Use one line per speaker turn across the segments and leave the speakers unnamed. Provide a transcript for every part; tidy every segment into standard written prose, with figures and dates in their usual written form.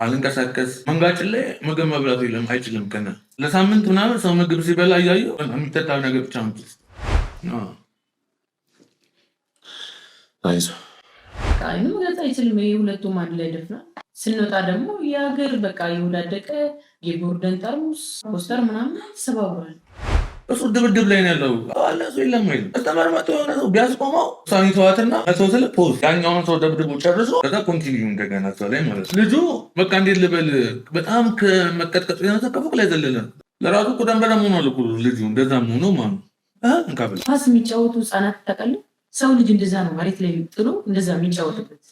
አልንቀሳቀስ መንጋችን ላይ ምግብ መብላት የለም አይችልም። ከነ ለሳምንት ምናምን ሰው ምግብ ሲበላ እያየሁ የሚጠጣ ነገር ብቻ
አይኑ መግለጽ አይችልም። ይሄ ሁለቱም አንድ ላይ ደፍና ስንወጣ ደግሞ የሀገር በቃ የወዳደቀ የጎርደን ጠርሙስ ፖስተር ምናምን ተሰባብሯል።
እሱ ድብድብ ላይ ነው ያለው። አለ ሰው የለም ወይ አስተማር መቶ የሆነ ሰው ቢያስቆመው ሳኒ ተዋትና መቶ ስለ ፖዝ ያኛውን ሰው ደብድቦ ጨርሶ ከዛ ኮንቲኒዩ እንደገና ሰው ላይ ማለት ልጁ በቃ እንዴት ልበል በጣም ከመቀጥቀጥ የሆነ ከፎቅ ላይ ዘለለ። ለራሱ እኮ ደንበረ መሆኑ አለ ልጁ እንደዛ መሆኑ ማኑ እንካብል
ኳስ የሚጫወቱ ህጻናት ታውቃለ። ሰው ልጅ እንደዛ ነው መሬት ላይ ጥሎ እንደዛ የሚጫወትበት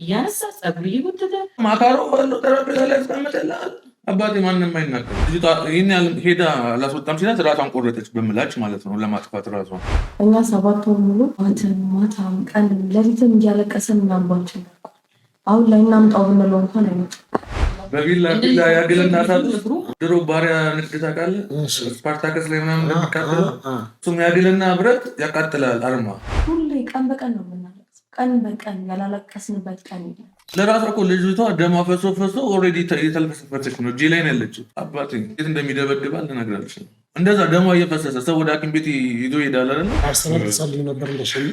እያነሳ ጸጉር እየጎተተ
ማካሮ ባለው ጠረጴዛ ላይ ያስቀምጥልሃል። አባቴ ማንም አይናገር። ይህን ያህል ሄዳ አላስወጣም ሲላት ራሷን ቆረጠች በምላጭ ማለት ነው ለማጥፋት ራሷን።
እኛ 7 ወር ሙሉ ማታም ቀን ለሊትም እያለቀሰን እናንባችን አሁን ላይ እናምጣው ብንለው እንኳን አይመጣም።
በቢላ ያግልና ሳቱ ድሮ ባሪያ ንግድ ታውቃለህ? ስፓርታከስ ላይ ምናምን እንደሚቃጥለው እሱም ያግልና ብረት ያቃጥላል። አርማ
ሁሌ ቀን በቀን ነው የምናለቅሰው። ቀን በቀን ያላለቀስንበት ቀን የለም።
ለራሷ እኮ ልጅቷ ደሟ ፈሶ ኦልሬዲ የተልፈሰፈሰች ነው። እጄ ላይ ነው ያለችው። አባቴ እንዴት እንደሚደበድባል ልነግርህ አልችልም። እንደዛ ደሟ እየፈሰሰ ሰው ወደ ሐኪም ቤት ይዞ ይሄዳል አይደል?
አርሰናል ተሳልዩ ነበር እንደሸኝ።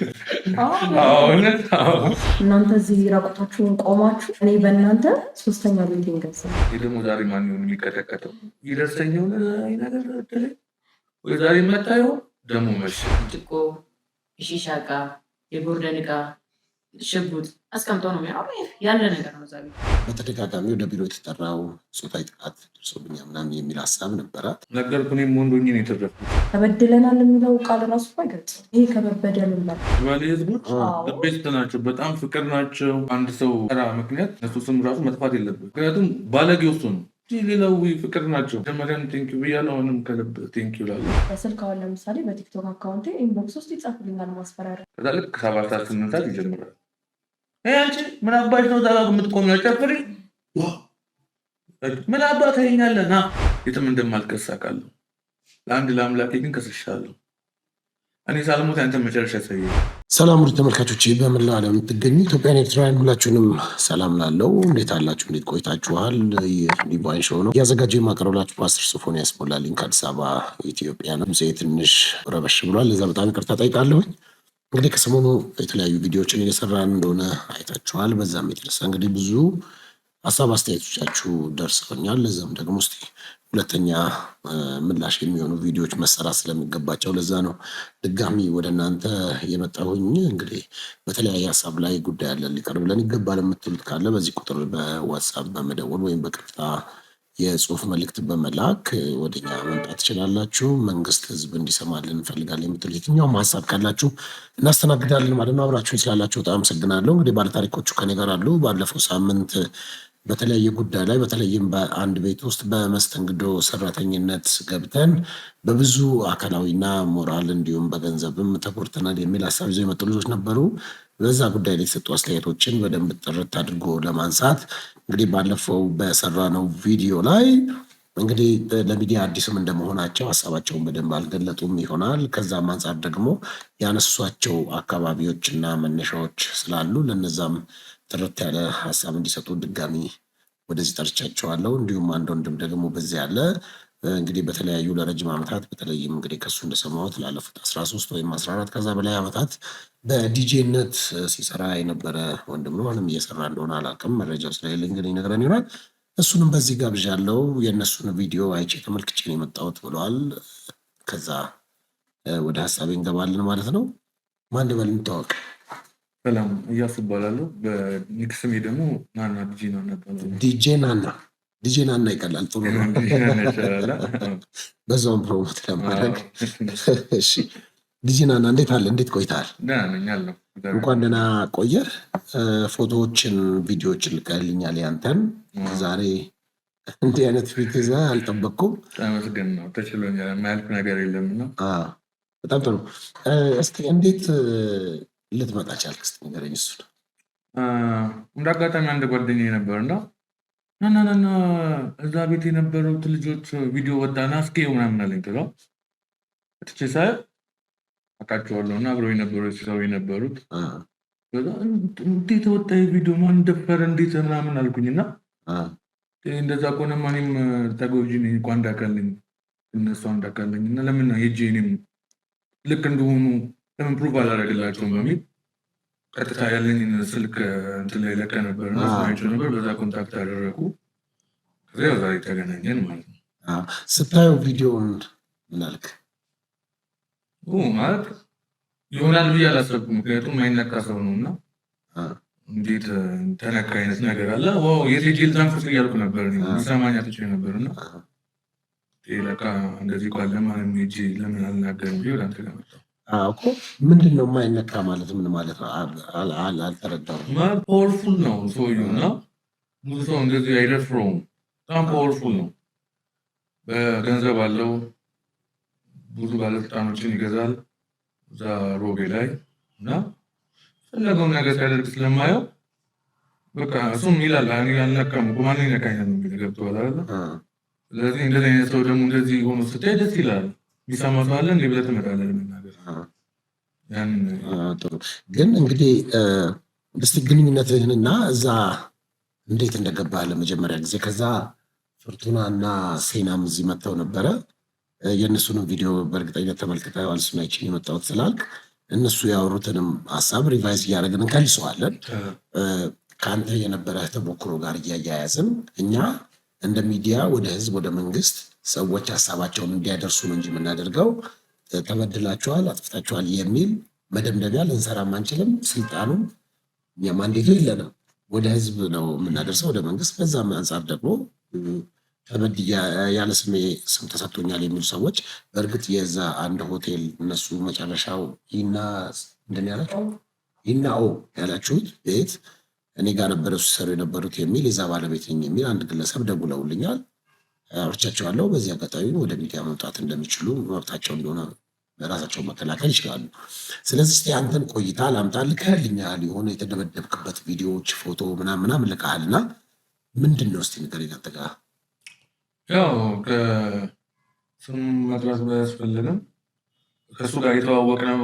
እናንተ እዚህ ራቁታችሁን ቆማችሁ እኔ በእናንተ 3ኛ ቤት ይንገስ።
ይሄ ደግሞ ዛሬ ማን ይሆን የሚቀጠቀጠው? ይደርሰኛው ነገር አይደለ ወይ? ዛሬ መጣዩ ደሞ መሽ
ጥቆ ሺሻ ዕቃ የጎርደን ዕቃ ሽጉጥ አስቀምጦ ነው ያለ ነገር ነው። ዛሬ
በተደጋጋሚ ወደ ቢሮ የተጠራው ጾታዊ ጥቃት ደርሶብኛ ምናምን የሚል ሀሳብ ነበራት።
ነገርኩህ። እኔም ወንዶኝ ነው የተረፍኩት።
ተበድለናል የሚለው ቃል ራሱ አይገልጽም። ይሄ ከመበደል ይላል።
ባሌ ህዝቦች ቤስት ናቸው፣ በጣም ፍቅር ናቸው። አንድ ሰው ራ ምክንያት እነሱ ስም ራሱ መጥፋት የለብን። ምክንያቱም ባለጌ ውስጡ ነው። ሌላው ፍቅር ናቸው። መጀመሪያም ቴንኪው ብያለሁ። አሁንም ከልብ ቴንኪው እላለሁ።
በስልክ አሁን ለምሳሌ በቲክቶክ አካውንቴ ኢንቦክስ ውስጥ ይጻፍልኛል ማስፈራሪያ።
ከዛ ልክ 7 ሰዓት 8 ሰዓት ይጀምራል። አንቺ ምን አባሽ ነው ዛጋ የምትቆሚ? ጨፍሪ ምን አባት ይኛለህ? ና የትም እንደማልከስ አውቃለሁ። ለአንድ ለአምላኬ ግን ከስሻለሁ። እኔ ሳልሞት አንተ መጨረሻ ያሳየ።
ሰላም ውድ ተመልካቾች፣ በመላው ዓለም የምትገኙ ኢትዮጵያን፣ ኤርትራውያን ሁላችሁንም ሰላም ላለው። እንዴት አላችሁ? እንዴት ቆይታችኋል? ዲቫይን ሾው ነው እያዘጋጀ የማቀርብላችሁ ፓስተር ሶፎንያስ ሞላልኝ ከአዲስ አበባ ኢትዮጵያ ነው። ትንሽ ረበሽ ብሏል። ለዛ በጣም ይቅርታ ጠይቃለሁኝ። እንግዲህ ከሰሞኑ የተለያዩ ቪዲዮዎችን እየሰራን እንደሆነ አይታችኋል። በዛም የተነሳ እንግዲህ ብዙ ሀሳብ አስተያየቶቻችሁ ደርሰውኛል። ለዛም ደግሞ እስኪ ሁለተኛ ምላሽ የሚሆኑ ቪዲዮዎች መሰራት ስለሚገባቸው ለዛ ነው ድጋሚ ወደ እናንተ የመጣሁኝ። እንግዲህ በተለያየ ሀሳብ ላይ ጉዳይ አለን ሊቀርብልን ይገባል የምትሉት ካለ በዚህ ቁጥር በዋትሳፕ በመደወል ወይም በቀጥታ የጽሁፍ መልእክት በመላክ ወደኛ መምጣት ትችላላችሁ። መንግስት ህዝብ እንዲሰማልን እንፈልጋለን የምትሉ የትኛውም ሀሳብ ካላችሁ እናስተናግዳለን ማለት ነው። አብራችሁን ስላላችሁ በጣም አመሰግናለሁ። እንግዲህ ባለታሪኮቹ ከኔ ጋር አሉ። ባለፈው ሳምንት በተለያየ ጉዳይ ላይ በተለይም በአንድ ቤት ውስጥ በመስተንግዶ ሰራተኝነት ገብተን በብዙ አካላዊና ሞራል እንዲሁም በገንዘብም ተጎድተናል የሚል ሀሳብ ይዘው የመጡ ልጆች ነበሩ። በዛ ጉዳይ ላይ የተሰጡ አስተያየቶችን በደንብ ጥርት አድርጎ ለማንሳት እንግዲህ ባለፈው በሰራነው ቪዲዮ ላይ እንግዲህ ለሚዲያ አዲስም እንደመሆናቸው ሀሳባቸውን በደንብ አልገለጡም ይሆናል። ከዛም አንጻር ደግሞ ያነሷቸው አካባቢዎችና መነሻዎች ስላሉ ለነዛም ጥርት ያለ ሀሳብ እንዲሰጡ ድጋሚ ወደዚህ ጠርቻቸዋለሁ። እንዲሁም አንድ ወንድም ደግሞ በዚህ ያለ እንግዲህ በተለያዩ ለረጅም ዓመታት በተለይም እንግዲህ ከሱ እንደሰማሁት ላለፉት 13 ወይም 14 ከዛ በላይ ዓመታት በዲጄነት ሲሰራ የነበረ ወንድም ነው። አሁንም እየሰራ እንደሆነ አላውቅም፣ መረጃው ስለሌለኝ ግን ይነግረን ይሆናል። እሱንም በዚህ ጋብዣለሁ። የእነሱን ቪዲዮ አይቼ ተመልክቼ ነው የመጣሁት ብለዋል። ከዛ ወደ ሀሳቤ እንገባለን ማለት ነው። ማን ልበል እንታወቅ?
ሰላም እያሱ እባላለሁ። በኒክ ስሜ ደግሞ ናና ዲጄ ናና እባላለሁ።
ዲጄ ናና ይቀላል። ጥሩ ነው። በዛውም ፕሮሞት ለማድረግ እሺ። ዲጄ ናና እንዴት አለ? እንዴት ቆይተሃል? እንኳን ደህና ቆየህ። ፎቶዎችን ቪዲዮዎችን ልከህልኛል ያንተን። ዛሬ እንዲህ አይነት ፊት ይዘህ አልጠበቅኩም።
ተመስገን ነው፣ ተችሎኛል። የማያልፍ ነገር የለም ነው።
በጣም ጥሩ። እስኪ እንዴት ልትመጣ ቻልክ? እስኪ ንገረኝ እሱን።
እንደ አጋጣሚ አንድ ጓደኛዬ ነበር እና ናናናና እዛ ቤት የነበሩት ልጆች ቪዲዮ ወጣና እስኪ ምናምን አለኝ። ጥለው እትቼ ሳይ አውቃቸዋለሁ እና አብረው የነበሩ ሲሰሩ የነበሩት እንዴት ወጣ ቪዲዮ ማን ደፈረ እንዴት ምናምን አልኩኝና እንደዛ ከሆነ እኔም ተጎጂ ነኝ እኮ እንዳካለኝ እነሱ እንዳካለኝ እና ለምን ሄጄ እኔም ልክ እንደሆኑ ለምን ፕሩቭ አላደርግላቸውም በሚል ቀጥታ ያለኝን ስልክ እንትን ላይ ለቀ ነበር እና ስማቸው ነበር። በዛ ኮንታክት አደረጉ። ከዚያ ዛሬ ተገናኘን ማለት ነው።
ስታየው ቪዲዮውን ምን አልክ?
ማለት ይሆናል ብዬ አላሰብኩም። ምክንያቱም አይነካ ሰው ነው እና እንዴት ተነካ አይነት ነገር አለ። የት ሄጄ ልተንፍስ እያልኩ ነበር ሰማኛ ትቼ ነበር እና ለካ እንደዚህ ቃለ ማለት ሄጄ ለምን አልናገርም ብዬ ወደ አንተ ጋር መጣሁ።
እኮ ምንድን ነው የማይነካ ማለት ምን ማለት ነው? አልተረዳሁም።
ፓወርፉል ነው ሰውዬው እና ብዙ ሰው እንደዚህ አይደፍረውም። በጣም ፓወርፉል ነው። በገንዘብ አለው። ብዙ ባለስልጣኖችን ይገዛል እዛ ሮቤ ላይ እና ፈለገውን ነገር ሲያደርግ ስለማየው በቃ እሱም ይላል አልነካም እኮ ማን ይነካኛል ነው የሚል ገብቶሃል አይደለ? ስለዚህ እንደዚህ አይነት ሰው ደግሞ እንደዚህ ሆኖ ስታይ ደስ ይላል። የሚሰማ ሰው አለ እንዲህ ብለህ ትመጣለህ ለመናገር።
ግን እንግዲህ እስቲ ግንኙነትህንና እዛ እንዴት እንደገባህ ለመጀመሪያ ጊዜ ከዛ ፍርቱና እና ሴናም እዚህ መጥተው ነበረ። የእነሱንም ቪዲዮ በእርግጠኝነት ተመልክተዋል። እሱን አይቼ የመጣሁት ስላልክ እነሱ ያወሩትንም ሀሳብ ሪቫይዝ እያደረግን እንከልሰዋለን። ከአንተ የነበረ ተሞክሮ ጋር እያያያዝን እኛ እንደ ሚዲያ ወደ ህዝብ ወደ መንግስት ሰዎች ሀሳባቸውን እንዲያደርሱ ነው እንጂ የምናደርገው ተበድላችኋል፣ አጥፍታችኋል የሚል መደምደሚያ ልንሰራም አንችልም። ስልጣኑም የማንዴቱ የለንም። ወደ ህዝብ ነው የምናደርሰው፣ ወደ መንግስት። በዛም አንጻር ደግሞ ተበድያ ያለ ስሜ ስም ተሰጥቶኛል የሚሉ ሰዎች በእርግጥ የዛ አንድ ሆቴል እነሱ መጨረሻው ምንድን ያላቸው ይናኦ ያላችሁት ቤት እኔ ጋር ነበረ ሲሰሩ የነበሩት የሚል የዛ ባለቤት ነኝ የሚል አንድ ግለሰብ ደውለውልኛል። አውርቻቸዋለሁ። በዚህ አጋጣሚ ወደ ሚዲያ መምጣት እንደሚችሉ መብታቸው እንደሆነ ራሳቸውን መከላከል ይችላሉ። ስለዚህ እስኪ አንተን ቆይታ ላምጣ። ልከህልኛል የሆነ የተደበደብክበት ቪዲዮዎች፣ ፎቶ ምናምን ልከሃልና ምንድን ነው እስኪ ንገረኝ። ከአንተ ጋር
ያው ከስም መጥራት ባያስፈልግም ከእሱ ጋር የተዋወቅነው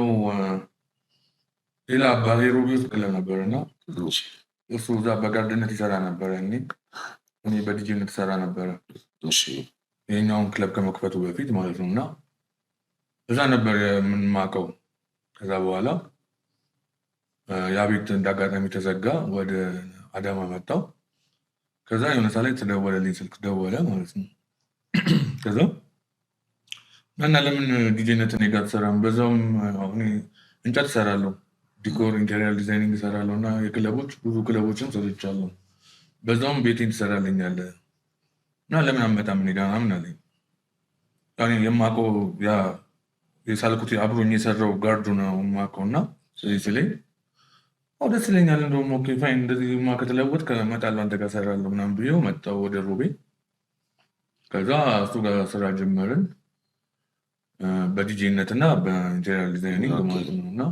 ሌላ አባቴ ሮቢ ውስጥ ክለብ ነበር እና እሱ እዛ በጋርድነት ይሰራ ነበረ። እኔ በዲጄነት ይሰራ ነበረ ይሄኛውን ክለብ ከመክፈቱ በፊት ማለት ነው። እና እዛ ነበር የምንማቀው። ከዛ በኋላ ያ ቤት እንዳጋጣሚ ተዘጋ። ወደ አዳማ መጣው። ከዛ የሆነ ሰዓት ላይ ተደወለልኝ፣ ስልክ ደወለ ማለት ነው። ከዛ እና ለምን ዲጄነት እኔ ጋር ትሰራም? በዛውም እንጨት እሰራለሁ፣ ዲኮር ኢንቴሪየር ዲዛይኒንግ እሰራለሁ እና የክለቦች ብዙ ክለቦችን ሰርቻለሁ። በዛውም ቤቴን ትሰራልኛለህ እና ለምን አመጣም እኔ ጋር ምናምን አለኝ። የማውቀው ያ የሳልኩት አብሮኝ የሰራው ጋርዱ ነው የማውቀው እና ስለዚህ ስለኝ ደስ ይለኛል። እንደውም ኦኬ ፋይን እንደዚህ ከተለወጥ ከመጣለሁ አንተ ጋር እሰራለሁ ምናምን ብዬው መጣሁ ወደ ሮቤ። ከዛ እሱ ጋር ስራ ጀመርን በዲጄነት እና በኢንቴሪየር ዲዛይኒንግ ማለት ነው። እና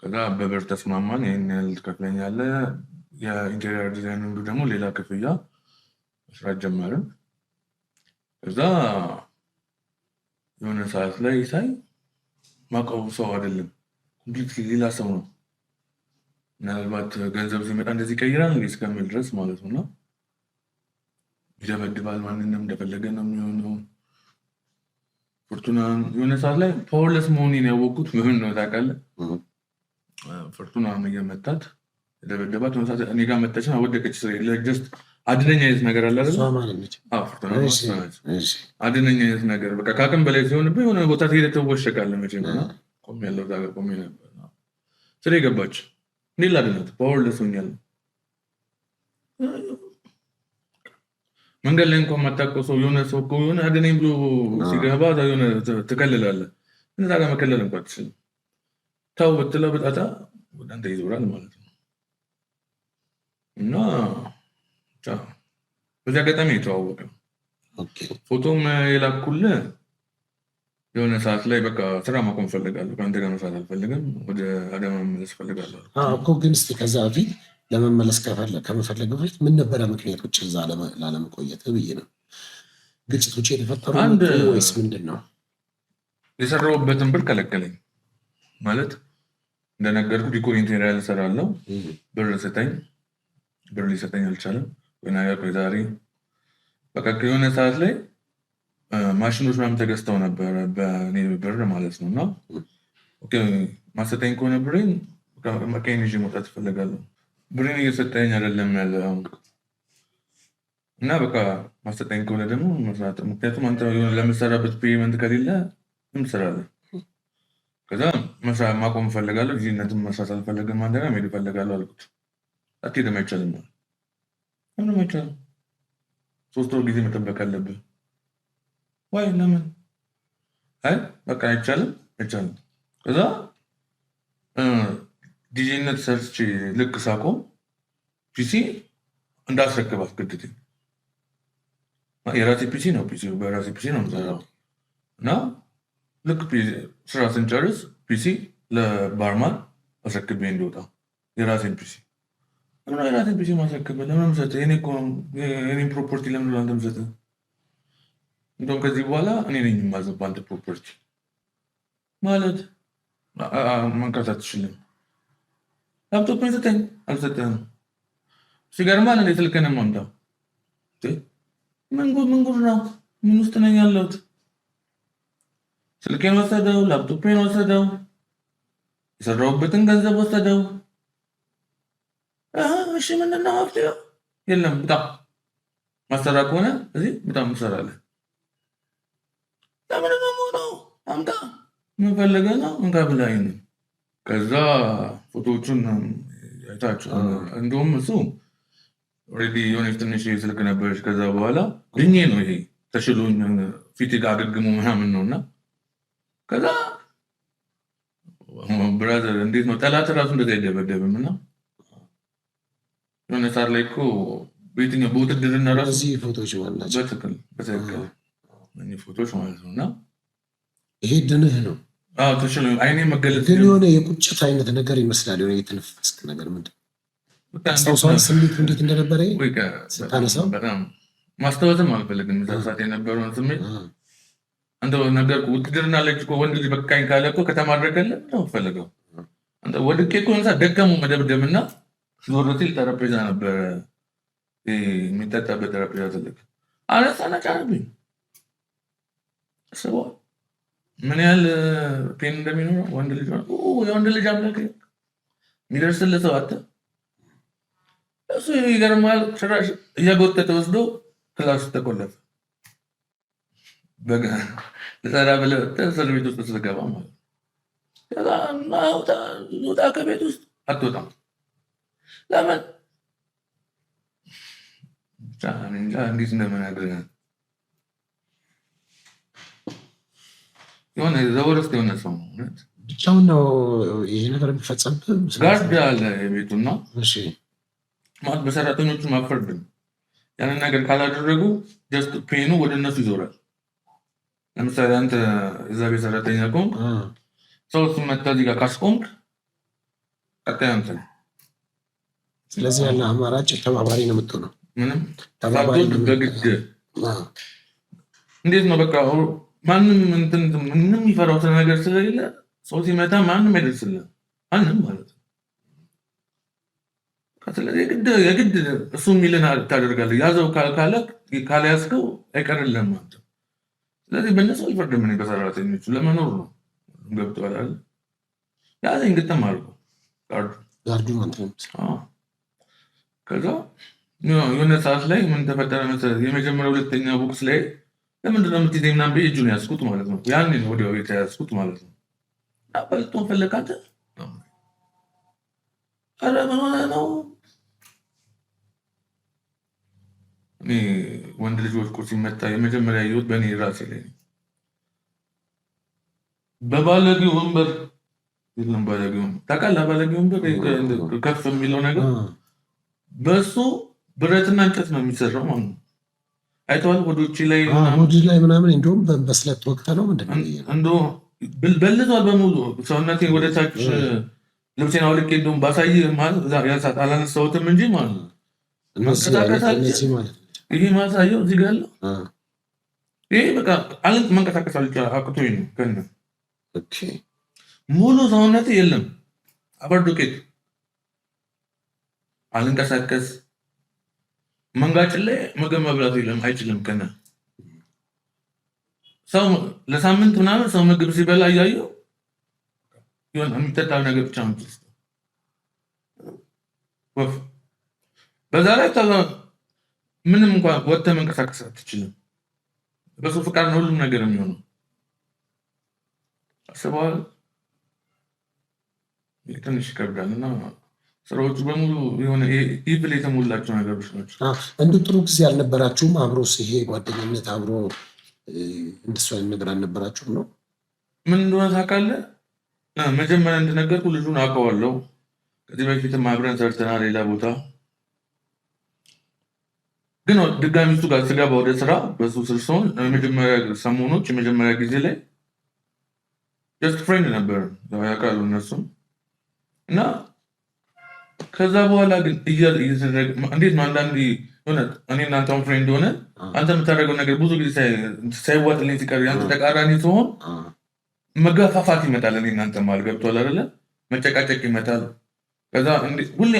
ከዛ በብር ተስማማን። ይህን ያህል ትከፍለኛለህ፣ የኢንቴሪየር ዲዛይኒንግ ደግሞ ሌላ ክፍያ መስራት ጀመርን። ከዛ የሆነ ሰዓት ላይ ሳይ ማውቀው ሰው አይደለም፣ ኮምፕሊትሊ ሌላ ሰው ነው። ምናልባት ገንዘብ ሲመጣ እንደዚህ ይቀይራል እንዴ እስከሚል ድረስ ማለት ነው። እና ይደበድባል፣ ማንንም እንደፈለገ ነው የሚሆነው። ፍርቱና የሆነ ሰዓት ላይ ፓወርለስ መሆኔን ያወቅኩት ምን ነው ታውቃለህ? ፍርቱና እየመታት የደበደባት የሆነ ሰዓት እኔ ጋር መጣች፣ ወደቀች። ጀስት አድነኝ አይነት ነገር አለ አይደል? አድነኝ አይነት ነገር በቃ ከአቅም በላይ ሲሆንብህ የሆነ ቦታ ትሄደህ ትወሸቃለህ። መቼም እና ቆሜያለሁ፣ እዛ ጋር ቆሜ ነበር። ስለ ገባች እንዴት ላድናት? ፓወርለስ ሆኛለሁ። መንገድ ላይ እንኳን የማታውቀው ሰው የሆነ ሰው የሆነ አድነኝ ብሎ ሲገባ የሆነ ትከልላለህ። እዛ ጋር መከለል እንኳን ትችል ተው ብትለው በጣታ ወደ አንተ ይዞራል ማለት ነው። እና በዚህ አጋጣሚ የተዋወቀ ፎቶም የላኩልህ የሆነ ሰዓት ላይ በቃ ስራ ማቆም ፈልጋለሁ፣ ከአንተ ጋር መስራት አልፈልግም፣ ወደ አዳማ መመለስ ፈልጋለሁ
እኮ። ግን እስኪ ከዛ በፊት ለመመለስ ከመፈለግ በፊት ምን ነበረ ምክንያቶች እዛ ላለመቆየት ብዬ ነው። ግጭቶች የተፈጠሩ ወይስ ምንድን ነው?
የሰራሁበትን ብር ከለከለኝ። ማለት እንደነገርኩ ዲኮር ኢንቴሪየር እሰራለሁ፣ ብር ስጠኝ፣ ብር ሊሰጠኝ አልቻለም። ዛሬ በቃ የሆነ ሰዓት ላይ ማሽኖች ምናምን ተገዝተው ነበረ በእኔ ብር ማለት ነው። እና ማሰጠኝ ከሆነ ብሬን መቀኝ ይዤ መውጣት እፈልጋለሁ። ብሬን እየሰጠኝ አይደለም ያለ እና በቃ ማሰጠኝ ከሆነ ደግሞ መስራት። ምክንያቱም አንተ ለምትሰራበት ፔመንት ከሌለ ምን ትሰራለህ? ከዛ መስራት ማቆም እፈልጋለሁ። ጊዜነትም መስራት አልፈለግም። አንተ ጋር መሄድ እፈልጋለሁ አልኩት። አትሄድም፣ አይቻልም። ምንም አይቻልም። 3 ወር ጊዜ መጠበቅ አለብህ ወይ? ለምን? አይ በቃ አይቻልም። ከዛ ዲጄነት ሰርች ልክ ሳቆም ፒሲ እንዳስረክብ አስገድደኝ። የራሴ ፒሲ ነው፣ በራሴ ፒሲ ነው የምሰራው። እና ልክ ስራ ስንጨርስ ፒሲ ለባርማን አስረክቤ እንዲወጣ የራሴን ፒሲ የራሴን ፒሲ ማስረክብ ለምን ሰጠህ? የኔን ፕሮፐርቲ ለምን አንተ ሰጠህ? እንደውም ከዚህ በኋላ እኔ ነኝ የማዘብ አንተ ፕሮፐርቲ ማለት መንካት አትችልም። ላፕቶፕን ስጠኝ። አልሰጠህም። ሲገርማል እንዴ ስልክህን ማምጣው ምን ጉድ ነው? ምን ውስጥ ነኝ ያለሁት? ስልኬን ወሰደው፣ ላፕቶፔን ወሰደው፣ የሰራሁበትን ገንዘብ ወሰደው። እሺ ምንድን ነው መፍትሄው? የለም በጣም ማሰራ ከሆነ እዚህ በጣም ትሰራለህ። ለምን ነው አምጣ። ምን ፈልገህ ነው? እንካ ብላኝ ነው። ከዛ ፎቶዎቹን አይታችሁ እንደውም እሱ ኦልሬዲ የሆነ ትንሽ ስልክ ነበረች። ከዛ በኋላ ድኜ ነው ይሄ ተሽሎኝ ፊት ጋር አገግሞ ምናምን ነው። እና ከዛ ብራዘር እንዴት ነው ጠላት ራሱ እንደዚህ አይደበደብም። እና የሆነ ሰዓት ላይ እኮ በየትኛው በውትድርና ራሱ
እዚህ ፎቶዎች ናቸው።
በትክክል ፎቶዎች ማለት ነው። እና
ይሄ ድንህ ነው
ተሽሎ አይኔ መገለጥ
ግን የሆነ የቁጭት አይነት ነገር ይመስላል። የሆነ የተነፈስክ ነገር ምንድን አስታውሰዋል? ስሜት እንዴት እንደነበረ ስታነሳው
በጣም ማስታወስም አልፈልግም። እዛ ሰዓት የነበረውን ስሜት አንተ ነገር ውትድርና ላይ ወንድ ልጅ በቃኝ ካለ እኮ ከተማረከለት ነው ፈልገው አንተ ወድቄ እኮ ደከሙ መደብደብና ዞር ሲል ጠረጴዛ ነበረ የሚጠጣበት ጠረጴዛ ትልቅ አነሳና ጫነብኝ። ስበዋል ምን ያህል ፔን እንደሚኖረው የወንድ ልጅ አምላክ የሚደርስልህ ሰው አተ እሱ ይገርማል። ጭራሽ እያጎተተ ወስዶ ክላስ ተቆለፈ። በጋ ልሰራ ብለህ እስር ቤት ውስጥ ስትገባ ማለት ውጣ ከቤት ውስጥ አትወጣም። ለምን? እንዴት እንደምናገር የሆነ ዘወረስት የሆነ ሰው ነው።
ብቻውን ነው ይሄ ነገር የሚፈጸምብህ።
ጋርድ አለ የቤቱና ማለት በሰራተኞቹ ማፈርድም ያንን ነገር ካላደረጉ ጀስት ፔኑ ወደ እነሱ ይዞራል። ለምሳሌ አንተ እዛ ቤት ሰራተኛ ከሆንክ ሰው ሲመታ እዚህ ጋር ካስቆምክ ቀጣይ አንተ ነው።
ስለዚህ ያለ አማራጭ ተባባሪ ነው የምትሆነው።
ምንም ተባባሪ በግድ እንዴት ነው በቃ ማንም ምንም የሚፈራው ነገር ስለሌለ ሰው ሲመታ ማንም አይደርስልህ ማንም ማለት ነው። ስለዚህ የግድ እሱ የሚልን ታደርጋለህ። ያዘው ካልያዝከው አይቀርልህም ማለት ነው። ስለዚህ በእነሱ አልፈርድም። እኔ በሰራተኞቹ ለመኖር ነው ገብቶሃል። ያዘኝ ግጥም አድርጎ
ጋርዱ ማለት ነው።
ከዛ የሆነ ሰዓት ላይ ምን ተፈጠረ መሰለህ? የመጀመሪያ ሁለተኛ ቦክስ ላይ ለምንድን ነው የምትይዘኝ ምናምን ብዬ እጁን ያዝኩት ማለት ነው። ያኔ ነው ወዲያው የተያዝኩት ማለት ነው። በልጦን ፈለካት። ኧረ ምን ሆነህ ነው? እኔ ወንድ ልጅ ወድቆ ሲመታ የመጀመሪያ ያየሁት በእኔ ራሴ ላይ ነው። በባለጌ ወንበር የለም። ባለጌ ወንበር ታውቃለህ? ባለጌ ወንበር ከፍ የሚለው ነገር በእሱ ብረትና እንጨት ነው የሚሰራው ማለት ነው። አይተዋል? ወዶች ላይ
ምናምን እንዲሁም በስለት ወቅት ነው ምንድነው
በልቷል በሙሉ ሰውነቴን ወደ ታች ልብሴን አውልቄ እንደውም ባሳይ ማለት አላነሳሁትም እንጂ ማለት ነው። ይሄ ማሳየው እዚህ ጋር ያለው ይሄ በቃ መንቀሳቀስ አቅቶኝ ነው። ከነ ሙሉ ሰውነቴ የለም አፈር ዱቄት አልንቀሳቀስ መንጋጭ ላይ ምግብ መብላት የለም አይችልም። ከነ ሰው ለሳምንት ምናምን ሰው ምግብ ሲበላ እያየው ይሆን የሚጠጣው ነገር ብቻ ነው። ወፍ በዛ ላይ ምንም እንኳን ወጥተህ መንቀሳቀስ አትችልም። በሱ ፍቃድ ነው ሁሉም ነገር የሚሆነው። አስበዋል። ትንሽ ይከብዳል እና ስራዎቹ በሙሉ የሆነ ኢቭል የተሞላቸው ነገሮች ናቸው።
እንዲሁ ጥሩ ጊዜ አልነበራችሁም? አብሮ ይሄ ጓደኝነት አብሮ እንደሱ አይነት ነገር አልነበራችሁም ነው?
ምን እንደሆነ ታውቃለህ? መጀመሪያ እንደነገርኩህ ልጁን አውቀዋለሁ። ከዚህ በፊትም አብረን ሰርተናል ሌላ ቦታ። ግን ድጋሚ እሱ ጋር ስገባ ወደ ስራ በሱ ስር ሲሆን የመጀመሪያ ሰሞኖች የመጀመሪያ ጊዜ ላይ ጀስት ፍሬንድ ነበር ያውቃሉ እነሱም እና ከዛ በኋላ ግን እንዴት ነው አንዳንዴ እውነት እኔ እናንተውን ፍሬንድ ሆነ አንተ የምታደርገው ነገር ብዙ ጊዜ ሳይዋጥልኝ ሲቀር አንተ ተቃራኒ ሲሆን መገፋፋት ይመጣል። እኔ እናንተ ማለት ገብቶሃል አይደለ? መጨቃጨቅ ይመጣል። ከዛ ሁሌ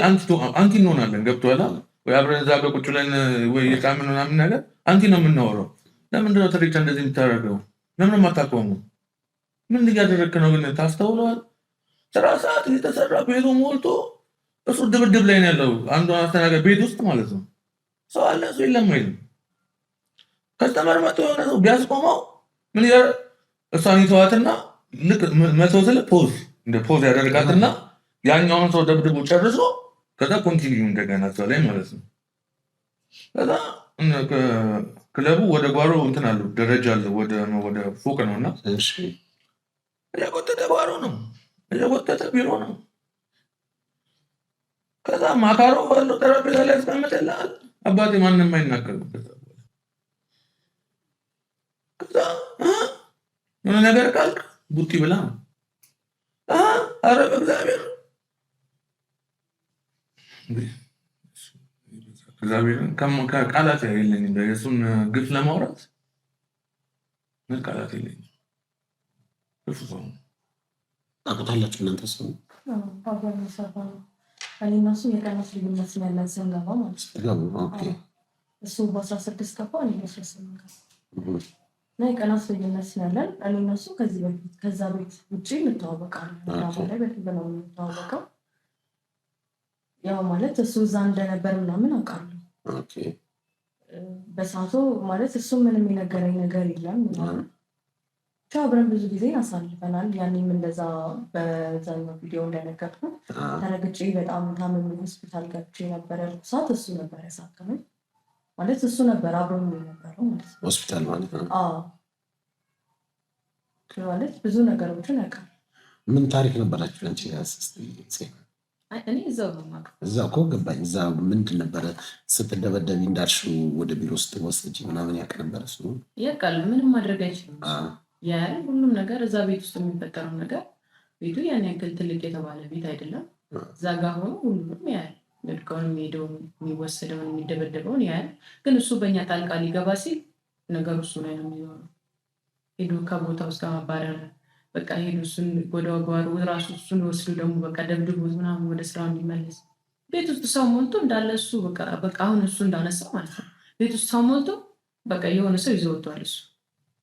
አንቲ እንሆናለን። ገብቶሃል? ወይ አብረን እዛ ቁጭ ብለን ወይ የቃምን ምናምን ነገር አንቲ ነው የምናወራው። ለምንድን ነው ትርኢት እንደዚህ የምታደርገው? ለምን አታቆሙ? ምን እያደረግክ ነው? ግን ታስተውለዋል? ስራ ሰዓት እየተሰራ ቤቱ ሞልቶ እሱ ድብድብ ላይ ነው ያለው። አንዱ አስተናጋጅ ቤት ውስጥ ማለት ነው። ሰው አለ ሰው የለም ወይ? ከስተመር መቶ የሆነ ሰው ቢያስቆመው ምን እሷን ይተዋትና ልክ መቶ ስለ ፖዝ ያደርጋትና ያኛውን ሰው ደብድቦ ጨርሶ ከዛ ኮንቲኒዩ እንደገና እሷ ላይ ማለት ነው። ከዛ ክለቡ ወደ ጓሮ እንትን አለው ደረጃ አለው ወደ ፎቅ ነው እና እየጎተተ ጓሮ ነው እየጎተተ ቢሮ ነው። ከዛ ማካሮ ባለው ጠረጴዛ ላይ ያስቀምጥልሃል። አባቴ ማንም አይናገርም። ከዛ የሆነ ነገር ካልክ ቡጢ ብላ ኧረ በእግዚአብሔር እግዚአብሔርን ቃላት የለኝም። የእሱን ግፍ ለማውራት ምን ቃላት የለኝም። ግፍ ሰው
ታውቁታላችሁ እናንተ ሰው
እኔ እና እሱ የቀናት ልዩነት ያለን ስንገባ ማለት ነው። እሱ በ16 ገባ እኔ በ18 ገባ እና የቀናት ልዩነት ያለን እኔ እና እሱ ከዚህ በፊት ከዛ ቤት ውጭ እንተዋወቃለን። ላይ በፊት ነው የምንተዋወቀው። ያው ማለት እሱ እዛ እንደነበር ምናምን አውቃለሁ። በሰዓቱ ማለት እሱ ምንም የነገረኝ ነገር የለም። አብረን ብዙ ጊዜ አሳልፈናል። ያኔም እንደዛ በዛኛው ቪዲዮ እንደነገርኩ ተረግጬ በጣም ታምሜ ሆስፒታል ገብቼ ነበር ያልኩት ሰዓት እሱ ነበር ያሳከመኝ። ማለት እሱ ነበር አብሮ የነበረው ማለት ነው።
ሆስፒታል ማለት ነው።
ማለት ብዙ ነገሮችን ያውቃል።
ምን ታሪክ ነበራችሁ አንቺ ጋር?
እኔ እዛው ነው ማለት
እዛ እኮ ገባኝ። እዛ ምንድን ነበረ ስትደበደቢ እንዳልሽው ወደ ቢሮ ስትወስጂ ምናምን ያውቅ ነበር እሱ?
ያውቃል። ምንም ማድረግ አይችልም ያያል ሁሉም ነገር እዛ ቤት ውስጥ የሚፈጠረው ነገር። ቤቱ ያን ያክል ትልቅ የተባለ ቤት አይደለም። እዛ ጋር ሆኖ ሁሉም ያያል። ወድቀውን የሚሄደውን የሚወሰደውን የሚደበደበውን ያያል። ግን እሱ በእኛ ጣልቃ ሊገባ ሲል ነገሩ እሱ ላይ ነው የሚሆነው። ሄዶ ከቦታው እስከ ማባረር በቃ ሄዶ እሱን ወደ ጓሮ ራሱ እሱን ወስዶ ደግሞ በቃ ደብድቦት ምናምን ወደ ስራው እንዲመለስ ቤት ውስጥ ሰው ሞልቶ እንዳለ እሱ በቃ አሁን እሱ እንዳነሳው ማለት ነው። ቤት ውስጥ ሰው ሞልቶ በቃ የሆነ ሰው ይዞ ወጥቷል እሱ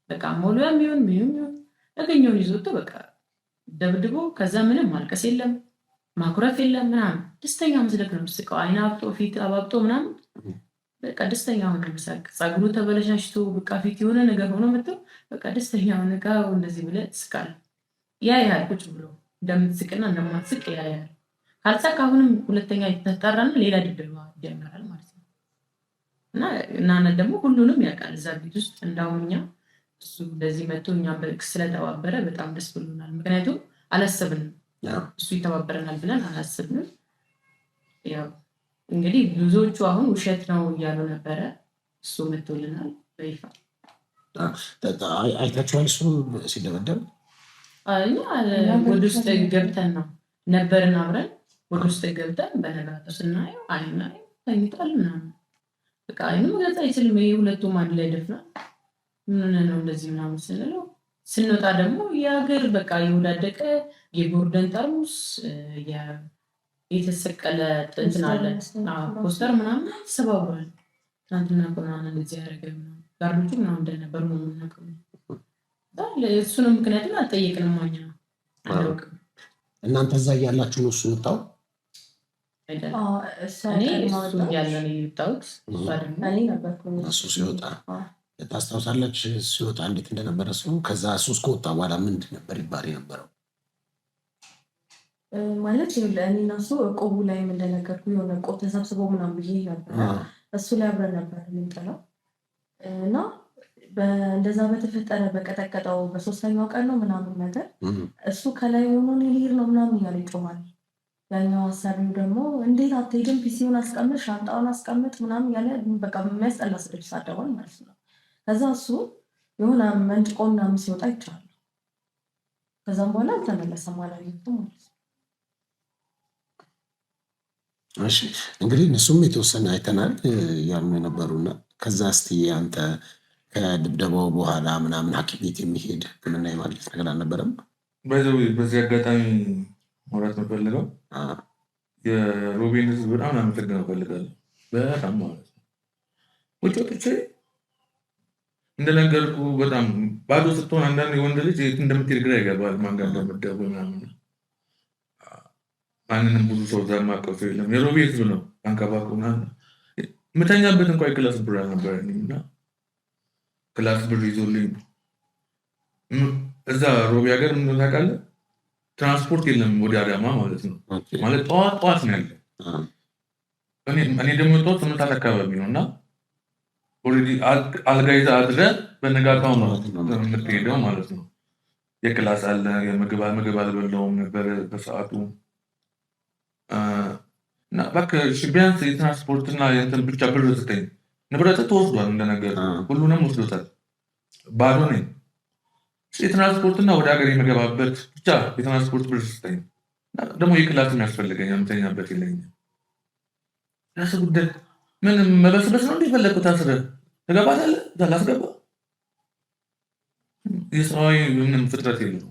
በቃ ሞሉያም ይሁን ምንም ይሁን ያገኘውን ይዞ ወጥቶ በቃ ደብድቦ ከዛ ምንም ማልቀስ የለም ማኩረፍ የለም ምናምን ደስተኛ መስለክ ነው የምትስቀው። አይን አብጦ ፊት አባብጦ ምናምን በቃ ደስተኛ ሆነ ምሳቅ ጸጉሩ ተበለሻሽቶ በቃ ፊት የሆነ ነገር ሆኖ መጥቶ በቃ ደስተኛ ሆነ ጋር እንደዚህ ብለህ ትስቃለህ። ያያል ቁጭ ብሎ እንደምትስቅና እንደማትስቅ ያያል። ካልሳቅ አሁንም ሁለተኛ ይተጣራና ሌላ ድብደባ ይጀምራል ማለት ነው። እና ደግሞ ሁሉንም ያውቃል እዛ ቤት ውስጥ እንዳውኛ እሱ እንደዚህ መጥቶ እኛ ስለተባበረ በጣም ደስ ብሎናል። ምክንያቱም አላሰብንም እሱ ይተባበረናል ብለን አላሰብንም። ያው እንግዲህ ብዙዎቹ አሁን ውሸት ነው እያሉ ነበረ። እሱ መጥቶልናል በይፋ
አይታችኋል። እሱ ሲደበደብ
ወደ ውስጥ ገብተን ነው ነበርን አብረን ወደ ውስጥ ገብተን በነጋታው ስናየው አይናየው ተኝቷል ምናምን በቃ አይኑ መግለጽ አይችልም። ሁለቱም አንድ ላይ ደፍናል። ምን ነው እንደዚህ ምናምን ስንለው ስንወጣ ደግሞ የሀገር በቃ የወዳደቀ የጎርደን ጠርሙስ የተሰቀለ እንትን አለ ፖስተር ምናምን ተሰባብሯል። ትናንትና ቆናና እንደዚህ ያደረገ ጋርዶቹ ምናምን እንደነበር ነው የምናውቀው። እሱንም ምክንያቱም አልጠየቅንም እኛ አላውቅም።
እናንተ እዛ እያላችሁ ነው እሱ የወጣው?
እኔ እሱ እያለ ነው የወጣሁት።
እሱ ሲወጣ ታስታውሳለች? ሲወጣ እንዴት እንደነበረ እሱ። ከዛ እሱ እስከወጣ በኋላ ምንድን ነበር ይባል የነበረው?
ማለት እኔ እና እሱ እቆቡ ላይ እንደነገርኩ የሆነ እቆብ ተሰብስበው ምናምን ብዬ ነበር። እሱ ላይ አብረን ነበር የምንጥለው እና እንደዛ በተፈጠረ በቀጠቀጠው በሶስተኛው ቀን ነው ምናምን ነገር እሱ ከላይ ሆኖ ሊሄድ ነው ምናምን እያለ ይጮማል። ያኛው አሳሪው ደግሞ እንዴት አትሄድም? ፒሲውን አስቀምጥ፣ ሻንጣውን አስቀምጥ ምናምን ያለ በቃ የሚያስጠላ ስድብ ይሳደባል ማለት ነው። ከዛ እሱ የሆነ መንጭቆ ምናምን ሲወጣ ይቻላል። ከዛም በኋላ አልተመለሰም አላየሁትም ማለት ነው።
እሺ እንግዲህ እነሱም የተወሰነ አይተናል ያሉ የነበሩና ከዛ እስቲ አንተ ከድብደባው በኋላ ምናምን ሐኪም ቤት የሚሄድ ሕክምና የማግኘት ነገር አልነበረም?
በዚህ አጋጣሚ ማውራት የምፈልገው የሮቤን ህዝብ በጣም ላመሰግነው እፈልጋለሁ። በጣም ማለት ነው። ውጭ ወጥቼ እንደነገርኩ በጣም ባዶ ስትሆን አንዳንድ የወንድ ልጅ እንደምትሄድ ግራ ይገባል። ማን ጋር እንደምትደቡ ምናምን ማንንም ብዙ ሰው እዛ የማውቀው ሰው የለም። የሮቤ ህዝብ ነው አንከባክቦ ምናምን የምተኛበት እንኳ የክላስ ብር አልነበረኝም እና ክላስ ብር ይዞልኝ እዛ ሮቤ ሀገር ምን ታውቃለህ? ትራንስፖርት የለም ወደ አዳማ ማለት ነው። ማለት ጠዋት ነው ያለ። እኔ ደግሞ የወጣሁት 8 ሰዓት አካባቢ ነው እና ኦልሬዲ አልጋ ይዘህ አድረህ በነጋታው ነው የምትሄደው ማለት ነው። የክላስ አለ። ምግብ አልበላሁም ነበር በሰዓቱ እና እባክህ ቢያንስ የትራንስፖርትና የእንትን ብቻ ብር ስጠኝ። ንብረትህ ተወስዷል፣ እንደነገር ሁሉንም ወስዶታል። ባዶ ነኝ። የትራንስፖርትና ወደ ሀገር የመገባበት ብቻ የትራንስፖርት ብር ስጠኝ። ደግሞ የክላስ የሚያስፈልገኝ የምተኛበት የለኝም። ራስ ጉዳይ ምን መበስበስ ነው እንደፈለግኩት አስረህ ትገባታለህ። እዛ ላስገባ የሰዋዊ ምንም ፍጥረት የለው።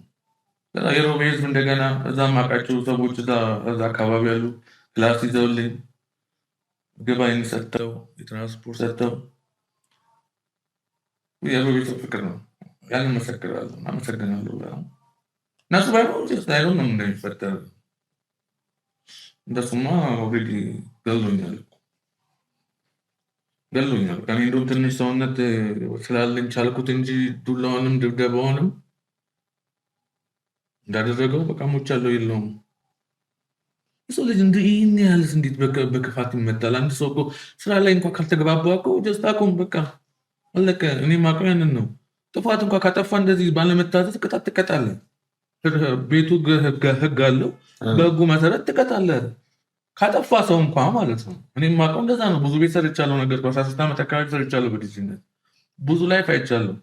የሮቤ ህዝብ እንደገና እዛ ማውቃቸው ሰዎች እዛ አካባቢ ያሉ ክላስ ይዘውልኝ ገባይን ሰጥተው የትራንስፖርት ሰጥተው የሮቤ ሰው ፍቅር ነው። ያንን መሰክራለሁ። አመሰግናለሁ። እነሱ ባይሆን ስታይሉን ነው እንደሚፈጠር እንደሱማ ኦልሬዲ ገሎኛል። እኔ እንደውም ትንሽ ሰውነት ስላለኝ ቻልኩት እንጂ ዱላውንም ድብደባውንም እንዳደረገው በቃ ሞቻለሁ። የለውም የሰው ልጅ ይህን ያህልስ እንዴት በክፋት ይመጣል? አንድ ሰው እኮ ስራ ላይ እንኳ ካልተግባባ እኮ ጀስት አቁም በቃ አለቀ። እኔ የማውቀው ያንን ነው። ጥፋት እንኳ ካጠፋ እንደዚህ ባለመታዘዝ ቅጣት ትቀጣለህ። ቤቱ ህግ አለው። በህጉ መሰረት ትቀጣለህ። ካጠፋ ሰው እንኳ ማለት ነው። እኔ የማውቀው እንደዛ ነው። ብዙ ቤት ሰርቻለሁ። ነገር 16 ዓመት አካባቢ ሰርቻለሁ። በዲጂነት ብዙ ላይፍ አይቻለሁ።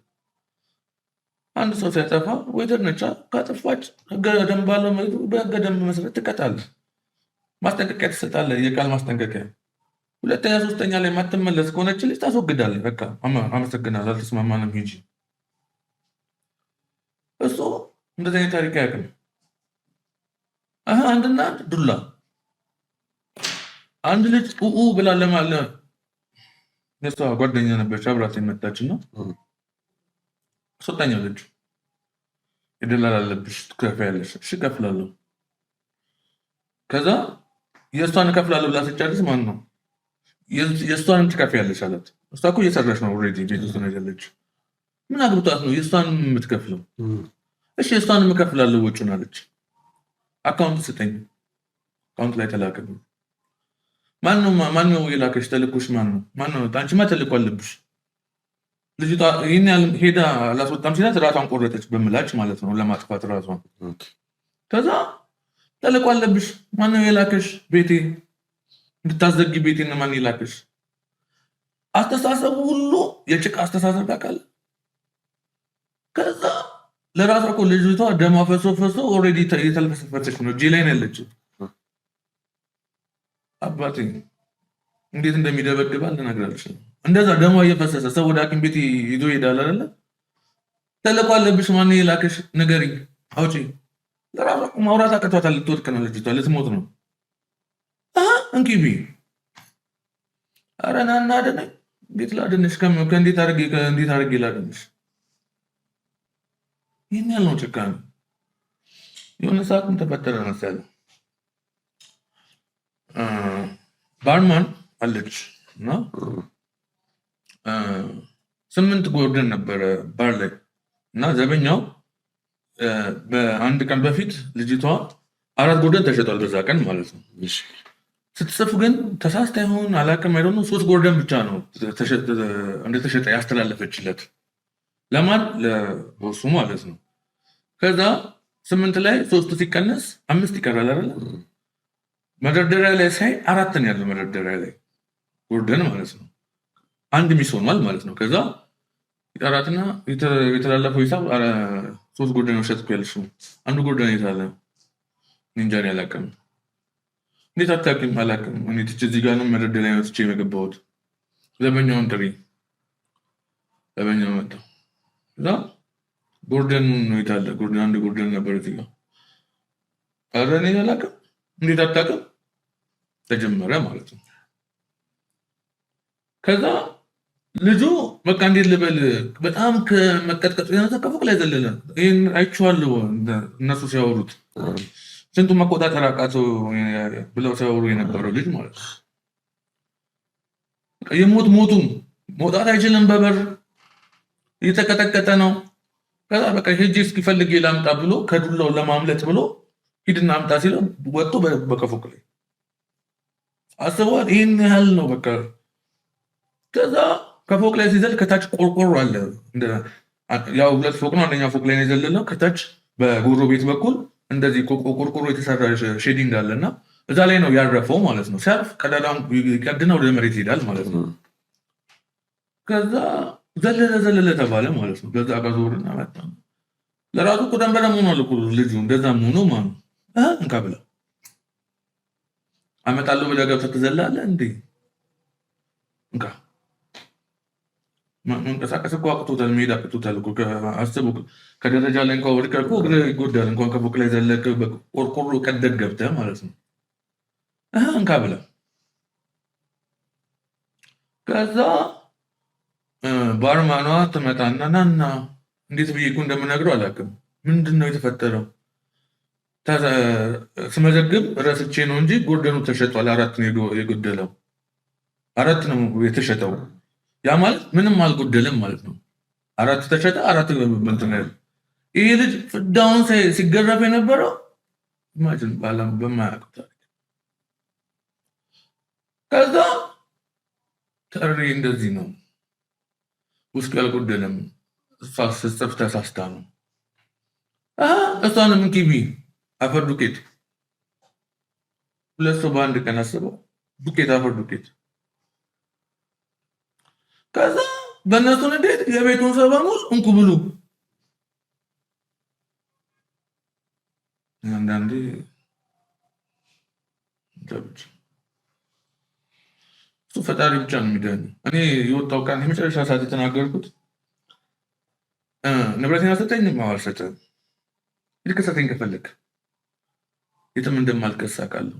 አንድ ሰው ሲያጠፋ ወይደር ነቻ ካጠፋች ህገ ደንብ ባለው በህገ ደንብ መሰረት ትቀጣለህ። ማስጠንቀቂያ ትሰጣለህ። የቃል ማስጠንቀቂያ። ሁለተኛ ሶስተኛ ላይ ማትመለስ ከሆነች ልጅ ታስወግዳለህ። በቃ አመሰግናለሁ፣ አልተስማማንም፣ ሂጂ። እሱ እንደዚህ አይነት ታሪክ አያውቅም። አንድና አንድ ዱላ። አንድ ልጅ ብላ ለማለ የሷ ጓደኛ ነበረች፣ አብራት የመጣች እና ሶስተኛው ልጅ ይደላል አለብሽ ትከፍያለሽ። እሺ እከፍላለሁ። ከዛ የእሷን እከፍላለሁ ብላ ስጨርስ ማን ነው የእሷንም ትከፍያለሽ አላት። እሷ እኮ እየሰራች ነው ኦልሬዲ ቤት ውስጥ ነው ያለች። ምን አግብቷት ነው የእሷን የምትከፍለው? እሺ የእሷንም እከፍላለሁ ወጪውን አለች። አካውንት ስጠኝ። አካውንት ላይ ተላከ። ማነው የላከሽ? ተልኮሽ ማነው? አንቺማ ተልኮ አለብሽ። ልጅቷ ይህን ያህል ሄዳ አላስወጣም ሲላት ራሷን ቆረጠች፣ በምላጭ ማለት ነው፣ ለማጥፋት ራሷን። ከዛ ተልኮ አለብሽ። ማነው የላከሽ? ቤቴ እንድታዘጊ ቤቴን ማን የላከሽ? አስተሳሰቡ ሁሉ የጭቃ አስተሳሰብ ታውቃለህ። ከዛ ለራሷ እኮ ልጅቷ ደማ ፈሶ ኦልሬዲ የተልፈሰፈሰች ነው፣ እጄ ላይ ነው ያለችው። አባቴ እንዴት እንደሚደበድባል ልነግርሽ ነው። እንደዛ ደሟ እየፈሰሰ ሰው ወደ ሐኪም ቤት ይዞ ይሄዳል አይደለ? ተልኮ አለብሽ። ማን የላከሽ? ንገሪኝ፣ አውጪ። ለራሷ ማውራት አቅቷታል። ልትወድቅ ነው ልጅቷ፣ ልትሞት ነው። እንኪቢ። ኧረ ና እና አድነኝ። እንዴት ላድንሽ? ከእንዴት አድርጌ ላድንሽ? ይህን ያህል ነው ጭካኔ። የሆነ ሰዓትም ተፈጠረ መሰለህ ባርማን አለች እና 8 ጎርደን ነበረ ባር ላይ እና ዘበኛው በአንድ ቀን በፊት ልጅቷ 4 ጎርደን ተሸጧል በዛ ቀን ማለት ነው። ስትጽፍ ግን ተሳስታ ይሆን አላውቅም፣ አይደል 3 ጎርደን ብቻ ነው እንደተሸጠ ያስተላለፈችለት። ለማን? ለቦሱ ማለት ነው። ከዛ 8 ላይ 3 ሲቀነስ 5 ይቀራል አይደል? መደርደሪያ ላይ ሳይ 4 ነው ያለው መደርደሪያ ላይ ጎርደን ማለት ነው። አንድ ሚስ ሆኗል ማለት ነው። ከዛ ይጠራትና የተላለፈው ሂሳብ 3 ጎርደን ሸጥኩ ያልሽው አንዱ ጎርደን የታለ? እንጃ አላውቅም። እንዴት አታውቂም? አላውቅም። እኔ እዚህ ጋር ነው መደርደሪያ ላይ ወጥቼ የገባሁት። ዘበኛውን ጥሪ። ዘበኛው መጣ። ከዛ ጎርደን ነው የታለ? ጎርደን አንድ ጎርደን ነበር እዚህ ጋር። ኧረ እኔ አላውቅም። እንዴት አታውቅም? ተጀመረ ማለት ነው። ከዛ ልጁ በቃ እንዴት ልበል በጣም ከመቀጥቀጡ የነሳ ከፎቅ ላይ ዘለለ። ይህን አይቼዋለሁ እነሱ ሲያወሩት ስንቱ መቆጣጠር አቃተው ብለው ሲያወሩ የነበረው ልጅ ማለት ነው። ሞቱም መውጣት አይችልም። በበር እየተቀጠቀጠ ነው። ከዛ በቃ ሄጄ እስኪፈልግ ላምጣ ብሎ ከዱላው ለማምለጥ ብሎ ሂድና አምጣ ሲለው ወጥቶ በከፎቅ ላይ አስበዋል። ይህን ያህል ነው በቃ። ከዛ ከፎቅ ላይ ሲዘል ከታች ቆርቆሮ አለ። ያው 2 ፎቅ ነው። አንደኛ ፎቅ ላይ ነው የዘለለው። ከታች በጎሮ ቤት በኩል እንደዚህ ቆርቆሮ የተሰራ ሼዲንግ አለ እና እዛ ላይ ነው ያረፈው ማለት ነው። ሲያርፍ ቀዳዳውን ቀድና ወደ መሬት ይሄዳል ማለት ነው። ከዛ ዘለለ ተባለ ማለት ነው። ከዛ ጋዞርና መጣ። ለራሱ እኮ ደንበረ መሆኗል እኮ ልጁ። እንደዛ መሆኑ ማነው እንካ ብላ አመጣለሁ ብለህ ገብተህ ትዘላለህ እንዴ? እንካ መንቀሳቀስ እኮ አቅቶታል፣ መሄድ አቅቶታል እኮ። አስቡ፣ ከደረጃ ላይ እንኳን ወድቀህ እኮ እግርህ ይጎዳል። እንኳን ከፎቅ ላይ ዘለህ ቆርቆሮ ቀደድ ገብተህ ማለት ነው። እንካ ብላ ከዛ ባርማኗ ትመጣና ናና እንዴት ብዬ እኮ እንደምነግረው አላውቅም። ምንድን ነው የተፈጠረው? ስመዘግብ ረስቼ ነው እንጂ ጎርደኑ ተሸጧል። 4 ነው የጎደለው፣ 4 ነው የተሸጠው። ያ ማለት ምንም አልጎደለም ማለት ነው። 4 ተሸጠ፣ 4 እንትን ያለ ይሄ ልጅ ፍዳውን ሲገረፍ የነበረው ኢማጂን በማያውቁት ታሪክ። ከዛ ተሪ እንደዚህ ነው ውስጥ ያልጎደለም ስትጽፍ ተሳስታ ነው። እሷንም ኪቢ አፈር ዱቄት 2 ሰው በአንድ ቀን አስበው፣ ዱቄት አፈር ዱቄት። ከዛ በእነሱ ንዴት የቤቱን ሰው በሙሉ እንኩ ብሉ። አንዳንዴ እሱ ፈጣሪ ብቻ ነው የሚደን። እኔ የወጣው ቀን የመጨረሻ ሰዓት የተናገርኩት ንብረቴን አልሰጠኝም፣ አልሰጠህም፣ ልትከሰሰኝ ከፈለግ የትም እንደማልከስ አውቃለሁ።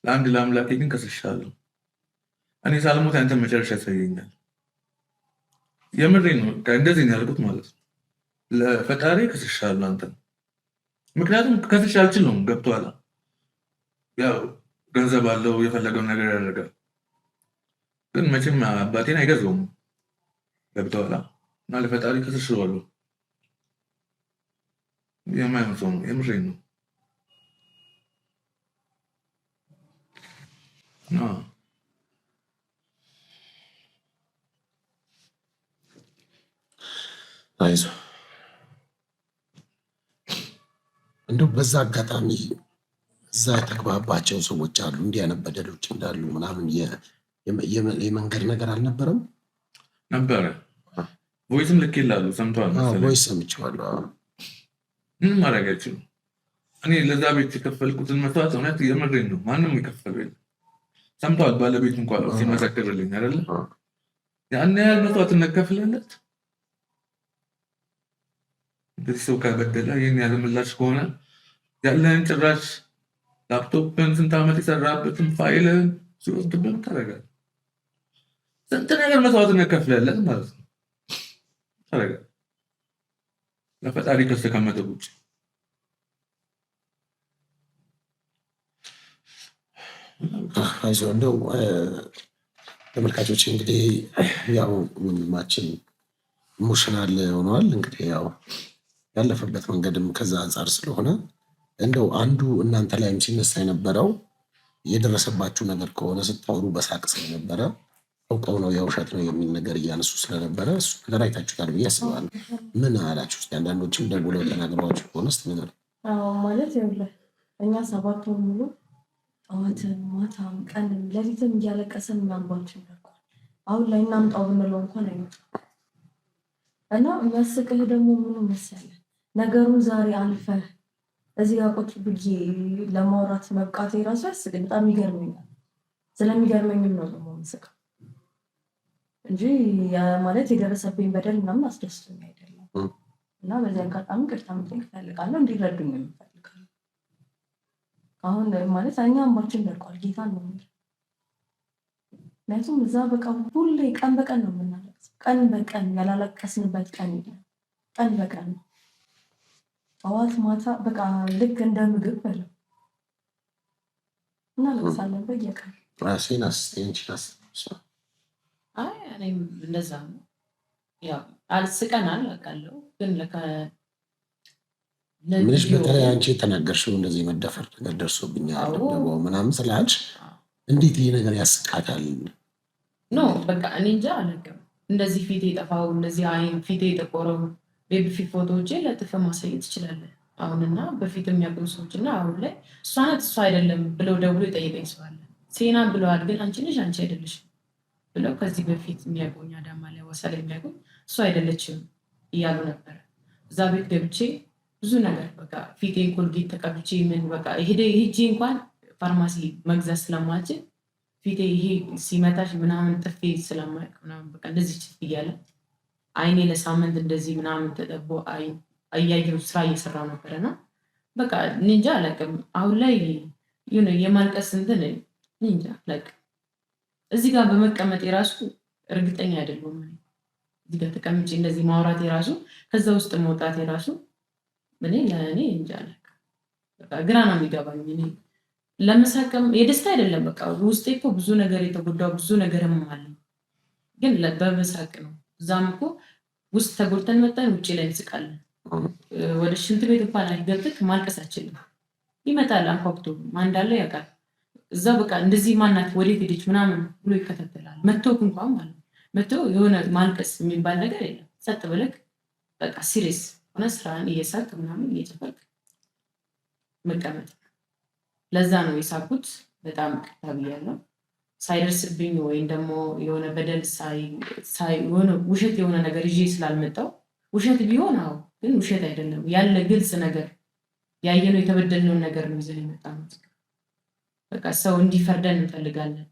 ለአንድ ለአምላኬ ግን ከስሻለሁ። እኔ ሳልሞት አንተን መጨረሻ ያሳየኛል። የምሬ ነው። እንደዚህ ነው ያልኩት ማለት ነው። ለፈጣሪ ከስሻለሁ አንተን። ምክንያቱም ከስሻ አልችልም። ገብቶሃል? ያው ገንዘብ አለው፣ የፈለገውን ነገር ያደርጋል። ግን መቼም አባቴን አይገዛውም። ገብቶሃል? እና ለፈጣሪ ከስሼዋለሁ። የማይሆን ሰው ነው። የምሬ ነው።
አይዞህ እንደው በዛ አጋጣሚ እዛ የተግባባቸው ሰዎች አሉ፣ እንዲህ አይነት በደሎች እንዳሉ ምናምን የመንገድ ነገር አልነበረም?
ነበረ። ቮይስም ልክ ይላሉ። ሰምተዋል መሰለኝ።
ቮይስ ሰምቼዋለሁ።
ምንም ማድረግ አይችሉም። እኔ ለዛ ቤት የከፈልኩትን መስዋዕት እውነት የምሬን ነው። ማንም የከፈለው የለም። ሰምተዋል። ባለቤት እንኳን ሲመሰክርልኝ አይደለ ያን ያህል መስዋዕትነት ከፍለለት እንደዚህ ሰው ከበደለ ይህን ያህል ምላሽ ከሆነ ያለህን ጭራሽ ላፕቶፕን ስንት ዓመት የሰራበትን ፋይልን ሲወስድብን ታደርጋለህ። ስንት ነገር መስዋዕትነት ከፍለለት ማለት ነው። ታረጋ ለፈጣሪ ከፍ ከመጠብ ውጭ
አይዞህ እንደው ተመልካቾች እንግዲህ ያው ወንድማችን ኢሞሽናል ሆነዋል። እንግዲህ ያው ያለፈበት መንገድም ከዛ አንጻር ስለሆነ እንደው አንዱ እናንተ ላይም ሲነሳ የነበረው የደረሰባችሁ ነገር ከሆነ ስታወሩ በሳቅ ስለነበረ አውቀው ነው የውሸት ነው የሚል ነገር እያነሱ ስለነበረ እሱ ነገር አይታችሁታል ብዬ አስባለሁ። ምን አላችሁ? እስኪ አንዳንዶችም ደውለው ተናግረዋችሁ ከሆነ እስኪ ነገር
ማለት ይኸውልህ እኛ 7 ወር ሙሉ ጠዋትም ማታም ቀንም ሌሊትም እያለቀሰን እናንባችን ነበር። አሁን ላይ እናምጣው ብንለው እንኳን አይመጣም። እና የሚያስቅህ ደግሞ ምኑ መሰለህ ነገሩን ዛሬ አልፈህ እዚህ ጋር ቁጭ ብዬ ለማውራት መብቃቴ ራሱ ያስቅኝ። በጣም ይገርመኛል። ስለሚገርመኝም ነው ደግሞ የምስቀው እንጂ ማለት የደረሰብኝ በደል ምናምን አስደስቶኝ አይደለም። እና በዚህ አጋጣሚ ቅርታ መጠየቅ እፈልጋለሁ። እንዲረዱኝ እፈልጋለሁ። አሁን ማለት እኛ እንባችን ደርቋል። ጌታ ነው። ምክንያቱም እዛ በቃ ሁሌ ቀን በቀን ነው የምናለቅሰው። ቀን በቀን ያላለቀስንበት ቀን የለም። ቀን በቀን ነው። ጠዋት ማታ በቃ ልክ እንደ ምግብ በለው እናለቅሳለን በየቀን።
ራሴን አስቴንችናስ
እኔም እንደዛ ነው። ያው አልስቀናል አውቃለሁ፣ ግን
ምንሽ በተለይ አንቺ የተናገርሽው እንደዚህ መደፈር ነገር ደርሶብኛል ደብደባው ምናምን ስላልሽ እንዴት ይህ ነገር ያስቃታል?
ኖ በቃ እኔ እንጃ አላውቅም። እንደዚህ ፊቴ የጠፋው እንደዚህ አይን ፊቴ የጠቆረው ቤቢ ፊት ፎቶዎችን ለጥፈ ማሳየት ትችላለህ። አሁንና በፊት የሚያውቁ ሰዎች እና አሁን ላይ እሷ ናት እሷ አይደለም ብለው ደውሎ የጠየቀኝ ሰው አለ። ሴና ብለዋል፣ ግን አንቺ ነሽ አንቺ አይደለሽም ብለው ከዚህ በፊት የሚያውቁኝ አዳማ ላይ ወሳ ላይ የሚያውቁኝ እሷ አይደለችም እያሉ ነበረ። እዛ ቤት ገብቼ ብዙ ነገር በቃ ፊቴን ኮልጌት ተቀብቼ ምን በቃ ሄጄ እንኳን ፋርማሲ መግዛት ስለማልችል ፊቴ ይሄ ሲመታሽ ምናምን ጥፌ ስለማያውቅ ምናምን በቃ እንደዚህ ችፍ እያለ አይኔ ለሳምንት እንደዚህ ምናምን ተጠቦ አያየው ስራ እየሰራው ነበረና በቃ እንጃ አላውቅም። አሁን ላይ የማልቀስ እንትን እንጃ አላውቅም። እዚህ ጋር በመቀመጥ የራሱ እርግጠኛ አይደለሁም። እዚህ ጋር ተቀምጬ እንደዚህ ማውራት የራሱ ከዛ ውስጥ መውጣት የራሱ ለእኔ እንጃ አላውቅም። በቃ ግራ ነው የሚገባኝ። እኔ ለመሳቅም የደስታ አይደለም። በቃ ውስጤ እኮ ብዙ ነገር የተጎዳው ብዙ ነገርም አለ፣ ግን በመሳቅ ነው። እዛም እኮ ውስጥ ተጎድተን መጣን ውጭ ላይ እንስቃለን። ወደ ሽንት ቤት እንኳን ገብተህ ማልቀስ አችልም። ይመጣል አንኳኩቶ ማን እንዳለ ያውቃል። እዛ በቃ እንደዚህ ማናት ወዴት ሄደች ምናምን ብሎ ይከታተላል። መተውክ እንኳን ማለት መተው የሆነ ማልቀስ የሚባል ነገር የለም። ጸጥ ብለህ በቃ ሲሪየስ ሆነ ስራን እየሳቅ ምናምን እየጨፈርክ መቀመጥ። ለዛ ነው የሳኩት። በጣም ቅርታ ብያለሁ። ሳይደርስብኝ ወይም ደግሞ የሆነ በደል የሆነ ውሸት የሆነ ነገር ይዤ ስላልመጣው ውሸት ቢሆን አዎ፣ ግን ውሸት አይደለም ያለ ግልጽ ነገር ያየነው የተበደልነውን ነገር ነው ይዘን የመጣነው። በቃ ሰው እንዲፈርደን እንፈልጋለን።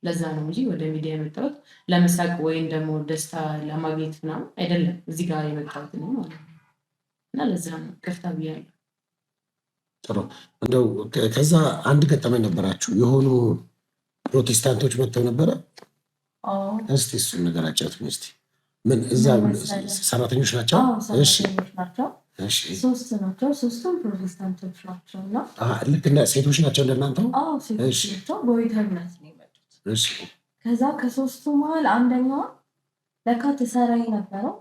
ለዛ ነው እንጂ ወደ ሚዲያ የመጣሁት ለመሳቅ ወይም ደግሞ ደስታ ለማግኘት ምናምን አይደለም። እዚህ ጋር የመጣሁት ነው ማለት ነው። እና ለዛ ነው ቅርታ ብያለሁ።
ጥሩ። እንደው ከዛ አንድ ገጠመኝ ነበራችሁ፣ የሆኑ ፕሮቴስታንቶች መጥተው ነበረ። እስቲ እሱን ነገር አጫውቱኝ እስቲ። ምን እዛ ሰራተኞች ናቸው? እሺ
ናቸው። ሶስት ናቸው። ሶስቱም ፕሮቴስታንቶች ናቸው። እና
ልክ እንደ ሴቶች ናቸው እንደናንተው?
ሴቶች ናቸው። በዌተርነት ነው የመጡት። ከዛ ከሶስቱ መሀል አንደኛዋ ለካ ትሰራ የነበረው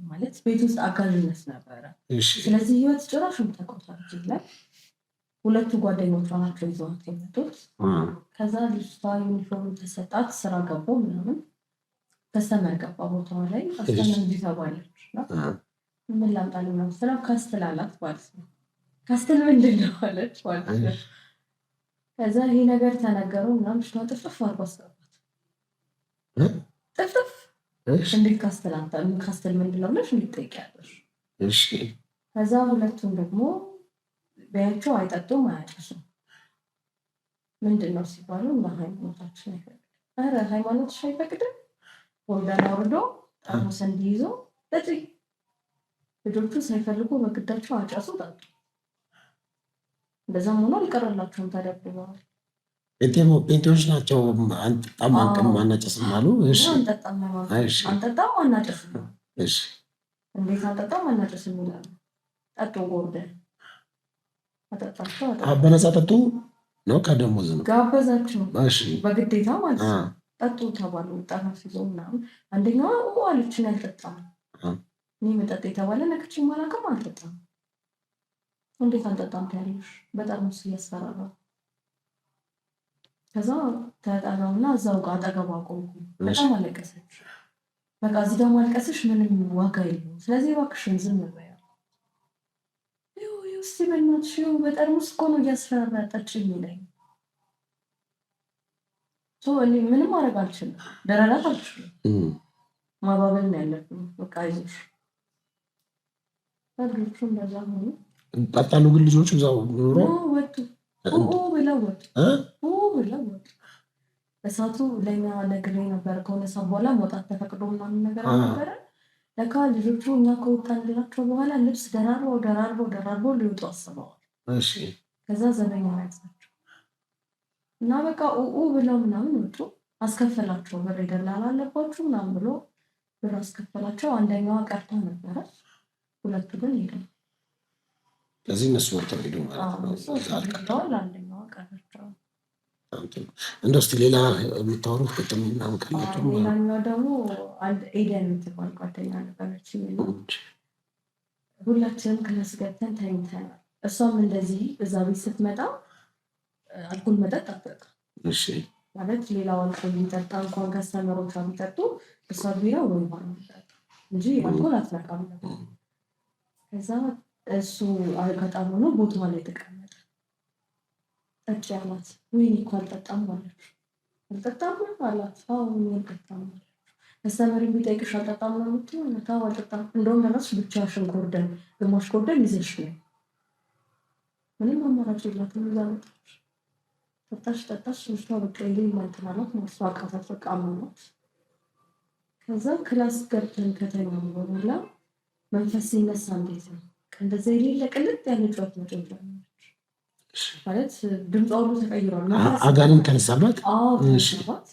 ማለት ቤት ውስጥ አጋዥነት ነበረ። ስለዚህ ህይወት ጭራሽ ተቆጣች ይላል። ሁለቱ ጓደኞቿ ናቸው ይዘዋት የመጡት። ከዛ ልጅቷ ዩኒፎርም ተሰጣት፣ ስራ ገቡ ምናምን። ከስተመር ገባ ቦታዋ ላይ ከስተመር እንዲተባለች ምን ላምጣልህ ነው ስራ ካስትል አላት ማለት ነው። ካስትል ምንድን ነው አለች ማለት ነው። ከዛ ይሄ ነገር ተነገረው ምናምን ልጅቷ ጥፍጥፍ አድርጎ አስገባት። ጥፍጥፍ እንዴት ካስትል አንተ ካስትል ምንድን ነው ብለሽ እንድትጠይቂያለሽ። ከዛ ሁለቱም ደግሞ በያቸው አይጠጡም አያጨሱም። ምንድን ነው ሲባሉ እና ሃይማኖታችን አይፈቅድም። ኧረ ሃይማኖትሽ አይፈቅድም? ወርደን አውርዶ ጠርሙስ እንዲይዞ ጠጪ። ልጆቹ ሳይፈልጉ በግዳቸው አጨሱ፣ ጠጡ። እንደዛም ሆኖ አልቀረላቸውም፣ ተደብድበዋል።
ጴንጤዎች ናቸው። አንጠጣም አንቅም አናጨስም አሉ።
አንጠጣም አናጨስም። እንዴት አንጠጣም አናጨስም ይላሉ። ጠጡ ጎርደን
በነፃ ጠጡ ነው ከደሞዝ ነው
ጋበዛቸው በግዴታ ማለት ነው። ጠጡ ተባሉ። ጠራፍ ይዘው ምናምን አንደኛዋ አለችን አልጠጣም እኔ መጠጥ የተባለ ነክቼ ማላውቅም አልጠጣም። እንዴት አልጠጣም ትያለሽ? በጠርሙስ እያስፈራራ ከዛ ተጠራውና እዛው ጋር አጠገቧ ቆምኩ። በጣም አለቀሰች። በቃ እዚህ ጋር ማልቀስሽ ምንም ዋጋ የለውም፣ ስለዚህ እባክሽን ዝም በይ። እስቲ በእናትሽ በጠርሙስ እኮ ነው እያስፈራራ ጠጪ የሚለኝ። እኔ ምንም ማድረግ አልችልም፣ ደረዳት አልችልም። ማባበል ነው ያለብኝ። በቃ አይዞሽ። ልጆቹ እንደዛ ሆኑ።
ጠጣሉ ግን ልጆቹ እዛው ኑሮ
ወጡ ብለው ወጡ። እሳቱ ለእኛ ነግሬ ነበር። ከሆነ ሰዓት በኋላ መውጣት ተፈቅዶ ምናምን ነገር ነበረ። ለካ ልጆቹ እኛ ከወጣንላቸው በኋላ ልብስ ደራርበው ሊወጡ አስበዋል። ከዛ ዘበኛ ያዛቸው እና በቃ ብለው ምናምን ወጡ። አስከፈላቸው። ብር ይደላል አለባችሁ ምናምን ብሎ ብር አስከፈላቸው። አንደኛዋ ቀርታ ነበረ፣ ሁለቱ ግን ሄደው
ስለዚህ እነሱ ወጥተው ሄዱ ማለት ነው።
አንደኛዋ ቀረቸው።
እንደው እስኪ ሌላ የምታወሩት ቅጥም ምናምን ካላችሁ።
ሌላኛው ደግሞ አንድ ኤደን የምትባል ጓደኛ ነበረች። ሁላችንም ክላስ ገብተን ተኝተናል። እሷም እንደዚህ እዛ ቤት ስትመጣ አልኮል መጠጥ አትጠጣ ማለት ሌላው አልኮል ሊጠጣ እንኳን ከስተመሮቿ ቢጠጡ እሷ ቢራ ወይ እንጂ አልኮል አትነቃም ነበር። ከዛ እሱ አጋጣሚ ሆኖ ቦታዋ ላይ ተቀመጠ። ጠጪ አላት። ወይኔ እኮ አልጠጣም አለች። አልጠጣም አላት። አልጠጣም አለች። ከስተመሪን ቢጠይቅሽ አልጠጣም ነው የምትይው? ታው አልጠጣም። እንደውም እራስሽ ብቻሽን ጎርደን ግማሽ ጎርደን ይዘሽ ነው። ምንም አማራጭ የላትም። እዛ መጣች። ጠጣች። ልጅቷ በቃ ይሌ ማንትናላት ነው። እሷ አቃታት በቃ አመናት። ከዛ ክላስ ገብተን ከተኛም በኋላ መንፈስ ሲነሳ እንዴት ነው እንደዛ የሌለ ቅልጥ ያለ ጩኸት መጨመር ማለት ድምጿ ሁሉ ተቀይሯል።
አጋንን ተነሳባት
ተነሳባት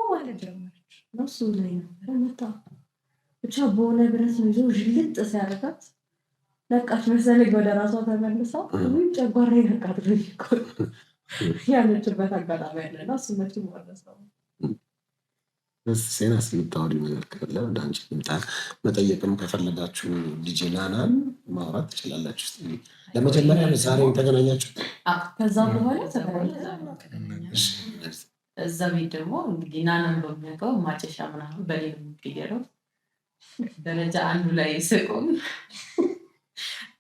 ማለት ጀመረች። ነፍሱ ላይ ነበረ መጣ ብቻ በሆነ ብረት ነው ይዞ ዥልጥ ሲያደርጋት ነቃች መሰለኝ። ወደ ራሷ ተመልሳ ጨጓራ ነቃት ያለችበት አጋጣሚ ያለና እሱመች ማረሰው
ሴና ስምታወሪ ነገር ካለ ወደ አንቺ ልምጣ። መጠየቅም ከፈለጋችሁ ዲጄ ናናን ማውራት ትችላላችሁ። ለመጀመሪያ ዛሬ የተገናኛችሁ?
ከዛ በኋላ
እዛ ቤት ደግሞ እንግዲህ ናናን በሚያውቀው ማጨሻ ምናምን በሌ የሚቀየረው ደረጃ አንዱ ላይ ስቆም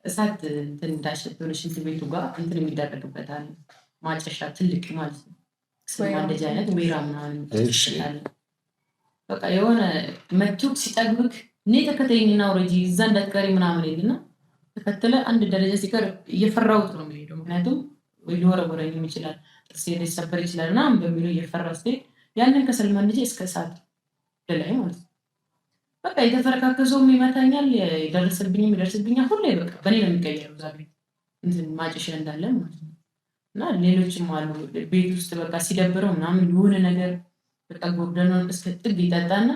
እሳት እንትን እንዳሸት ሆነ ሽንት ቤቱ ጋር እንትን የሚደረግበታል ማጨሻ ትልቅ ማለት ነው። ስማንደጃ አይነት ወይራ ምናምን ይችላል። በቃ የሆነ መቱክ ሲጠግብክ እኔ ተከተይኝና ወረጂ እዛ እንዳትቀሪ ምናምን ይልና ተከተለ አንድ ደረጃ ሲቀር እየፈራሁት ነው የሚሄደው። ምክንያቱም ወይ ሊወረወረኝም ይችላል፣ ጥርሴ ሊሰበር ይችላል እና በሚለው እየፈራሁ ስሄድ ያንን ከሰልማንደጃ እስከ እሳት ላይ ማለት ነው። በቃ የተፈረካከሰውም ይመታኛል፣ የደረሰብኝም ይደርስብኛል። ሁሌ በቃ በእኔ ነው የሚቀየረው ዛሬ እንትን ማጨሻ እንዳለ ማለት ነው። እና ሌሎችም አሉ ቤት ውስጥ በቃ ሲደብረው ምናምን የሆነ ነገር በቃ ጎርደኑን እስከ ጥግ ይጠጣና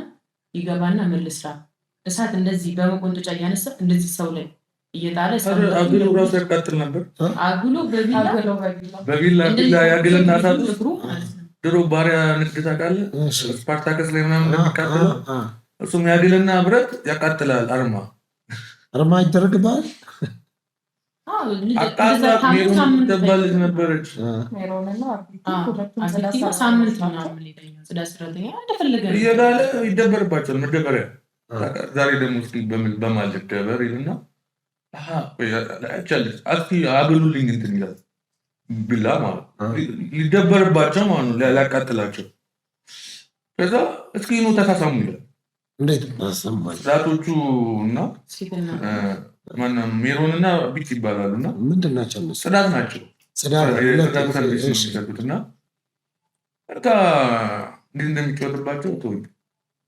ይገባና መልስራ እሳት እንደዚህ በመቆንጠጫ እያነሳ እንደዚህ ሰው ላይ እየጣለ
አግሎ ራሱ ያቃጥል ነበር።
አግሎ
በቢላ ያግልና እሳት ድሮ ባሪያ ንግድ ታውቃለህ? ስፓርታከስ ላይ ምናምን እንደሚቃጥለው እሱም ያግልና ብረት ያቃጥላል። አርማ ይደረግባል። አቃጣት ሜሮን የምትባል ልጅ ነበረች። እየጋለ ይደበርባቸዋል። መደበሪያ ዛሬ ደግሞ እስኪ በማልደበር ይልና እስኪ አግሉልኝ እንትን ይላል። ቢላ ማለት ሊደበርባቸው ማለት ነው፣ ሊያቃጥላቸው። ከዛ እስኪ ኑ ተሳሳሙ ይላል። ዛቶቹ እና ሜሮን እና ቢት ይባላሉ እና
ምንድን ናቸው?
ጽዳት ናቸው። ጽዳት እና በቃ እንዲህ እንደሚጫወትባቸው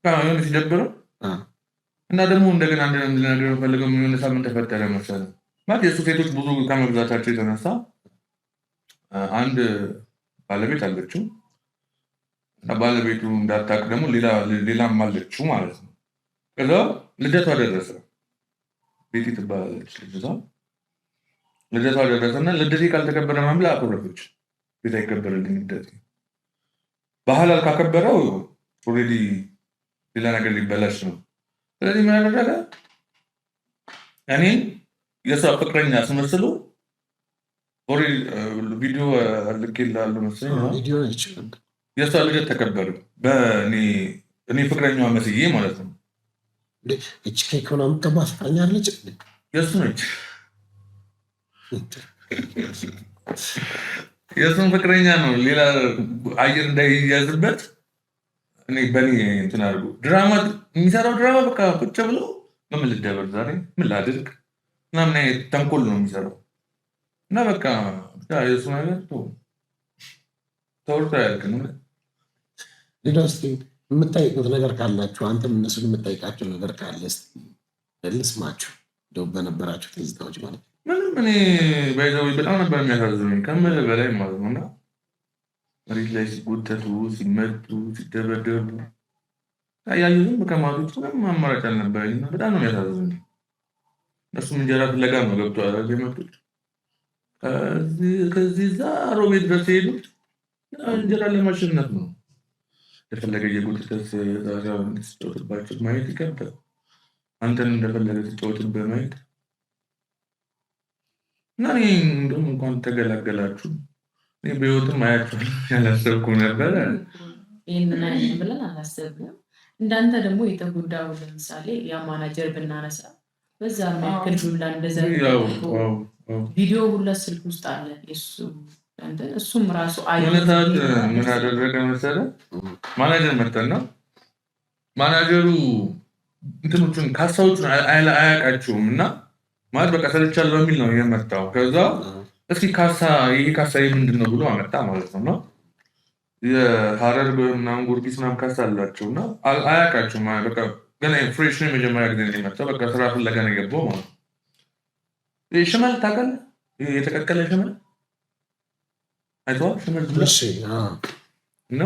የሆነ ሲደብረው እና ደግሞ እንደገና ነገር ፈልገው የሆነ ሳምንት ተፈጠረ መሰለህ ማለት የእሱ ሴቶች ብዙ ከመብዛታቸው የተነሳ አንድ ባለቤት አለችው እና ባለቤቱ እንዳታውቅ ደግሞ ሌላም አለችው ማለት ነው። ከዛ ልደቷ ደረሰ። ቤቲ ትባላለች ልጅቷ። ልደቷ ደረሰና ልደቴ ካልተከበረ ማምላ አኮረፈች። ቤት አይከበርልኝ ልደቴ። ባህል ካከበረው ኦልሬዲ ሌላ ነገር ሊበላሽ ነው። ስለዚህ ምን ያደረገ እኔን የሷ ፍቅረኛ አስመስሎ ቪዲዮ ልኬልሃለሁ መሰለኝ። የሷ ልደት ተከበረ እኔ ፍቅረኛዋ መስዬ ማለት ነው።
እች ኬክ ምናምን የምትቀባ ፍቅረኛ አለች
የእሱ ነች። የእሱን ፍቅረኛ ነው። ሌላ አየር እንዳይያዝበት በእኔ እንትን አድርጎ ድራማ የሚሰራው ድራማ በቃ ቁጭ ብሎ ምን ልደበር ዛሬ ምን ላድርግ ምናምን አይነት ተንኮል ነው የሚሰራው እና በቃ የእሱ ነገር ተወርቶ አያልቅም።
ሌላ ስ የምጠይቁት ነገር ካላችሁ አንተም እነሱን የምጠይቃቸው ነገር ካለ ልስማችሁ እንደው በነበራችሁ ትዝታዎች ማለት
ምንም እኔ ባይዘው በጣም ነበር የሚያሳዝኑኝ ከምልህ በላይ ማለት ነው። እና መሬት ላይ ሲጎተቱ ሲመቱ ሲደበደቡ ያዩ ዝም ከማለት ምንም አማራጭ አልነበረኝ። በጣም ነው የሚያሳዝኑኝ። እነሱም እንጀራ ፍለጋ ነው ገብተዋል የመጡት። ከዚህ ዛሮ ቤት ድረስ የሄዱት እንጀራ ለማሸነፍ ነው። እንደፈለገ እየጎተተ ስትጫወትባቸው ማየት ይከብዳል። አንተን እንደፈለገ ስትጫወትብህ ማየት እና እንደውም እንኳን ተገላገላችሁ በህይወትም አያቸው ያላሰብኩ ነበረ።
ይህንን አይነት ብለን አላሰብንም። እንዳንተ ደግሞ የተጎዳው ለምሳሌ ያ ማናጀር ብናነሳ በዛ ያክል ዱላ እንደዛ ቪዲዮ ሁላ ስልክ ውስጥ አለ የሱ እሱም ራሱ
ምን አደረገ መሰለህ? ማናጀር መጣና ማናጀሩ እንትኖቹን ካሳዎቹን አያውቃቸውም እና ማለት በቃ ሰርቻለሁ በሚል ነው የመጣው። ከዛ እስኪ ይሄ ካሳ ምንድን ነው ብሎ አመጣ ማለት ነው። የሀረር ምናምን ጊዮርጊስ ምናምን ካሳ አላቸው እና አያውቃቸውም። በቃ ገና ፍሬሽ ነው የመጀመሪያ ጊዜ ነው የመጣው። በቃ ስራ ፍለጋ ነው የገባው ማለት ነው። ሽመል ታውቃለህ? የተቀቀለ ሽመል አይተዋል? ሽመል እና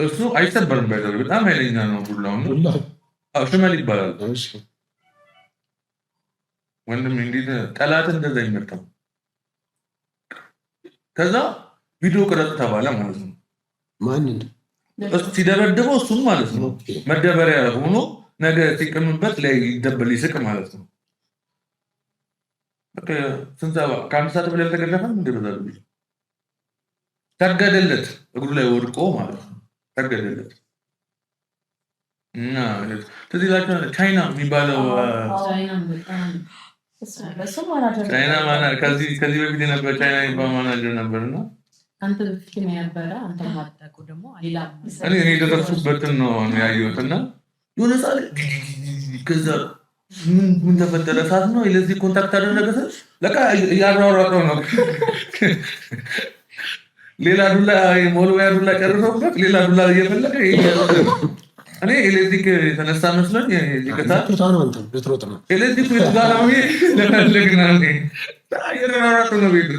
እሱ አይሰበርም። በጣም ኃይለኛ ነው ቡላው ነው። ሽመል ይባላል። ወንድም እንዴት ጠላት እንደዛ ይመጣው። ከዛ ቪዲዮ ቅረጽ ተባለ ማለት ነው።
ማንን
እሱ ሲደበድበው እሱን ማለት ነው። መደበሪያ ሆኖ ነገ ሲቀምበት ላይ ይደበል ይስቅ ማለት ነው። ስንሰባ ከአንድ ሰዓት በላይ ተገረፈም እንደበዛ ተገደለት፣ እግሩ ላይ ወድቆ ማለት ነው። ተገደለት እና ስለዚህ ቻይና የሚባለው ቻይና ማናጀር ከዚህ በፊት የነበረ ቻይና የሚባል ማናጀር ነበርና
አንተ በፊት የነበረ አንተ ማጣቁ ደግሞ ሌላ
እኔ የደረስኩበትን ነው ያየሁት። እና የሆነ ሰዓት ከዛ ምን ተፈጠረ ሰዓት ነው ለዚህ ኮንታክት አደረገ ሰች ለካ እያሯሯጠው ነው። ሌላ ዱላ ሞልወያ ዱላ ጨርሶበት ሌላ ዱላ እየፈለገ እኔ ኤሌክትሪክ የተነሳ መስሎኝ ኤሌክትሪክ ጋራዊ ለፈልግ ነው እየተሯሯጡ ነው ቤት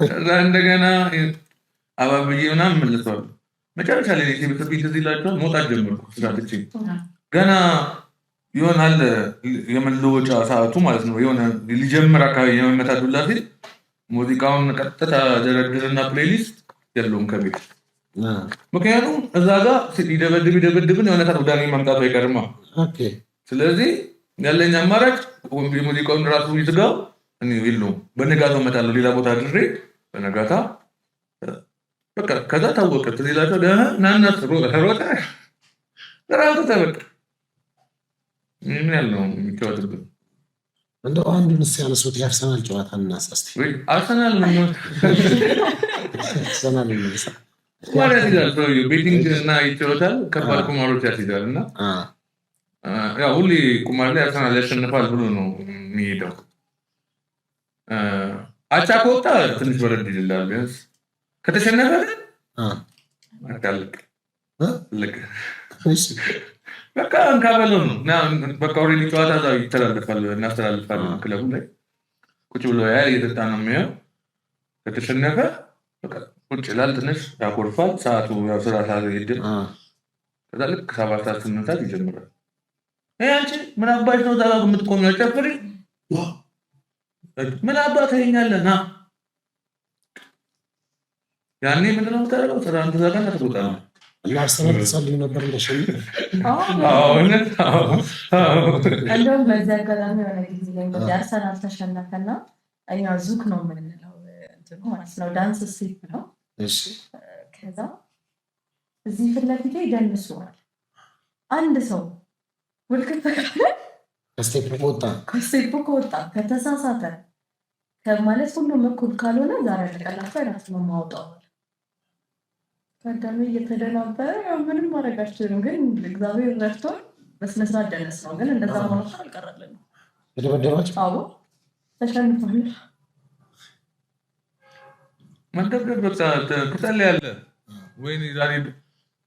ከዛ እንደገና አባብዬ ምናምን መልሰዋል። መጨረሻ ላይ ቤት እዚህ ላቸዋል መውጣት ጀመርኩ። ስራትቼ ገና ይሆናል የመለወጫ ሰዓቱ ማለት ነው። የሆነ ሊጀምር አካባቢ የመመታ ዱላ ሲል ሙዚቃውን ቀጥታ ደረድርና ፕሌሊስት የለውም ከቤት። ምክንያቱም እዛ ጋር ይደበድብን የሆነ ሰዓት ወዳኔ ማምጣቱ አይቀርማ። ስለዚህ ያለኝ አማራጭ የሙዚቃውን ራሱ ይዝጋው የለውም። በነጋታው እመጣለሁ ሌላ ቦታ አድሬ በነጋታ በቃ ከዛ ታወቀ ሌላቸው ናናት ሮጠ ራሱ ተበቃ ምን ያለው የሚጫወትብን
እንደው አንዱን ያነሱት የአርሰናል ጨዋታ እናንሳ እስኪ።
አርሰናል ነው ማለት ይላል ቤቲንግ እና ይጫወታል። ከባድ ቁማሮች ያስይዛል እና ያው ሁሌ ቁማር ላይ አርሰናል ያሸንፋል ብሎ ነው የሚሄደው። አቻ ከወጣ ትንሽ በረድ ይላል። ቢያንስ ከተሸነፈ በቃ እንካበለው ነው። በቃ ኦልሬዲ ጨዋታ እዛው ይተላለፋል፣ እናስተላልፋለን። ክለቡ ላይ ቁጭ ብሎ ያህል እየጠጣ ነው የሚያየው። ከተሸነፈ በቃ ቁጭ ይላል፣ ትንሽ ያኮርፋል። ሰዓቱ ያው ስራ ሰዓት ሄደ። ከዛ ልክ 7 ሰዓት 8 ሰዓት ይጀምራል። አንቺ ምን አባሽ ነው ዛጋ የምትቆሚው? ጨፍሪ። ምን አባት ይኛለህ ና። ያኔ ምንድነው የምታደርገው? ስራህን ትዘጋና ትወጣለህ።
ለአርሰናል ተጸልዩ ነበር እንደሸኝ።
እንደውም በዚህ አጋጣሚ የሆነ ጊዜ ላይ እንግዲህ አርሰናል ተሸነፈና እኛ ዙክ ነው የምንለው እንትኑ ማለት ነው፣ ዳንስ ስቴፕ ነው። ከዛ እዚህ ፊት ለፊቴ ይደንሱዋል። አንድ ሰው ውልክት ከስቴፕ ከወጣ ከተሳሳተ ከማለት ሁሉም እኩል ካልሆነ ዛሬ ተቀላፋ ራስ ነው ማውጣው። ከደም እየተደናበረ ምንም ማድረግ አልችልም፣ ግን እግዚአብሔር ረድቶን በስነስርዓት ደነስ ነው። ግን እንደዛ ማለት አልቀረልንም።
ተደበደባችሁ?
አዎ ተሸንፏል።
መንደብደብ በቃ ትጸልያለህ። ወይኔ ዛሬ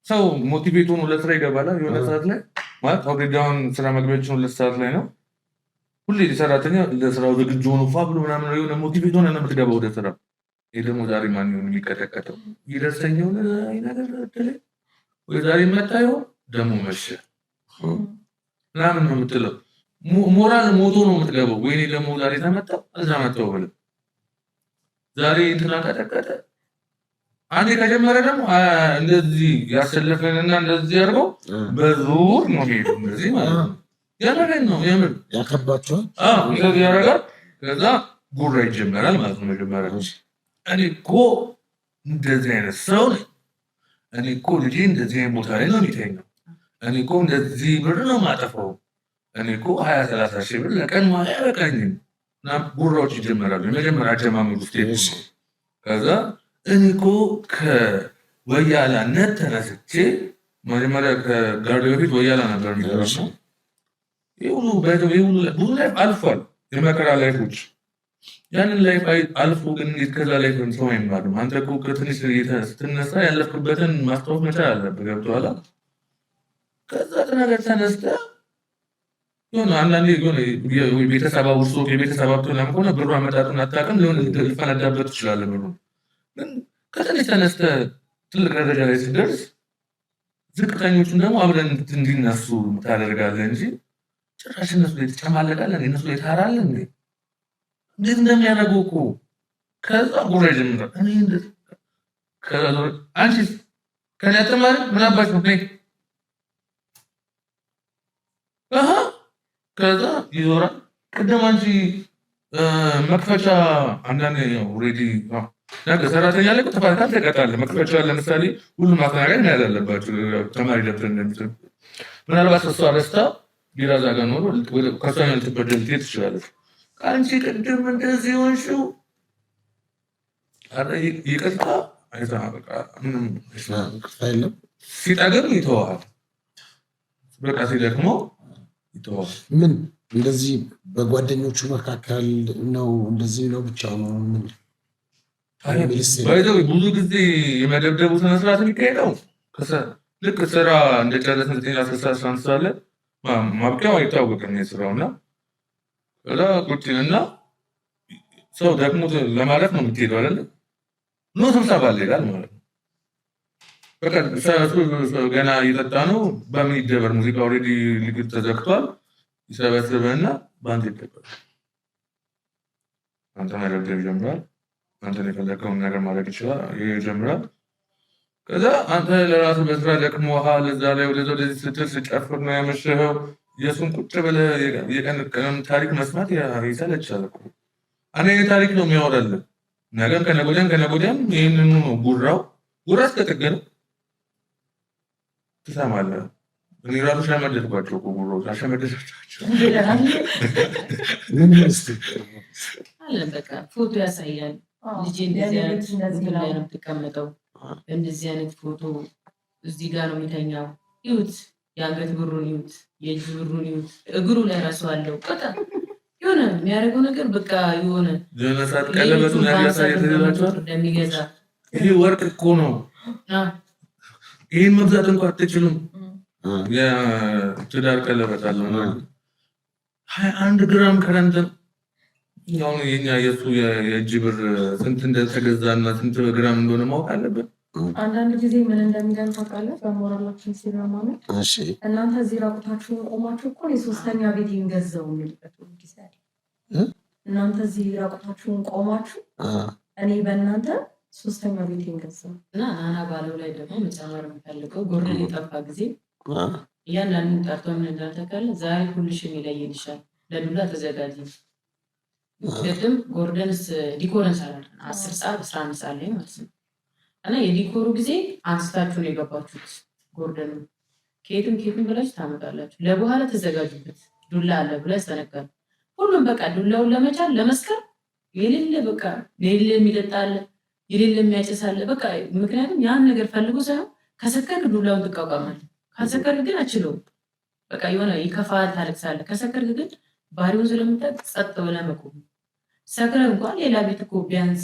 ሰው ሞቲቬት ሆኖ ለስራ ይገባል። የሆነ ሰዓት ላይ ማለት አሁን ስራ መግቢያችን 2 ሰዓት ላይ ነው። ሁሌ ሰራተኛ ለስራው ዝግጁ ሆኖ ፋ ብሎ ምናምን የሆነ ሞቲቬት ሆነ ነው የምትገባው ወደ ስራ። ይህ ደግሞ ዛሬ ማን ይሆን የሚቀጠቀጠው? ይደርሰኝ የሆነ ነገር ወይ ዛሬ መጣ ይሆን ደግሞ መሸ ምናምን ነው የምትለው። ሞራል ሞቶ ነው የምትገባው። ወይኔ ደግሞ ዛሬ ተመጣ እዛ መጣው ብለህ ዛሬ እንትና ቀጠቀጠ። አንዴ ከጀመረ ደግሞ እንደዚህ ያሰለፈንና እንደዚህ አድርገው በዙር ነው ሄዱ። እንደዚህ ማለት ነው። የምሬን ነው የምር
ያከባቸዋል።
እንደዚህ ያደርጋል። ከዛ ጉራ ይጀመራል ማለት ነው። መጀመሪያ እኔ እኮ እንደዚህ አይነት ሰው ነኝ፣ እኔ እኮ ልጄ እንደዚህ አይነት ቦታ ላይ ነው የሚተኛው፣ እኔ እኮ እንደዚህ ብር ነው ማጠፋው፣ እኔ እኮ 20-30 ሺህ ብር ለቀን አይበቃኝም። ጉራዎች ይጀመራሉ። የመጀመሪያ አጀማመር ውስጥ ከዛ እኔ እኮ ከወያላነት ተነስቼ መጀመሪያ ከጋርዶ በፊት ወያላ ነበር የሚሰራው። ይህ ሁሉ ብዙ ላይፍ አልፏል፣ የመከራ ላይፎች። ያንን ላይፍ አልፎ ግን እንዴት ከዛ ላይፍ ሰው አይማርም? አንተ እኮ ከትንሽ ስትነሳ ያለፍክበትን ማስታወስ መቻል አለብህ። ገብቶሃል? ከዛ ነገር ተነስተህ የሆነ አንዳንዴ ቤተሰብ ውርሶ የቤተሰብ ሀብቶ ለምሆነ ብሩ አመጣጡን አታውቅም። ሊሆን ልፈነዳበት ትችላለህ። ብሩ ግን ከትንሽ ተነስተህ ትልቅ ደረጃ ላይ ሲደርስ ዝቅተኞቹን ደግሞ አብረን እንዲነሱ ታደርጋለህ እንጂ ጭራሽ እነሱ ላይ ትጨማለቃለህ፣ እነሱ ላይ ታራለህ። እንዴት እንደሚያደርጉ እኮ ከዛ ጉራ ይጀምራል። አንቺ ከኔ አትማሪ ምን አባሽ ነው? ከዛ ይዞራል። ቅድም አንቺ መክፈቻ አንዳንድ ኦልሬዲ ሰራተኛ ላይ ተፋታል ተቀጣለ። መክፈቻ ለምሳሌ ሁሉም ማስተናገድ መያዝ አለባቸው። ተማሪ ደብተር እንደምትል ምናልባት እሷ ረስታ ቢራ እዛ ጋ ኖሮ ከሷ ልትበደል ትችላለች። ከአንቺ ቅድም እንደዚህ ሆንሽው ይቅርታ ሲጠግም ይተዋል። በቃ ሲደክመው ይተዋል።
ምን እንደዚህ በጓደኞቹ መካከል ነው እንደዚህ ነው ብቻ ነው። ምን
ብዙ ጊዜ የመደብደቡ ስነስርዓት የሚካሄደው ልክ ስራ እንደጨረስን 9 ሰዓት ማብቂያው አይታወቅም የስራውና ከዛ ቁጭንና ሰው ደክሞት ለማለት ነው የምትሄደው አይደለ? ኖ ስብሰባ አለ ይላል ማለት ነው። በቃ ገና እየጠጣ ነው። በምን ይደበር? ሙዚቃ ኦልሬዲ ልግድ ተዘግቷል። ይሰበስብህና በአንድ ይደበር። አንተ መደብደብ ይጀምራል። አንተን የፈለግከውን ነገር ማድረግ ይጀምራል። ከዛ አንተ ለራስህ በስራ ደክሞሃል። እዛ ላይ ወደዚህ ስትል ስጨፍር ነው ያመሸኸው። የእሱን ቁጭ ብለህ የቀን ታሪክ መስማት ይሰለቻል እኮ። እኔ ታሪክ ነው የሚያወራልህ። ነገም ከነገ ወዲያም ይህንኑ ነው ጉራ እስከጥግ ነው ትሰማለህ። እኔ ራሱ ሸመደድኳቸው እኮ ጉሮዎች አሸመደድኳቸው።
በቃ ፎቶ ያሳያል። ልጄ እንደዚህ አይነት እንትን ላይ ነው የምትቀመጠው፣ እንደዚህ አይነት ፎቶ እዚህ ጋር ነው የሚተኛው። ይሁት የአንገት ብሩን ይሁት፣ የእጅ ብሩን ይሁት፣ እግሩ ላይ ራሱ አለው። በቃ የሆነ የሚያደርገው ነገር በቃ የሆነ
ሰዓት ቀለበቱን ያሳየላቸዋል
እንደሚገዛ።
ይሄ ወርቅ እኮ ነው፣ ይህን መግዛት እንኳ አትችሉም። የትዳር ቀለበት አለ 21 ግራም ከረንት አሁን የኛ የእሱ የእጅ ብር ስንት እንደተገዛና ስንት ግራም እንደሆነ ማወቅ አለብን።
አንዳንድ ጊዜ ምን እንደሚለን ታውቃለህ? በሞራላችን ሲረማኑ እናንተ እዚህ ራቁታችሁን ቆማችሁ እኮ የሶስተኛ ቤት ይንገዛው የሚልበት ጊዜ አለ። እናንተ እዚህ ራቁታችሁን ቆማችሁ እኔ በእናንተ ሶስተኛ ቤት ይንገዛው
እና ናና ባለው ላይ ደግሞ መጨመር የሚፈልገው ጎርደን የጠፋ ጊዜ እያንዳንዱን ጠርቶ ምን እንዳልተካለ ዛሬ ሁልሽን ይለይልሻል፣ ለዱላ ተዘጋጅ። ቅድም ጎርደንስ ዲኮር እንሰራለን 10 ሰዓት 11 ሰዓት ላይ ማለት ነው። እና የዲኮሩ ጊዜ አንስታችሁ ነው የገባችሁት። ጎርደን ከየትም ብላችሁ ታመጣላችሁ። ለበኋላ ተዘጋጁበት። ዱላ አለ ብላ ያስጠነቅቃል። ሁሉም በቃ ዱላውን ለመቻል ለመስከር የሌለ በቃ የሌለ የሚጠጣ አለ፣ የሌለ የሚያጨስ አለ። በቃ ምክንያቱም ያን ነገር ፈልጎ ሳይሆን ከሰከርክ ዱላውን ትቋቋማለህ። ካልሰከርክ ግን አችለውም። በቃ የሆነ ይከፋል፣ ታለቅሳለህ። ከሰከርክ ግን ባህሪውን ስለምታውቅ ጸጥ ብለህ መቆም። ሰክረህ እንኳን ሌላ ቤት እኮ ቢያንስ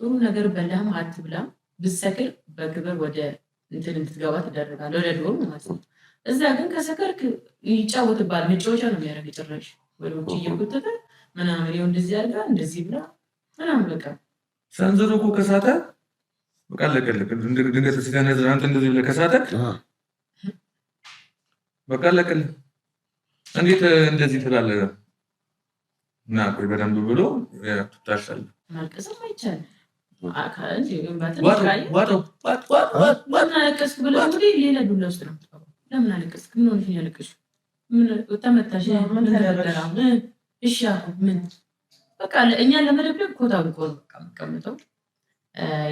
ጥሩ ነገር በላም አትብላም ብትሰክር በክብር ወደ እንትን እንድትገባ ትደረጋለህ፣ ወደ ዶር ማለት ነው። እዛ ግን ከሰከርክ ይጫወትባል። መጫወቻ ነው የሚያደርግ። ጭራሽ ወደ ውጭ እየጎተተ ምናምን ይኸው እንደዚህ አድርጋ እንደዚህ ብላ ምናምን በቃ
ሰንዝሮ እኮ ከሳተ በቃ አለቀልክ። ድንገት ሲተነዝ አንተ እንደዚህ ብለህ ከሳተክ በቃ አለቀልክ። እንዴት እንደዚህ ትላለህ? እና ቆይ በደንብ ብሎ ታሻል።
ማልቀስም አይቻልም። ለምን አለቀስክ ብለህ እንግዲህ ሌላ ዱላ ውስጥ ነው የምትገባው። ለምን አለቀስክ? ምን ሆነሽ ያለቀስሽ? ምን ተመታሽ? ምን ተደረገ? እሺ ምን በቃ እኛን ለመደብደብ ኮታው ቢቆር በቃ የምቀምጠው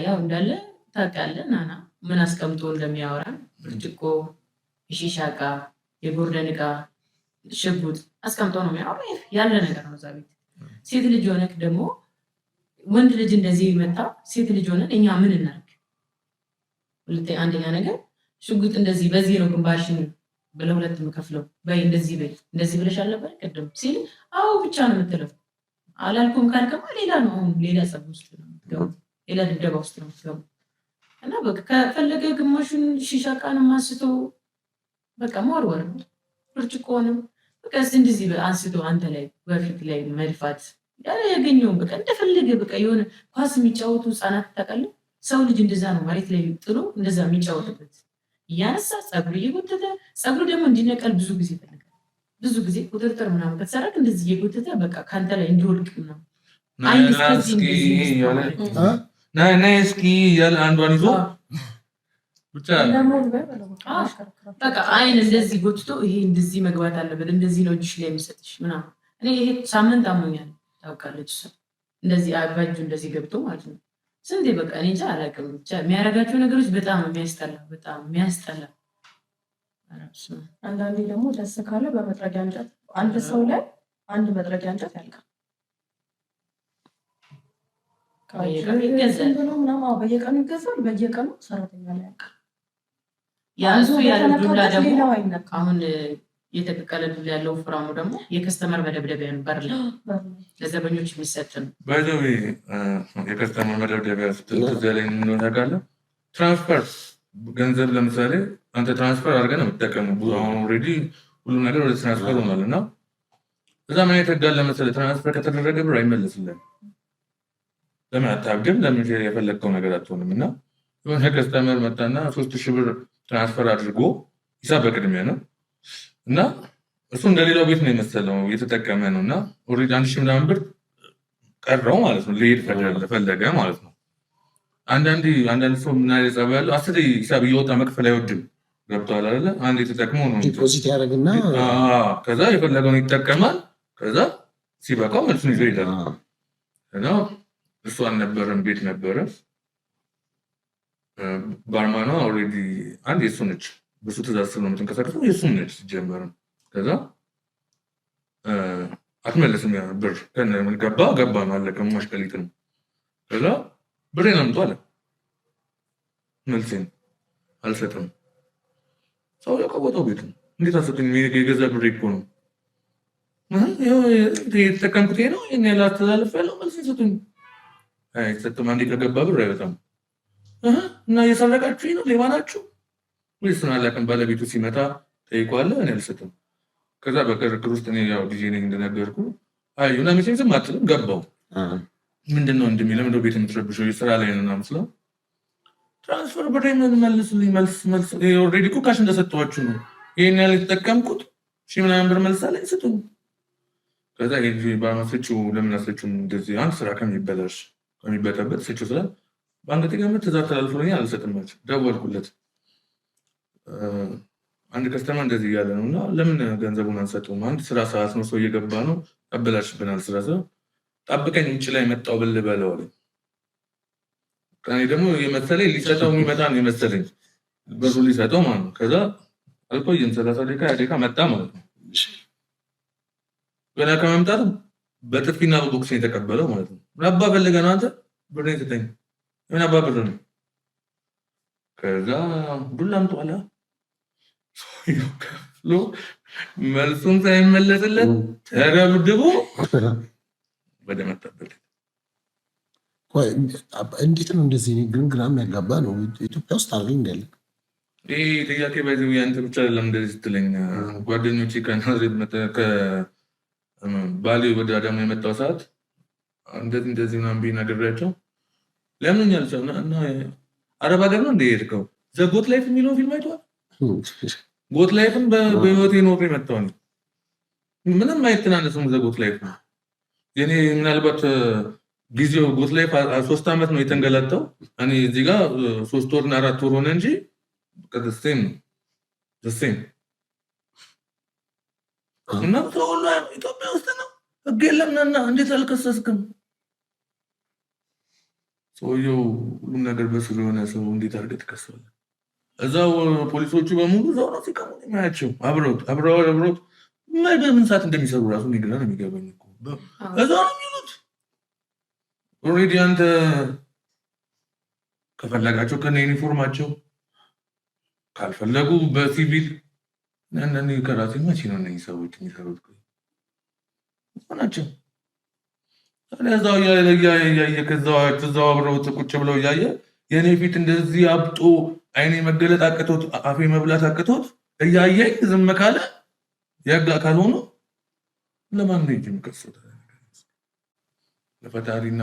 ያው እንዳለ ታውቃለህ። ናና ምን አስቀምጦ እንደሚያወራ ብርጭቆ፣ የሺሻ ዕቃ፣ የጎርደን ዕቃ፣ ሽጉጥ አስቀምጦ ነው የሚያወራ። ያለ ነገር ነው እዛ ቤት። ሴት ልጅ ሆነክ ደግሞ ወንድ ልጅ እንደዚህ መታ ሴት ልጅ ሆነን እኛ ምን እናድርግ? አንደኛ ነገር ሽጉጥ እንደዚህ በዚህ ነው ግንባርሽን ብለህ ሁለት የምከፍለው በይ እንደዚህ በይ እንደዚህ ብለሽ አልነበር ቅድም ሲል አዎ ብቻ ነው የምትለው። አላልኩም ካልከማ ሌላ ነው። አሁን ሌላ ጸብ ውስጥ ነው የምትገባው፣ ሌላ ድብደባ ውስጥ ነው የምትገባው። እና በቃ ከፈለገ ግማሹን ሺሻ ዕቃንም አንስቶ በቃ መወርወር ነው። ብርጭቆንም በቃ እንደዚህ አንስቶ አንተ ላይ በፊት ላይ መልፋት ያገኘውን በቃ እንደፈለገ በቃ የሆነ ኳስ የሚጫወቱ ህጻናት ታውቃለህ? ሰው ልጅ እንደዛ ነው መሬት ላይ ጥሎ እንደዛ የሚጫወትበት እያነሳ ጸጉር እየጎተተ ጸጉር ደግሞ እንዲነቀል ብዙ ጊዜ ይፈልጋል። ብዙ ጊዜ ቁጥጥር ምናምን ከተሰራክ እንደዚህ እየጎተተ በቃ ከአንተ ላይ እንዲወድቅ ምናምን እስኪ ያለ አንዷን ይዞ ብቻ በቃ አይን እንደዚህ ጎትቶ ይሄ እንደዚህ መግባት አለበት እንደዚህ ነው እጅሽ ላይ የሚሰጥሽ ምናምን። እኔ ይሄ ሳምንት አሞኛል ታውቃለች። እንደዚህ በእጁ እንደዚህ ገብቶ ማለት ነው። ስንቴ በቃ እኔ እንጃ አላውቅም። ብቻ የሚያደርጋቸው ነገሮች በጣም የሚያስጠላ።
አንዳንዴ ደግሞ ደስ ካለ በመጥረጊያ እንጨት አንድ ሰው ላይ አንድ መጥረጊያ እንጨት ያልቃል። በየቀኑ ይገዛል። በየቀኑ ሰራተኛ ላይ ያልቃል።
ያዙ ያለው ዱላ ደግሞ አሁን የተቀቀለ ዱላ ያለው ፍራሙ ደግሞ የከስተመር መደብደቢያ ነው። በር ላይ ለዘበኞች የሚሰጥ ነው።
ባይዘው የከስተመር መደብደቢያ ትዝ ያለኝ ምን ታውቃለህ? ትራንስፈር ገንዘብ ለምሳሌ አንተ ትራንስፈር አድርገህ ነው የምትጠቀመው። አሁን ኦልሬዲ ሁሉም ነገር ወደ ትራንስፈር ሆኗል እና እዛ ምን የተጋለ መሰለህ? ትራንስፈር ከተደረገ ብር አይመለስልህም። ለምን አታብድም? ለምን የፈለግከው ነገር አትሆንም? እና የሆነ ከስተመር መጣና 3000 ብር ትራንስፈር አድርጎ ሂሳብ በቅድሚያ ነው እና እሱ እንደሌላው ቤት ነው የመሰለው እየተጠቀመ ነው እና ኦልሬዲ 1000 ምናምን ብር ቀረው ማለት ነው። ሊሄድ ፈለገ ማለት ነው። አንዳንድ ሰው ምን አይነት ጸባይ ያለው 10 ሂሳብ እየወጣ መክፈል አይወድም። ገብቶሃል አይደለ? አንድ የተጠቅሞ ነው
ዲፖዚት ያደርግና
ከዛ የፈለገውን ይጠቀማል። ከዛ ሲበቃው መልሱን ይዞ ይሄዳል። እና እሱ አልነበረም፣ ቤት ነበረ። ባርማኗ ኦልሬዲ አንድ የእሱ ነች። በሱ ትእዛዝ ነው የምትንቀሳቀሰው። የእሱ ነች ሲጀመርም። ከዛ አትመለስም ያ ብር ገባ አለቀ። ማሽቀሊት ነው። ከዛ ብሬን አምጡ አለ። መልሴን አልሰጥም። ሰው የቀወጠው ቤት ነው። እንዴት አሰጥኝ? የገዛ ብሬ እኮ ነው የተጠቀምኩት ነው። ይህን ያህል አስተላለፍ ያለው መልስ ሰጡኝ። አይሰጥም። አንዴ ከገባ ብር አይወጣም። እና እየሰረቃችሁ ነው? ሌባ ናችሁ ወይስ ነው? አላውቅም። ባለቤቱ ሲመጣ ጠይቋለ። እኔ አልሰጥም። ከዛ በክርክር ውስጥ እኔ ያው ጊዜ ነኝ እንደነገርኩ አዩና መቼም ዝም አትልም። ገባው ምንድነው እንደሚለው እንደው ቤት የምትረብሸው የስራ ላይ ነው ምናምን ትራንስፈር ብሬ መልስልኝ መልስ ኦልሬዲ እኮ ካሽ እንደሰጠኋችሁ ነው ይሄን ያህል የተጠቀምኩት ምናምን ብር መልሳለኝ ስጡኝ። ከዛ ሄጂ በማስፈጩ ለምን አስፈጩም እንደዚህ አንድ ስራ ከሚበጠበት ስጩ ስለ በአንገቴ ገመድ ትእዛዝ ተላልፎልኛል አልሰጥማቸው። ደወልኩለት አንድ ከስተማ እንደዚህ እያለ ነው እና ለምን ገንዘቡን አንሰጡም? አንድ ስራ ሰዓት ነው ሰው እየገባ ነው ያበላሽብናል ስራ ሰው ጠብቀኝ ውጭ ላይ መጣው ብል በለው አለኝ። ከኔ ደግሞ የመሰለኝ ሊሰጠው የሚመጣ ነው የመሰለኝ ብሩ ሊሰጠው ማለት ነው። ከዛ አልቆይም 30 ደቂቃ መጣ ማለት ነው። ገና ከመምጣቱ በጥፊና በቦክስ የተቀበለው ማለት ነው። ምን አባ ፈልገህ ነው አንተ ብሬን ስጠኝ። ምን አባ ብር ነው? ከዛ ዱላ አምጡ አለ። መልሱን ሳይመለስለት ተደብድቦ ወደ መጣበት።
እንዴት ነው እንደዚህ ግን ግራም ያጋባ ነው ኢትዮጵያ ውስጥ አለ እንዳለ
ይሄ ጥያቄ በዚህ ያንተ ብቻ አይደለም። እንደዚህ ስትለኝ ጓደኞቼ ከናዝሬት ባሌ ወደ አዳማ የመጣው ሰዓት እንደዚህ ምናምን ብዬ ነግሬያቸው ለምን ያልቻልና እና አረብ ሀገር ነው እንደ ሄድከው ዘጎት ላይፍ የሚለውን ፊልም አይተዋል? ጎት ላይፍን በህይወቴ ኖሬ መጣሁ። ምንም አይተናነስም ዘጎት ላይፍ ነው የኔ ምናልባት ጊዜው ጎት ላይፍ 3 ዓመት ነው የተንገላታው። እኔ እዚህ ጋር 3 ወርና 4 ወር ሆነ እንጂ ከደስቴም ደስቴም እና ሁሉ ኢትዮጵያ ውስጥ ነው ህግ የለምና እንዴት አልከሰስክም? ሰውየው ሁሉም ነገር በስሩ የሆነ ሰው እንዴት አድርገህ ትከሰዋለህ? እዛው ፖሊሶቹ በሙሉ እዛው ነው ሲቀሙ የሚያያቸው አብረውት በምን ሰዓት እንደሚሰሩ ራሱ ግራ ነው የሚገባኝ እኮ እዛው ነው የሚሉት። ኦልሬዲ አንተ ከፈለጋቸው ከነ ዩኒፎርማቸው ካልፈለጉ በሲቪል አንዳንዴ ከራሴ መቼ ነው እነዚህ ሰዎች የሚሰሩት ናቸው? እዛው እያየ ከዛው አብረውት ቁጭ ብለው እያየ የእኔ ፊት እንደዚህ አብጦ አይኔ መገለጥ አቅቶት አፌ መብላት አቅቶት እያየኝ ዝም ካለ የህግ አካል ሆኖ ለማን ነው እንጂ የሚከሰው? ለፈጣሪና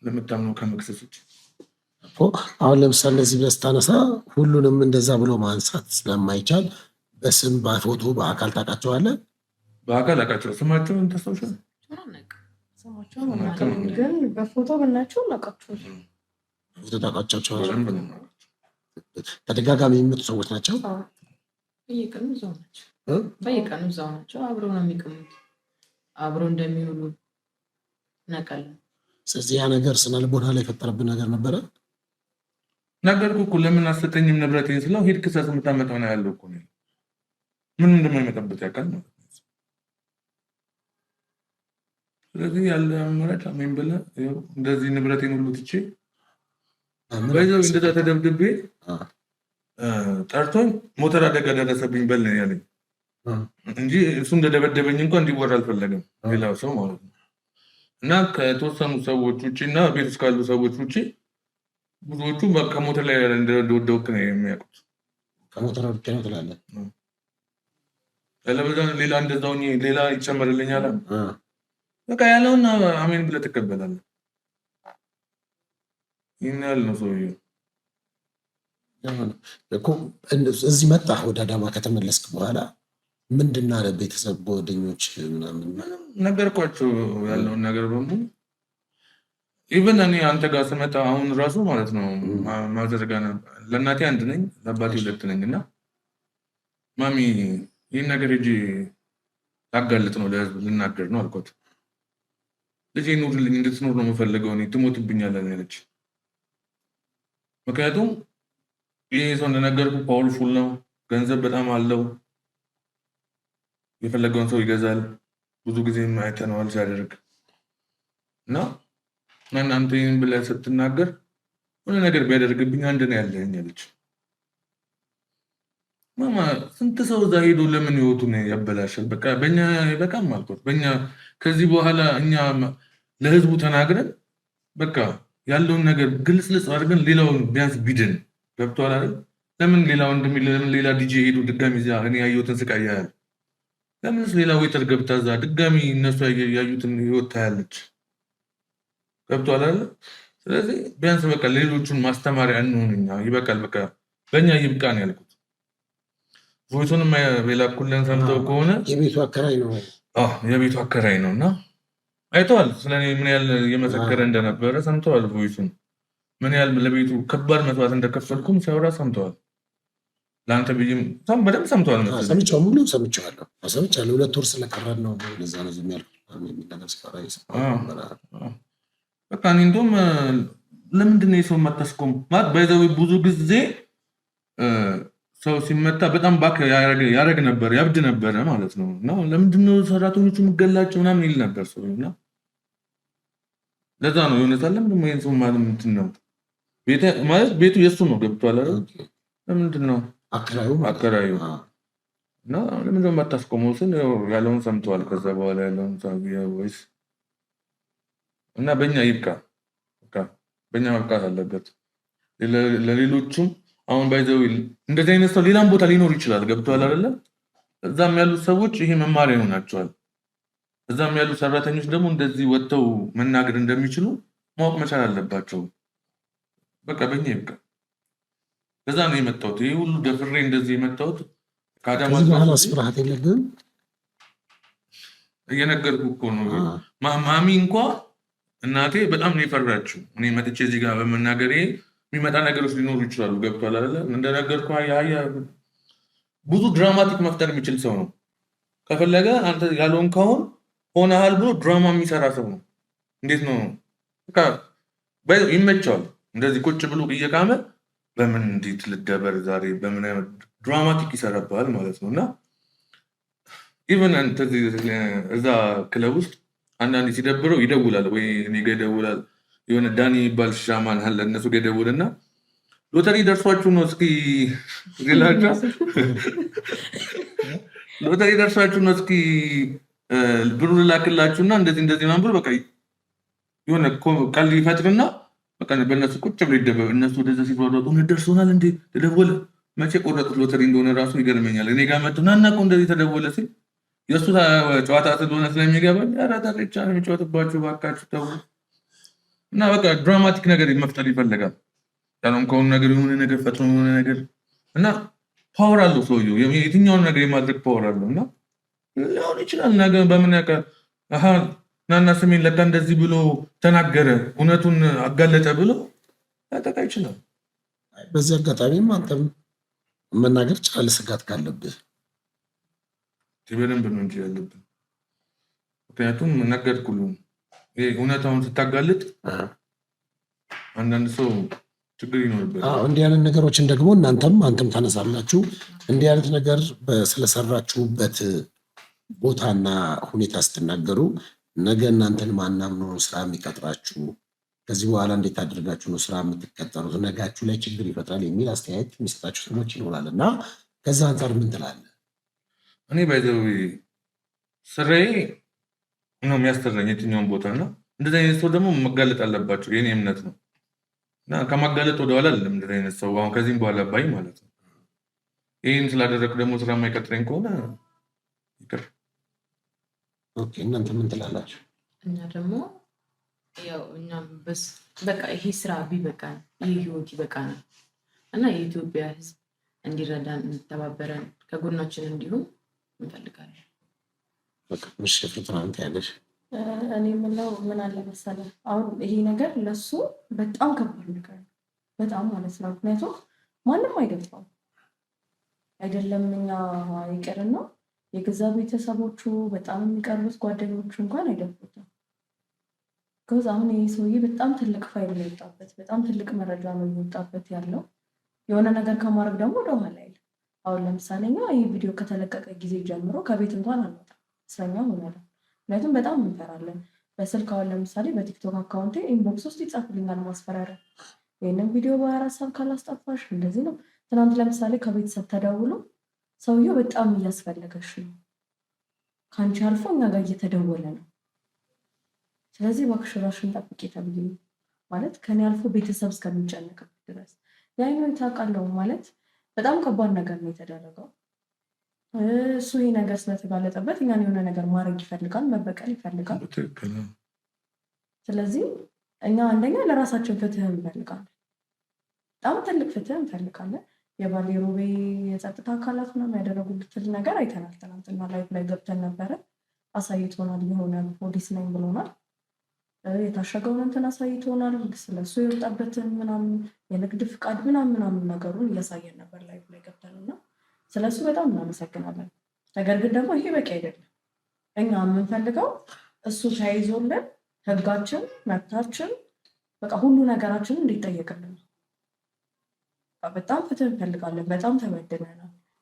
ለምታምነው ከመክሰስ ውጭ
አሁን ለምሳሌ እንደዚህ ብለህ ስታነሳ ሁሉንም እንደዛ ብሎ ማንሳት ስለማይቻል በስም በፎቶ በአካል ታውቃቸዋለህ?
በአካል አውቃቸዋለሁ። ስማቸውን ታስታውሻለህ?
ግን በፎቶ ብናቸው እናውቃቸዋለን።
ፎቶ ታውቃቸዋለህ? ተደጋጋሚ የሚመጡ ሰዎች ናቸው።
በየቀኑ እዛው ናቸው። አብረው ነው የሚቀሙት። አብረው እንደሚውሉ እናውቃለን።
ስለዚህ ያ ነገር ስነ ልቦና ላይ የፈጠረብን ነገር ነበረ።
ነገርኩህ እኮ ለምን አሰጠኝም ንብረቴን ስለው ሂድ ክሰስ የምታመጣው ነው ያለው እኮ ምን እንደማይመጣበት ያውቃል ማለት ነው። ስለዚህ ያለ አማራጭ አሜን ብለህ እንደዚህ ንብረቴን ሁሉ ትቼ በዛው እንደዛ ተደብድቤ ጠርቶኝ ሞተር አደጋ ደረሰብኝ በል ነው ያለኝ እንጂ እሱ እንደደበደበኝ እንኳን እንዲወራ አልፈለገም ሌላው ሰው ማለት ነው። እና ከተወሰኑ ሰዎች ውጭ እና ቤት ውስጥ ካሉ ሰዎች ውጭ ብዙዎቹ ከሞተር ላይ እንደወደውክ ነው የሚያውቁት።
ከሞተር ውጭ ነው ትላለህ?
ለበዛ ሌላ እንደዛው ሌላ ይጨመርልኛል። በቃ ያለውን አሜን ብለህ ትቀበላለህ። ይሄን ያህል ነው ሰውዬው።
እዚህ መጣህ ወደ አዳማ ከተመለስክ በኋላ ምንድን አለ ቤተሰብ ጓደኞች ምናምን?
ነገርኳቸው ያለውን ነገር በሙሉ። ኢቨን እኔ አንተ ጋር ስመጣ አሁን ራሱ ማለት ነው ማዘርጋ ለእናቴ 1 ነኝ ለአባቴ 2 ነኝ እና ማሚ ይህን ነገር እጂ ላጋልጥ ነው ለህዝብ ልናገር ነው አልኳት። ልጄ ኑርልኝ እንድትኖር ነው የምፈልገው እኔ ትሞትብኛለህ ያለች። ምክንያቱም ይህ ሰው እንደነገርኩ ፓወርፉል ነው፣ ገንዘብ በጣም አለው፣ የፈለገውን ሰው ይገዛል። ብዙ ጊዜ አይተነዋል ሲያደርግ እና እናንተ ይህን ብለህ ስትናገር ሆነ ነገር ቢያደርግብኝ አንድ ነው ያለኝ አለች። ማማ ስንት ሰው እዛ ሄዶ ለምን ህይወቱን ያበላሻል? በቃ በእኛ በቃም አልኳት። በእኛ ከዚህ በኋላ እኛ ለህዝቡ ተናግረን በቃ ያለውን ነገር ግልጽልጽ አድርገን ሌላውን ቢያንስ ቢድን ገብቷል አይደል? ለምን ሌላው እንደሚል ለምን ሌላ ዲጄ ሄዶ ድጋሚ እዛ እኔ ያየሁትን ስቃይ ያያል? ለምንስ ሌላ ዌተር ገብታ እዛ ድጋሚ እነሱ ያዩትን ህይወት ታያለች? ገብቶሃል አይደል? ስለዚህ ቢያንስ በቃ ሌሎቹን ማስተማሪያ እንሆንኛ ይበቃል። በቃ በእኛ ይብቃን ያልኩት። ቮይሱንም የላኩልን ሰምተው ከሆነ
የቤቱ አከራይ ነው
የቤቱ አከራይ ነው እና አይተዋል። ስለኔ ምን ያህል እየመሰከረ እንደነበረ ሰምተዋል። ቮይሱን ምን ያህል ለቤቱ ከባድ መስዋዕት እንደከፈልኩም ሲያወራ ሰምተዋል። ለአንተ ብዬም በደንብ ሰምተዋል መሰለኝ።
ሰምቼው ሙሉ ሰምቼዋለሁ። 2 ወር ስለቀረን ነው ለዛ ነው ዝም ያልኩት የሚል ነገር ሲያወራ ይሰማል።
በቃ እኔ እንደውም ለምንድን ነው የሰው የማታስቆም ማለት ባይዘው ብዙ ጊዜ ሰው ሲመታ በጣም ባክ ያደርግ ነበር ያብድ ነበረ ማለት ነው። እና ለምንድን ነው ሰራተኞቹ የምገላቸው ምናምን ይል ነበር ሰው እና ለዛ ነው የሆነ ታለም ደግሞ ይሄን ሰው ማለት እንትን ነው ማለት ቤቱ የሱ ነው ገብቷል አይደል? ለምንድን ነው አከራዩ እና ለምንድን ነው የማታስቆመው ስል ያለውን ሰምተዋል። ከዛ በኋላ ያለውን ወይስ እና በእኛ ይብቃ በቃ በእኛ መብቃት አለበት። ለሌሎቹም አሁን ባይዘው እንደዚህ አይነት ሰው ሌላም ቦታ ሊኖር ይችላል። ገብቷል አይደለ? እዛም ያሉት ሰዎች ይሄ መማሪያ ይሆናቸዋል። እዛም ያሉ ሰራተኞች ደግሞ እንደዚህ ወጥተው መናገር እንደሚችሉ ማወቅ መቻል አለባቸው። በቃ በእኛ ይብቃ። ከዛ ነው የመጣሁት። ይሄ ሁሉ ደፍሬ እንደዚህ የመጣሁት
ከአዳማ በኋላ ስፍራሃት የለብህም
እየነገርኩህ እኮ ነው። ማሚ እንኳ እናቴ በጣም ነው የፈራችው። እኔ መጥቼ እዚህ ጋር በመናገሬ የሚመጣ ነገሮች ሊኖሩ ይችላሉ። ገብቷል አይደለ? እንደነገርኩህ ብዙ ድራማቲክ መፍጠር የሚችል ሰው ነው። ከፈለገ አንተ ያለውን ካሁን ሆነሃል ብሎ ድራማ የሚሰራ ሰው ነው። እንዴት ነው ይመቸዋል። እንደዚህ ቁጭ ብሎ እየቃመ በምን እንዴት ልደበር ዛሬ በምን አይነት ድራማቲክ ይሰራብሃል ማለት ነው። እና ኢቨን እዛ ክለብ ውስጥ አንዳንዴ ሲደብረው ይደውላል ወይ እኔ ጋ ይደውላል። የሆነ ዳኒ የሚባል ሻማን አለ እነሱ ጋ ይደውልና ሎተሪ ደርሷችሁ ነው እስኪ ሎተሪ ደርሷችሁ ነው እስኪ ብሩ ልላክላችሁና እንደዚህ እንደዚህ ምናምን ብሎ በቃ የሆነ ቀልድ ይፈጥርና በቃ በእነሱ ቁጭ ብሎ ይደበብ። እነሱ ወደዛ ሲሯሯጡ ደርሶናል እንዴ ተደወለ፣ መቼ ቆረጡት ሎተሪ እንደሆነ ራሱ ይገርመኛል። እኔ ጋር መጡ ናና እኮ እንደዚህ ተደወለ ሲል የእሱ ጨዋታ ስለሆነ ስለሚገባኝ ራታቻ ነው የሚጫወትባችሁ ባካችሁ ተው እና በቃ ድራማቲክ ነገር መፍጠር ይፈልጋል። ያለውም ከሆኑ ነገር የሆነ ነገር ፈጥሮ የሆነ ነገር እና ፓወር አለው ሰውየው። የትኛውን ነገር የማድረግ ፓወር አለው እና ሊሆን ይችላል ነገር በምን ያውቃል። ናና ስሜን ለካ እንደዚህ ብሎ ተናገረ እውነቱን አጋለጠ ብሎ ያጠቃ ይችላል።
በዚህ አጋጣሚም አንተም መናገር ቻለ ስጋት ካለብህ
በደንብ ነው እንጂ ያለብን። ምክንያቱም ነገርኩህ እውነታውን ስታጋልጥ አንዳንድ ሰው ችግር ይኖርበታል።
እንዲህ አይነት ነገሮችን ደግሞ አንተም ታነሳላችሁ። እንዲህ አይነት ነገር ስለሰራችሁበት ቦታና ሁኔታ ስትናገሩ ነገ እናንተን ማናምኑ ስራ የሚቀጥራችሁ ከዚህ በኋላ እንዴት አድርጋችሁ ነው ስራ የምትቀጠሩት? ነጋችሁ ላይ ችግር ይፈጥራል የሚል አስተያየት የሚሰጣችሁ ሰዎች ይኖራል እና ከዛ አንጻር ምን ትላለህ?
እኔ ባይዘው ስራዬ ነው የሚያስተራኝ የትኛውን ቦታ እና እንደዚህ አይነት ሰው ደግሞ መጋለጥ አለባቸው የኔ እምነት ነው። እና ከማጋለጥ ወደኋላ አይደለም እንደዚህ አይነት ሰው አሁን ከዚህም በኋላ ባይ ማለት ነው። ይህን ስላደረግ ደግሞ ስራ የማይቀጥረኝ ከሆነ ይቅር።
እናንተ ምን ትላላችሁ?
እኛ ደግሞ ያው እኛም በቃ ይሄ ስራ ቢበቃን ይህ ህይወት ይበቃናል እና የኢትዮጵያ ህዝብ እንዲረዳን እንተባበረን ከጎናችን እንዲሁም እንፈልጋለን።
ምሽፍትናንት ያለሽ
እኔ የምለው ምን አለ መሰለህ፣ አሁን ይሄ ነገር ለሱ በጣም ከባድ ነገር ነው፣ በጣም ማለት ነው። ምክንያቱም ማንም አይደፋም አይደለም እኛ ይቅርና የገዛ ቤተሰቦቹ በጣም የሚቀርቡት ጓደኞቹ እንኳን አይደፉትም። ከዛ አሁን ይህ ሰውዬ በጣም ትልቅ ፋይል ነው የወጣበት፣ በጣም ትልቅ መረጃ ነው የወጣበት ያለው። የሆነ ነገር ከማድረግ ደግሞ ወደኋላ አይልም። አሁን ለምሳሌ እኛ ይህ ቪዲዮ ከተለቀቀ ጊዜ ጀምሮ ከቤት እንኳን አንወጣም፣ እስረኛ ሆናለን። ምክንያቱም በጣም እንፈራለን። በስልክ አሁን ለምሳሌ በቲክቶክ አካውንቴ ኢንቦክስ ውስጥ ይጻፍልኛል ማስፈራሪያ፣ ይህንን ቪዲዮ በ24 ሰዓት ካላስጠፋሽ እንደዚህ ነው። ትናንት ለምሳሌ ከቤተሰብ ተደውሎ ሰውየው በጣም እያስፈለገሽ ነው፣ ከአንቺ አልፎ እኛ ጋር እየተደወለ ነው፣ ስለዚህ እባክሽ ራስሽን ጠብቂ ተብዬ ማለት ከኔ አልፎ ቤተሰብ እስከሚጨነቅበት ድረስ ያኛው ታውቃለሁ ማለት በጣም ከባድ ነገር ነው የተደረገው። እሱ ይሄ ነገር ስለተጋለጠበት እኛን የሆነ ነገር ማድረግ ይፈልጋል፣ መበቀል ይፈልጋል። ስለዚህ እኛ አንደኛ ለራሳችን ፍትህ እንፈልጋለን፣ በጣም ትልቅ ፍትህ እንፈልጋለን። የባሌ ሮቤ የጸጥታ አካላት ምናምን ያደረጉት ነገር አይተናል። ትናንትና ላይቭ ላይ ገብተን ነበረ፣ አሳይቶናል። የሆነ ፖሊስ ነኝ ብሎናል፣ የታሸገውን እንትን አሳይቶናል። ስለሱ የወጣበትን ምናምን የንግድ ፍቃድ ምናምን ነገሩን እያሳየን ነበር ላይቭ ላይ ገብተን እና ስለሱ በጣም እናመሰግናለን። ነገር ግን ደግሞ ይሄ በቂ አይደለም። እኛ የምንፈልገው እሱ ተያይዞልን ህጋችን፣ መብታችን፣ በቃ ሁሉ ነገራችን እንዲጠየቅልን ነው። በጣም ፍትህ እንፈልጋለን። በጣም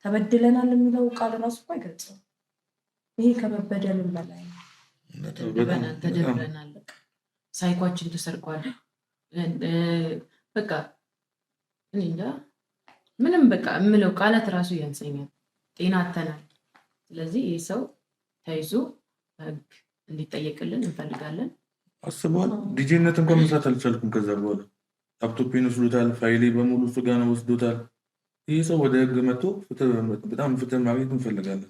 ተበድለናል የሚለው ቃል ራሱ እኮ አይገልጽም። ይሄ ከመበደልም በላይ ነው።
ተደብረናል፣ ሳይኳችን ተሰርቋል። በቃ እንጃ ምንም በቃ የምለው ቃላት ራሱ ያንሰኛል። ጤና አተናል። ስለዚህ ይህ ሰው ተይዞ ህግ እንዲጠየቅልን እንፈልጋለን።
አስበዋል። ዲጄነት እንኳን መስራት አልቻልኩም። ከዛ በኋላ ላፕቶፔን ወስዶታል፣ ፋይሌ በሙሉ እሱ ጋር ነው ወስዶታል። ይህ ሰው ወደ ህግ መጥቶ በጣም ፍትህ ማግኘት እንፈልጋለን።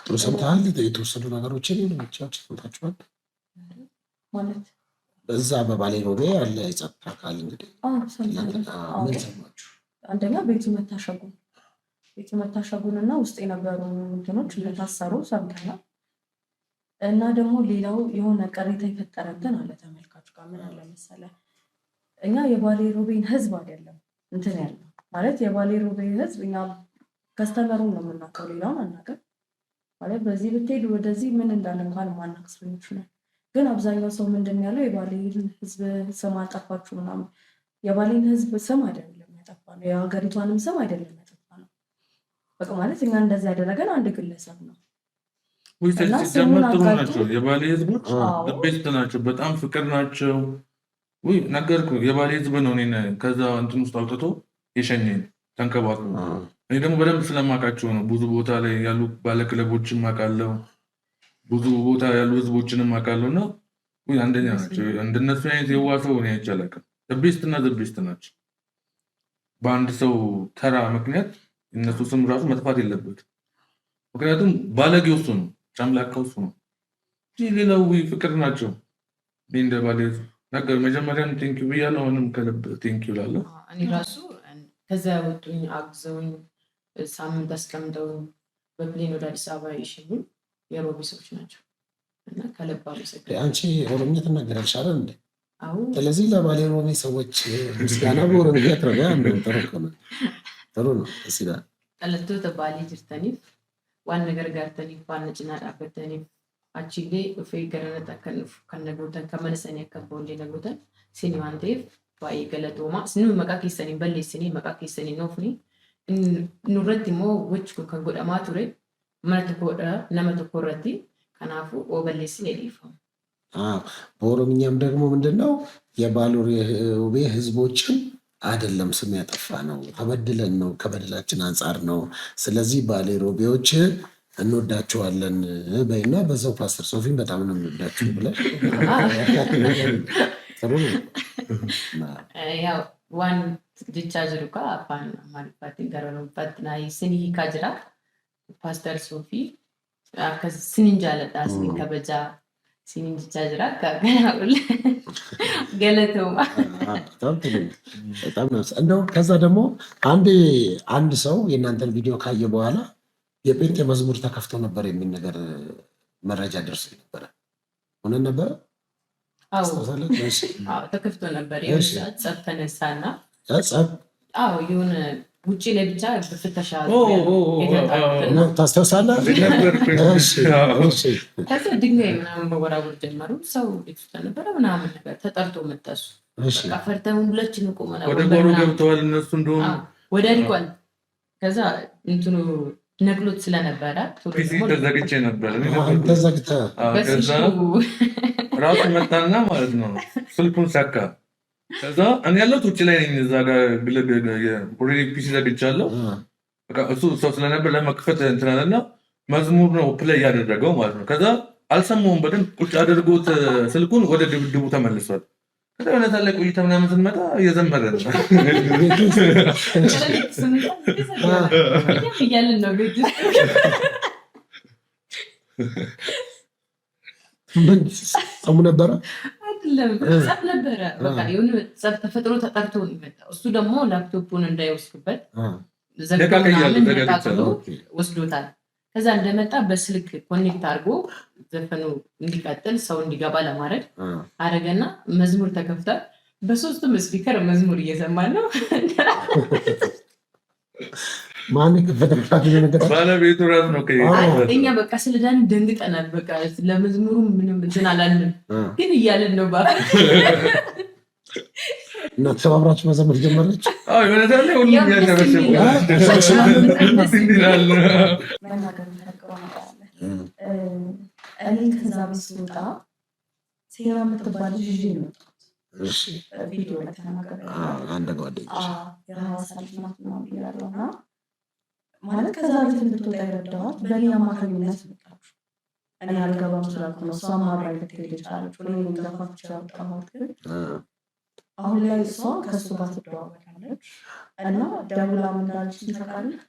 ጥሩ ሰምተሃል። የተወሰዱ ነገሮችን ብቻዎች ሰምታችኋል
ማለት
በዛ በባሌ ሮቤ ያለ የጸጥታ አካል እንግዲህ ምን ሰማችሁ?
አንደኛ ቤቱ መታሸጉን እና ውስጥ የነበሩ እንትኖች እንደታሰሩ ሰምተናል። እና ደግሞ ሌላው የሆነ ቅሬታ የፈጠረብን አለ ተመልካቹ ጋር። ምን አለ መሰለህ፣ እኛ የባሌ ሮቤን ህዝብ አይደለም እንትን ያለው ማለት የባሌ ሮቤ ህዝብ እኛ ከስተመሩን ነው የምናውቀው፣ ሌላውን አናውቅም። ማለት በዚህ ብትሄድ ወደዚህ ምን እንዳለ እንኳን ማናውቅ ሰዎች ነን። ግን አብዛኛው ሰው ምንድን ያለው የባሌን ህዝብ ስም አጠፋችሁ ምናምን። የባሌን ህዝብ ስም አይደለም ያጠፋ ነው፣ የሀገሪቷንም ስም አይደለም ያጠፋ ነው። በቃ ማለት እኛ እንደዚህ ያደረገን አንድ ግለሰብ ነው።
ሲጀመር ጥሩ ናቸው የባሌ ህዝቦች፣ ቤስት ናቸው፣ በጣም ፍቅር ናቸው። ነገርኩህ፣ የባሌ ህዝብ ነው እኔን ከዛ እንትን ውስጥ አውጥቶ የሸኘኝ ተንከባክቦ። እኔ ደግሞ በደንብ ስለማውቃቸው ነው። ብዙ ቦታ ላይ ያሉ ባለክለቦችም አውቃለሁ፣ ብዙ ቦታ ያሉ ህዝቦችንም አውቃለሁ። እና አንደኛ ናቸው። እንደነሱ አይነት የዋሰው እኔ አይቼ አላውቅም። ቤስት እና ቤስት ናቸው። በአንድ ሰው ተራ ምክንያት እነሱ ስም ራሱ መጥፋት የለበትም። ምክንያቱም ባለጌው እሱ ነው፣ ጨምላቃው እሱ ነው። ሌላው ፍቅር ናቸው። እንደ ባሌ ነገር መጀመሪያም ቴንኪው ብያለሁ፣ አሁንም ከልብ ቴንኪው እላለሁ።
እኔ ራሱ ከዛ ያወጡኝ አግዘውኝ ሳምንት አስቀምጠው በፕሌን ወደ አዲስ አበባ ይሽሉኝ የሮቤ ሰዎች ናቸው እና ከልብ አመሰግናለሁ።
አንቺ ኦሮምኛ ትናገራለሽ አይደል እንዴ? ስለዚህ ለባሌ ሮቤ ሰዎች ምስጋና በኦሮምኛ ትረዳ እንደው ጥሩ ነው። ደስ ይላል።
ቀለቶተ ባሌ ጅርተኒፍ ዋን ነገር ጋርተኒፍ ዋን ጭና ዳበተኒፍ achiilee dhufee gara natti kan nagootan kan mana sanii akka boollee nagootan isin waan ta'eef baay'ee galatoomaa. Isin maqaa keessanii balleessanii maqaa keessanii noofni nurratti immoo gochi kan godhamaa ture mana tokkodha nama tokko irratti kanaafuu oo balleessinee dhiifamu.
በኦሮምኛም ደግሞ ምንድነው የባሌ ሮቤ ህዝቦችን አይደለም ስም ያጠፋ ነው፣ ተበድለን ነው፣ ከበደላችን አንጻር ነው። ስለዚህ ባሌ ሮቤዎች እንወዳቸዋለን በይና በዛው ፓስተር ሶፊን በጣም ነው የምወዳችሁ ብለሽ
ያው ዋን ጅቻ ጅሩ ካ አፋን ማልፋት ገረሩበት ናይ ስኒ ካጅራ ፓስተር ሶፊ ስኒን ጃለጣ ስኒ ከበጃ ስኒን ጅቻ ጅራ ከገናውል ገለተውማ
በጣም ነው። እንደው ከዛ ደግሞ አንድ ሰው የእናንተን ቪዲዮ ካየ በኋላ የጴንጤ መዝሙር ተከፍቶ ነበር የሚል ነገር መረጃ ደርሶ ነበረ። ሆነ ነበረ?
ተከፍቶ ነበር። ጸብ ተነሳና የሆነ ውጭ ላይ ብቻ ፍተሻ
ታስታውሳለህ?
ከዛ ድንጋይ ምናምን መወራወር ጀመሩ። ሰው ቤት ውስጥ ነበረ ምናምን ነገር ተጠርቶ መጣሱ። ፈርተን ሁላችን ቆመና
ወደ ጎሮ ገብተዋል እነሱ እንደሆነ
ወደ ሪቋል ከዛ እንትኑ ነቅሎት ስለነበረ
ተዘግቼ ነበር ራሱ መጣና ማለት ነው ስልኩን ሰካ። ከዛ እኔ ያለሁት ውጭ ላይ ነኝ። እዛ ጋር ፒሲ ዘግቻለሁ። እሱ ሰው ስለነበር ለመክፈት እንትን አለና መዝሙር ነው ፕሌይ ያደረገው ማለት ነው። ከዛ አልሰማውም በደንብ ቁጭ አድርጎት ስልኩን ወደ ድብድቡ ተመልሷል። ከሆነ ታለ ቆይታ ምናምን ስንመጣ እየዘመረ ነው
እያልን ነው ቤት
ጸሙ ነበረ
ጸብ ነበረ። በቃ የሆነ ጸብ ተፈጥሮ ተጠርቶ ነው የመጣው። እሱ ደግሞ ላፕቶፑን እንዳይወስድበት ዘግቶ ወስዶታል። ከዛ እንደመጣ በስልክ ኮኔክት አድርጎ ዘፈኑ እንዲቀጥል ሰው እንዲገባ ለማድረግ አረገና መዝሙር ተከፍቷል። በሶስቱም ስፒከር መዝሙር እየሰማን ነው።
ማን ከፈተፈታት ነገር
ባለቤቱ ራሱ ነው።
እኛ በቃ ስለዳን ደንግጠናል። በቃ ለመዝሙሩ ምንም እንትን አላልንም፣ ግን እያለን ነው ባባ
እና ተባብራችሁ መዘመር ጀመረች።
እኔ ከዛ ቤት ስወጣ ሴራ የምትባል ልጅ ነው ቪዲዮ ላይ ተናገረ።
አንድ ጓደኛሽ
የሐዋሳ ልጅ ናት ምናምን እያለሁ እና ማለት ከዛ ቤት እንድትወጣ የረዳኋት በእኔ አማካኝነት መጣችሁ። እኔ አልገባም ስላልኩ ነው። እሷ ማብራይ ልትሄድ ይቻለች ወይ ገፋች ያወጣሁት ግን አሁን ላይ እሷ ከእሱ ጋር ትደዋወላለች እና ደውላ ምን እንዳለች ታውቃለህ?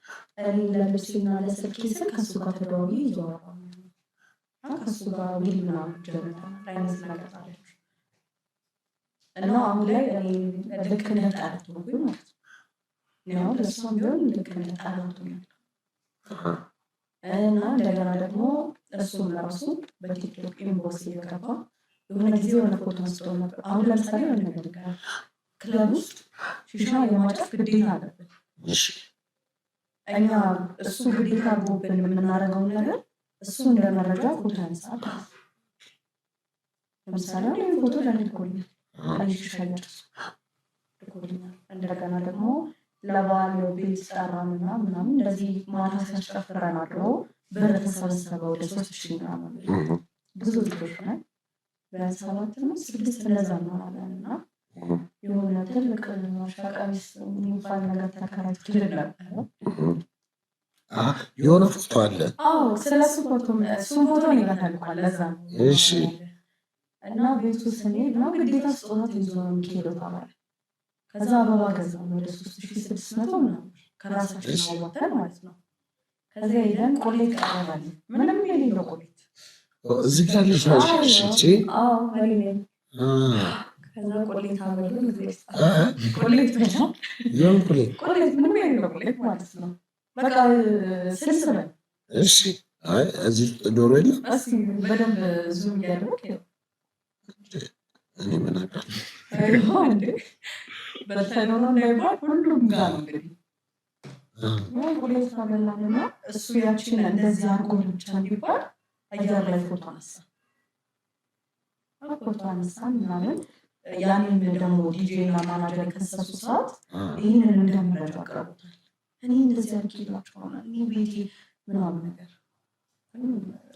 እኔ ለልብሴና ለስልኬ ስል ከእሱ ጋር ተደዋውዬ እያወራሁ ነው ከእሱ ጋር ዊል ምናምን ጀምረናል አይነት ነገር አለች እና አሁን ላይ እኔ ልክ እንደ ጠላት ሆንኩኝ ማለት ነው። ያው ለእሷም ቢሆን ልክ እንደ ጠላት ሆኛለሁ እና እንደገና ደግሞ እሱም ለራሱ በቲክቶክ ኢንቦክስ እየገባ የሆነ ጊዜ የሆነ ፎቶ አንስቶ ነበር። አሁን ለምሳሌ የሆነ ነገር ክለብ ውስጥ ሺሻ የማጨስ ግዴታ አለብን። እኛ እሱ ግዴታ አድርጎብን የምናደርገውን ነገር እሱ እንደ መረጃ ፎቶ ያነሳል። ለምሳሌ ፎቶ ለእኔ ልኮልኛል፣ ሺሻ እያጨሱ ልኮልኛል። እንደገና ደግሞ ለበዓል ቤት ጠራንና ምናምን እንደዚህ ማታ ሲያስጨፍረን አድሮ ብር ተሰበሰበ ወደ 3,000 ምናምን ብዙ ልጆች ነን በሰባት ነው 6 እንደዛ እንሆናለን እና የሆነ ትልቅ ቀሚስ የሚባል ነገር ተከራይቶልን ነበረ።
የሆነ ፎቶ አለ።
ስለሱ ፎቶ እሱን ፎቶ እኔ ጋር ተልኳል። ለዛ ነው እና ቤቱ ስንሄድ ነው ግዴታ ስጦታ ይዞ ነው የሚሄደው ተባለ። ከዛ አበባ ገዛ ወደ 3,600 ምናምን ከራሳችን አዋተን ማለት ነው። ከዛ ሄደን ቆሌት ቀረባለን። ምንም የሌለው ቆሌት
እዚህ ጋር ልጅ ናሽ?
ከዛ ቆሌት አበሉን። ቆሌት ምንም የሌለው ቆሌት ማለት ነው። በቃ ስልስበን
እሺ። እዚህ ዶሮ የለም።
በደንብ ዙም እያደረግ
እኔ ምን አውቃለሁ
በተኖረ እንዳይባል ሁሉም ጋር ነው እንግዲህ ቆሌት አበላንና እሱ ያችን እንደዚህ አርጎ ብቻ እንዲባል አየር ላይ ፎቶ አነሳን ምናምን። ያንን ደግሞ ዲጄ እና ማናጀር የከሰሱ ሰዓት ይህንን እንደመረጃ አቅርቦታል። እኔ እንደዚህ አድርጌላቸው ሆነ እኔ ቤቴ ምናምን ነገር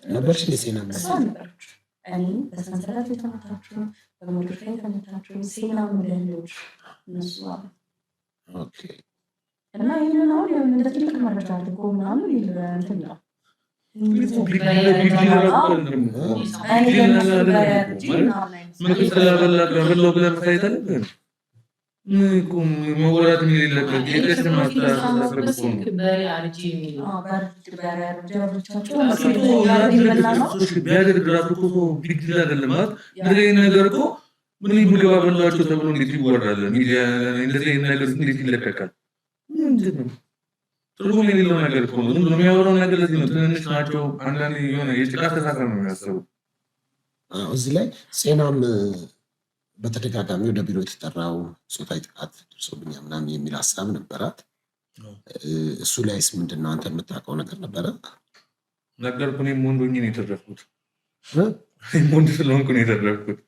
ነበርሽ ሴና
እሷ ነበረች። እኔ በሰንሰለት የተመታችሁ በመዶሻ የተመታችሁ ሴና ምደሎች እነሱ አሉ እና ይህንን አሁን እንደ ትልቅ መረጃ አድርጎ ምናምን እንትን ነው
መወራት የሌለበት ቢያደርግ ራሱ እኮ ቢግል አይደለም ማለት እንደዚህ አይነት ነገር እኮ ምን ምግብ አበላቸው ተብሎ እንዴት ይወራል? እንደዚህ አይነት ነገር እንዴት ይለቀቃል? ምንድን ነው ትርጉም የሌለው ነገር እኮ ነው። ዝም ብሎ የሚያወራው ነገር ለዚህ ነው። ትንንሽ ናቸው። አንዳንድ የሆነ የጭቃ አስተሳሰብ ነው የሚያስቡ።
እዚህ ላይ ሴናም በተደጋጋሚ ወደ ቢሮ የተጠራው ጾታዊ ጥቃት ደርሶብኛል ምናምን የሚል ሀሳብ ነበራት። እሱ ላይስ ምንድን ነው አንተ የምታውቀው ነገር ነበረ?
ነገርኩ። እኔም ወንድ ሆኜ ነው የተረፍኩት። ወንድ ስለሆንኩ ነው የተረፍኩት።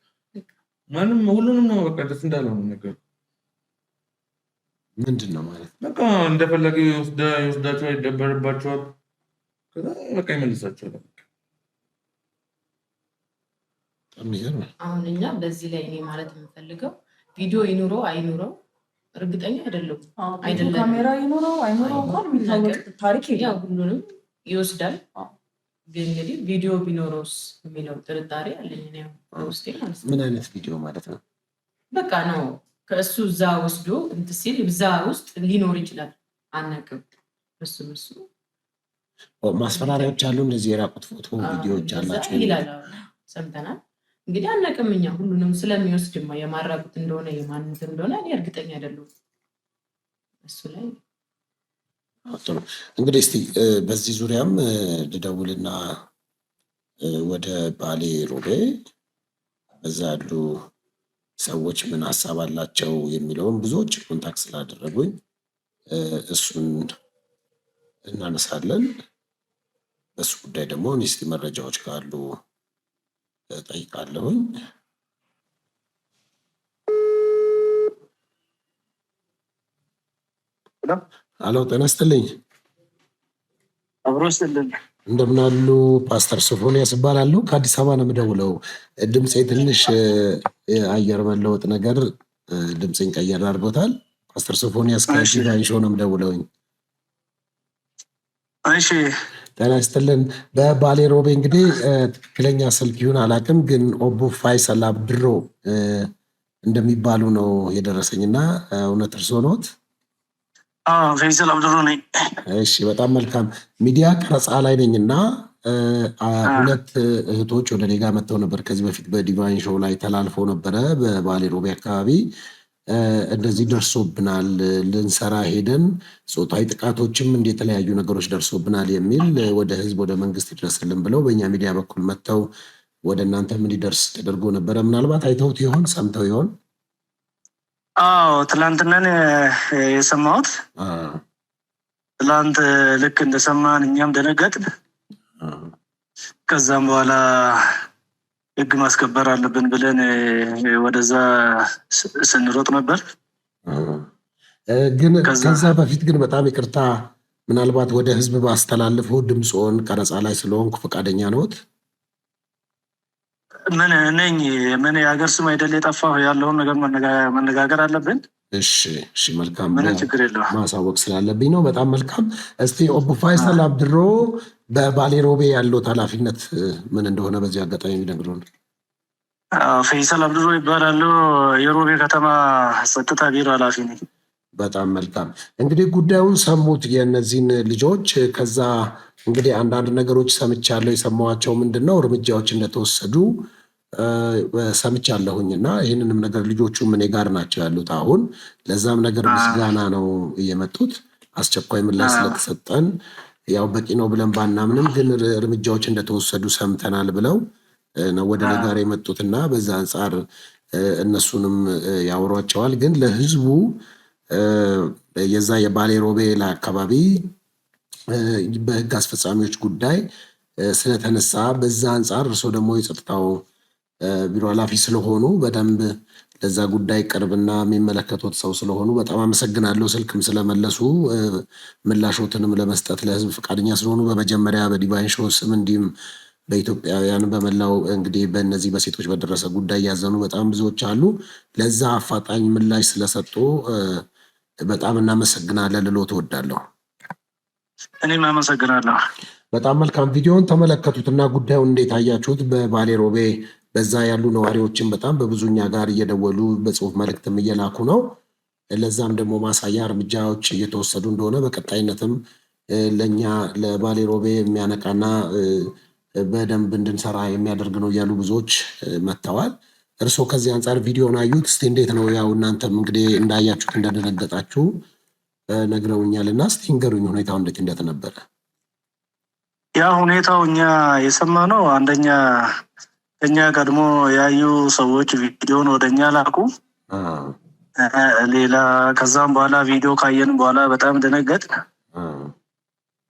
ማንም ሁሉንም ነው በቃ ደስ እንዳለው ነው ነገሩ።
ምንድን ነው ማለት
በቃ እንደፈለገ ይወስዳቸዋል፣ ይደበርባቸዋል፣ ከዛ በቃ ይመልሳቸዋል።
አሁን እኛ በዚህ ላይ እኔ ማለት የምፈልገው ቪዲዮ ይኑረው አይኑረው እርግጠኛ አይደለም።
ካሜራ ይኑረው አይኑረው እንኳን የሚታወቅ ታሪክ
ያው ሁሉንም ይወስዳል። ግን እንግዲህ ቪዲዮ ቢኖረውስ የሚለው ጥርጣሬ አለኝ ነው ውስጤ ማለት ነው።
ምን አይነት ቪዲዮ ማለት ነው?
በቃ ነው ከእሱ እዛ ወስዶ እንትን ሲል እዛ ውስጥ ሊኖር ይችላል። አናውቅም። እሱ
ማስፈራሪያዎች አሉ። እንደዚህ የራቁት ፎቶ ቪዲዮዎች አላቸው
ይላል ሰምተናል። እንግዲህ አናውቅም። እኛ ሁሉንም ስለሚወስድ የማራቁት እንደሆነ የማንት እንደሆነ እኔ እርግጠኛ አይደለሁም እሱ ላይ።
እንግዲህ እስቲ በዚህ ዙሪያም ልደውልና ወደ ባሌ ሮቤ እዛ ያሉ ሰዎች ምን ሀሳብ አላቸው የሚለውን ብዙዎች ኮንታክት ስላደረጉኝ እሱን እናነሳለን። በሱ ጉዳይ ደግሞ እስቲ መረጃዎች ካሉ ጠይቃለሁኝ። አሎ ጤና ይስጥልኝ።
አብሮ ይስጥልኝ።
እንደምን አሉ? ፓስተር ሶፎንያስ እባላለሁ። ከአዲስ አበባ ነው የምደውለው። ድምፄ ትንሽ አየር መለወጥ ነገር ድምፄን ቀየር አድርጎታል። ፓስተር ሶፎንያስ ከዲቫይን ሾው ነው የምደውለውኝ።
እሺ
ጤና ይስጥልን። በባሌ ሮቤ እንግዲህ ትክክለኛ ስልክ ይሁን አላውቅም፣ ግን ኦቦ ፋይሰል አብድሮ እንደሚባሉ ነው የደረሰኝና እውነት እርስዎ ኖት?
ፌይሰል አብድሮ ነኝ።
እሺ በጣም መልካም። ሚዲያ ቀረጻ ላይ ነኝ እና ሁለት እህቶች ወደ እኔ ጋር መጥተው ነበር። ከዚህ በፊት በዲቫይን ሾው ላይ ተላልፎ ነበረ። በባሌ ሮቤ አካባቢ እንደዚህ ደርሶብናል፣ ልንሰራ ሄደን ጾታዊ ጥቃቶችም እንደ የተለያዩ ነገሮች ደርሶብናል የሚል ወደ ህዝብ ወደ መንግስት ይድረስልን ብለው በእኛ ሚዲያ በኩል መጥተው ወደ እናንተም እንዲደርስ ተደርጎ ነበረ። ምናልባት አይተውት ይሆን ሰምተው ይሆን?
አዎ ትላንትናን የሰማሁት። ትላንት ልክ እንደሰማን እኛም ደነገጥን። ከዛም በኋላ ህግ ማስከበር አለብን ብለን ወደዛ ስንሮጥ ነበር።
ግን ከዛ በፊት ግን በጣም ይቅርታ፣ ምናልባት ወደ ህዝብ ባስተላልፈው ድምፅዎን ቀረጻ ላይ ስለሆንኩ ፈቃደኛ ነዎት?
ምን የሀገር ስም አይደል የጠፋው? ያለውን ነገር መነጋገር አለብን።
እሺ መልካም።
ምንም ችግር የለውም።
ማሳወቅ ስላለብኝ ነው። በጣም መልካም። እስቲ ኦቦ ፋይሰል አብድሮ በባሌ ሮቤ ያለው ኃላፊነት ምን እንደሆነ በዚህ አጋጣሚ የሚነግሩን።
ፌይሰል አብድሮ ይባላሉ። የሮቤ ከተማ ጸጥታ ቢሮ ኃላፊ ነኝ።
በጣም መልካም። እንግዲህ ጉዳዩን ሰሙት የእነዚህን ልጆች። ከዛ እንግዲህ አንዳንድ ነገሮች ሰምቻለሁ። የሰማኋቸው ምንድን ነው እርምጃዎች እንደተወሰዱ ሰምቻለሁኝ እና ይህንንም ነገር ልጆቹም እኔ ጋር ናቸው ያሉት አሁን። ለዛም ነገር ምስጋና ነው እየመጡት። አስቸኳይ ምላሽ ስለተሰጠን ያው በቂ ነው ብለን ባናምንም ግን እርምጃዎች እንደተወሰዱ ሰምተናል ብለው ነው ወደ እኔ ጋር የመጡትና በዛ አንጻር እነሱንም ያወሯቸዋል። ግን ለህዝቡ የዛ የባሌ ሮቤ አካባቢ በህግ አስፈጻሚዎች ጉዳይ ስለተነሳ በዛ አንጻር እርስዎ ደግሞ የጸጥታው ቢሮ ኃላፊ ስለሆኑ በደንብ ለዛ ጉዳይ ቅርብና የሚመለከቱት ሰው ስለሆኑ በጣም አመሰግናለሁ። ስልክም ስለመለሱ ምላሾትንም ለመስጠት ለህዝብ ፈቃደኛ ስለሆኑ በመጀመሪያ በዲቫይን ሾው ስም እንዲሁም በኢትዮጵያውያን በመላው እንግዲህ በእነዚህ በሴቶች በደረሰ ጉዳይ ያዘኑ በጣም ብዙዎች አሉ። ለዛ አፋጣኝ ምላሽ ስለሰጡ በጣም እናመሰግናለን ልሎ ትወዳለሁ።
እኔም አመሰግናለሁ።
በጣም መልካም። ቪዲዮውን ተመለከቱትና ጉዳዩን እንዴት አያችሁት? በባሌ ሮቤ በዛ ያሉ ነዋሪዎችን በጣም በብዙኛ ጋር እየደወሉ በጽሁፍ መልእክትም እየላኩ ነው። ለዛም ደግሞ ማሳያ እርምጃዎች እየተወሰዱ እንደሆነ በቀጣይነትም ለእኛ ለባሌ ሮቤ የሚያነቃና በደንብ እንድንሰራ የሚያደርግ ነው እያሉ ብዙዎች መጥተዋል። እርስዎ ከዚህ አንጻር ቪዲዮን አዩት? እስቲ እንዴት ነው? ያው እናንተም እንግዲህ እንዳያችሁት እንደደነገጣችሁ ነግረውኛል እና እስቲ ንገሩኝ ሁኔታው እንዴት እንደተነበረ።
ያ ሁኔታው እኛ የሰማነው አንደኛ እኛ ቀድሞ ያዩ ሰዎች ቪዲዮን ወደኛ ላኩ። ሌላ ከዛም በኋላ ቪዲዮ ካየን በኋላ በጣም ደነገጥ።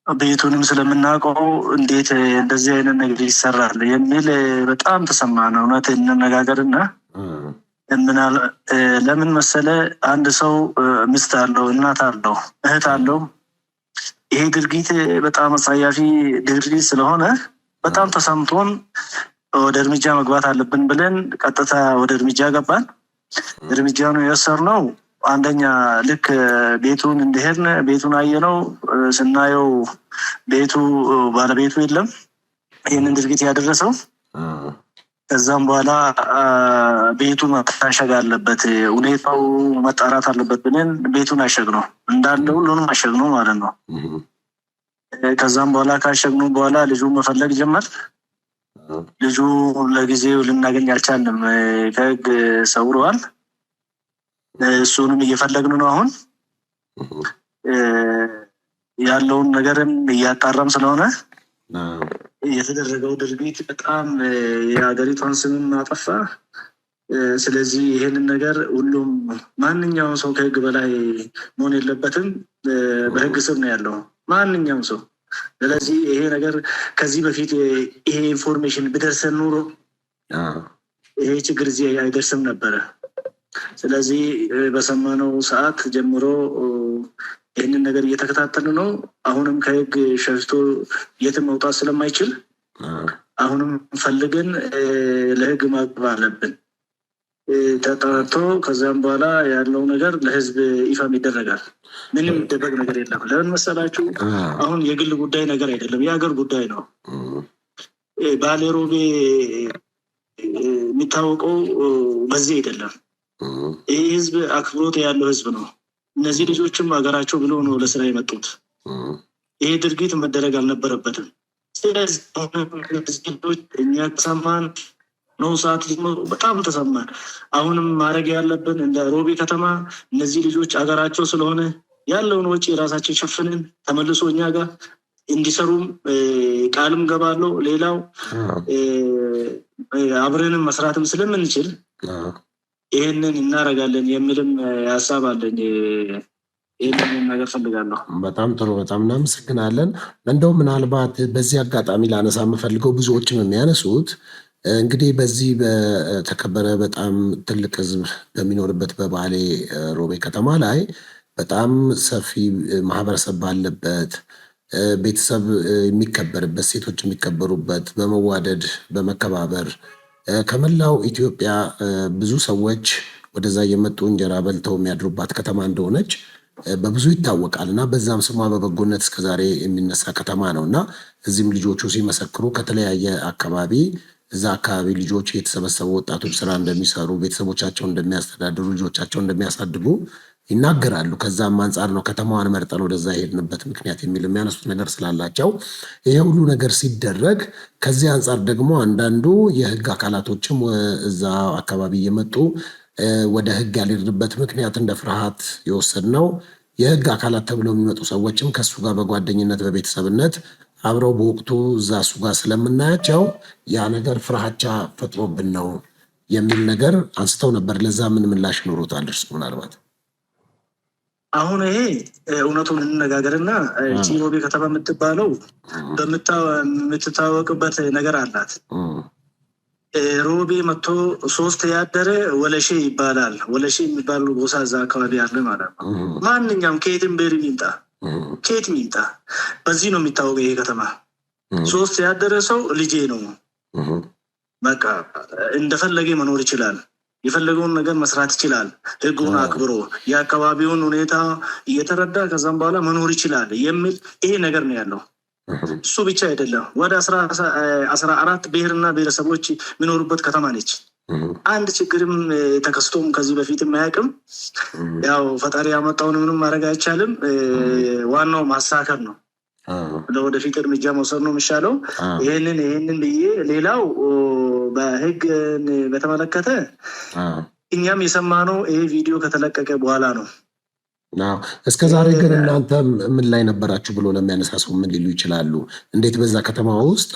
ቤቱንም ስለምናውቀው እንዴት እንደዚህ አይነት ነገር ይሰራል የሚል በጣም ተሰማን። እውነት እንነጋገርና ለምን መሰለ አንድ ሰው ሚስት አለው፣ እናት አለው፣ እህት አለው። ይሄ ድርጊት በጣም አጸያፊ ድርጊት ስለሆነ በጣም ተሰምቶን ወደ እርምጃ መግባት አለብን ብለን ቀጥታ ወደ እርምጃ ገባን። እርምጃውን የወሰድነው አንደኛ ልክ ቤቱን እንደሄድን ቤቱን አየነው። ስናየው ቤቱ ባለቤቱ የለም። ይህንን ድርጊት ያደረሰው ከዛም በኋላ ቤቱ መታሸግ አለበት፣ ሁኔታው መጣራት አለበት ብለን ቤቱን አሸግነው እንዳለ ሁሉንም አሸግነው ማለት ነው። ከዛም በኋላ ካሸግነው በኋላ ልጁ መፈለግ ጀመር። ልጁ ለጊዜው ልናገኝ አልቻልንም፣ ከህግ ሰውረዋል። እሱንም እየፈለግን ነው። አሁን ያለውን ነገርም እያጣራም ስለሆነ የተደረገው ድርጊት በጣም የሀገሪቷን ስምም አጠፋ። ስለዚህ ይሄንን ነገር ሁሉም ማንኛውም ሰው ከህግ በላይ መሆን የለበትም። በህግ ስር ነው ያለው ማንኛውም ሰው። ስለዚህ ይሄ ነገር ከዚህ በፊት ይሄ ኢንፎርሜሽን ብደርሰን ኑሮ ይሄ ችግር እዚህ አይደርስም ነበረ። ስለዚህ በሰማነው ሰዓት ጀምሮ ይህንን ነገር እየተከታተልን ነው። አሁንም ከህግ ሸሽቶ የትም መውጣት ስለማይችል አሁንም ፈልገን ለህግ ማቅረብ አለብን ተጠርቶ። ከዛም በኋላ ያለው ነገር ለህዝብ ይፋም ይደረጋል። ምንም ደበቅ ነገር የለም። ለምን መሰላችሁ? አሁን የግል ጉዳይ ነገር አይደለም፣ የሀገር ጉዳይ ነው። ባሌ ሮቤ የሚታወቀው በዚህ አይደለም። ይህ ህዝብ አክብሮት ያለው ህዝብ ነው። እነዚህ ልጆችም ሀገራቸው ብሎ ነው ለስራ የመጡት። ይሄ ድርጊት መደረግ አልነበረበትም። ስለዚህ እኛ ተሰማን ነው ሰዓት በጣም ተሰማን። አሁንም ማድረግ ያለብን እንደ ሮቤ ከተማ እነዚህ ልጆች ሀገራቸው ስለሆነ ያለውን ወጪ ራሳችን ሸፍንን ተመልሶ እኛ ጋር እንዲሰሩም ቃልም ገባለሁ። ሌላው አብረንም መስራትም ስለምንችል ይህንን እናደርጋለን የሚልም ሀሳብ አለኝ። ይህንን ነገር ፈልጋለሁ።
በጣም ጥሩ፣ በጣም እናመሰግናለን። እንደው ምናልባት በዚህ አጋጣሚ ላነሳ የምፈልገው ብዙዎችም የሚያነሱት እንግዲህ በዚህ በተከበረ በጣም ትልቅ ህዝብ በሚኖርበት በባሌ ሮቤ ከተማ ላይ በጣም ሰፊ ማህበረሰብ ባለበት ቤተሰብ የሚከበርበት፣ ሴቶች የሚከበሩበት፣ በመዋደድ በመከባበር ከመላው ኢትዮጵያ ብዙ ሰዎች ወደዛ የመጡ እንጀራ በልተው የሚያድሩባት ከተማ እንደሆነች በብዙ ይታወቃል እና በዛም ስሟ በበጎነት እስከዛሬ የሚነሳ ከተማ ነው እና እዚህም ልጆቹ ሲመሰክሩ ከተለያየ አካባቢ እዛ አካባቢ ልጆች የተሰበሰቡ ወጣቶች ስራ እንደሚሰሩ፣ ቤተሰቦቻቸውን እንደሚያስተዳድሩ፣ ልጆቻቸውን እንደሚያሳድጉ ይናገራሉ። ከዛም አንጻር ነው ከተማዋን መርጠን ወደዛ የሄድንበት ምክንያት የሚል የሚያነሱት ነገር ስላላቸው ይሄ ሁሉ ነገር ሲደረግ ከዚህ አንጻር ደግሞ አንዳንዱ የህግ አካላቶችም እዛ አካባቢ እየመጡ ወደ ህግ ያልሄድንበት ምክንያት እንደ ፍርሃት የወሰድነው የህግ አካላት ተብለው የሚመጡ ሰዎችም ከሱ ጋር በጓደኝነት በቤተሰብነት አብረው በወቅቱ እዛ እሱ ጋር ስለምናያቸው ያ ነገር ፍርሃቻ ፈጥሮብን ነው የሚል ነገር አንስተው ነበር። ለዛ ምን ምላሽ ኖሮታል እርሱ? ምናልባት
አሁን ይሄ እውነቱን እንነጋገርና ሮቤ ከተማ የምትባለው የምትታወቅበት ነገር አላት። ሮቤ መጥቶ 3 ያደረ ወለሼ ይባላል። ወለሼ የሚባሉ ጎሳ እዛ አካባቢ ያለ ማለት ነው። ማንኛውም ከየትም ብሔር ይምጣ ከየትም ይምጣ በዚህ ነው የሚታወቀው። ይሄ ከተማ 3 ያደረ ሰው ልጄ ነው፣ በቃ እንደፈለገ መኖር ይችላል፣ የፈለገውን ነገር መስራት ይችላል፣ ህጉን አክብሮ የአካባቢውን ሁኔታ እየተረዳ ከዛም በኋላ መኖር ይችላል የሚል ይሄ ነገር ነው ያለው። እሱ ብቻ አይደለም፣ ወደ 14 ብሔርና ብሔረሰቦች የሚኖሩበት ከተማ ነች። አንድ ችግርም ተከስቶም ከዚህ በፊት አያውቅም። ያው ፈጣሪ ያመጣውን ምንም ማድረግ አይቻልም። ዋናው ማሳከር ነው፣ ለወደፊት እርምጃ መውሰድ ነው የሚሻለው። ይህንን ብዬ ሌላው በህግ በተመለከተ እኛም የሰማነው ይሄ ቪዲዮ ከተለቀቀ በኋላ ነው።
እስከ ዛሬ ግን እናንተ ምን ላይ ነበራችሁ ብሎ ለሚያነሳ ሰው ምን ሊሉ ይችላሉ? እንዴት በዛ ከተማ ውስጥ